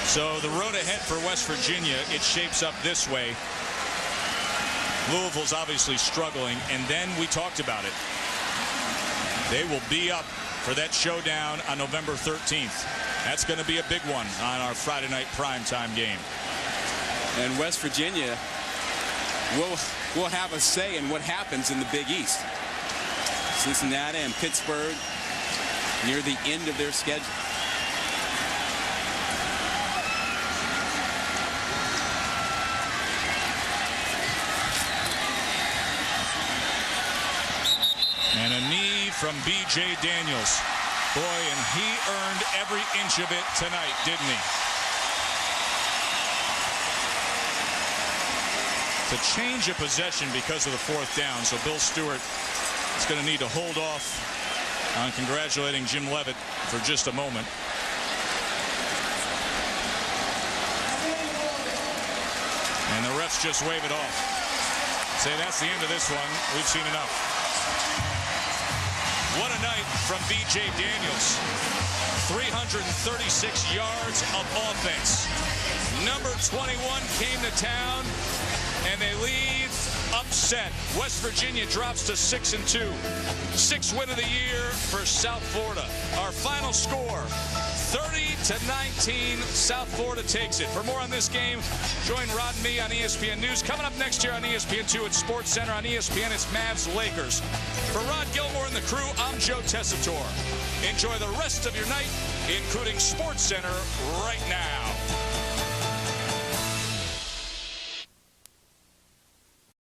[SPEAKER 1] So the road ahead for West Virginia, it shapes up this way. Louisville's obviously struggling, and then we talked about it. They will be up for that showdown on November 13th. That's going to be a big one on our Friday night primetime game.
[SPEAKER 2] And West Virginia will have a say in what happens in the Big East. Cincinnati and Pittsburgh near the end of their schedule.
[SPEAKER 1] And a knee from B.J. Daniels. Boy, and he earned every inch of it tonight, didn't he? It's a change of possession because of the fourth down, so Bill Stewart is going to need to hold off on congratulating Jim Leavitt for just a moment. And the refs just wave it off. Say that's the end of this one. We've seen enough. What a night from B.J. Daniels. 336 yards of offense. Number 21 came to town, and they leave upset. West Virginia drops to 6-2. 6th win of the year for South Florida. Our final score, 30-19. South Florida takes it. For more on this game, join Rod and me on ESPN News. Coming up next year on ESPN2 at Sports Center on ESPN, it's Mavs-Lakers. For Rod Gilmore and the crew, I'm Joe Tessitore. Enjoy the rest of your night, including Sports Center right now.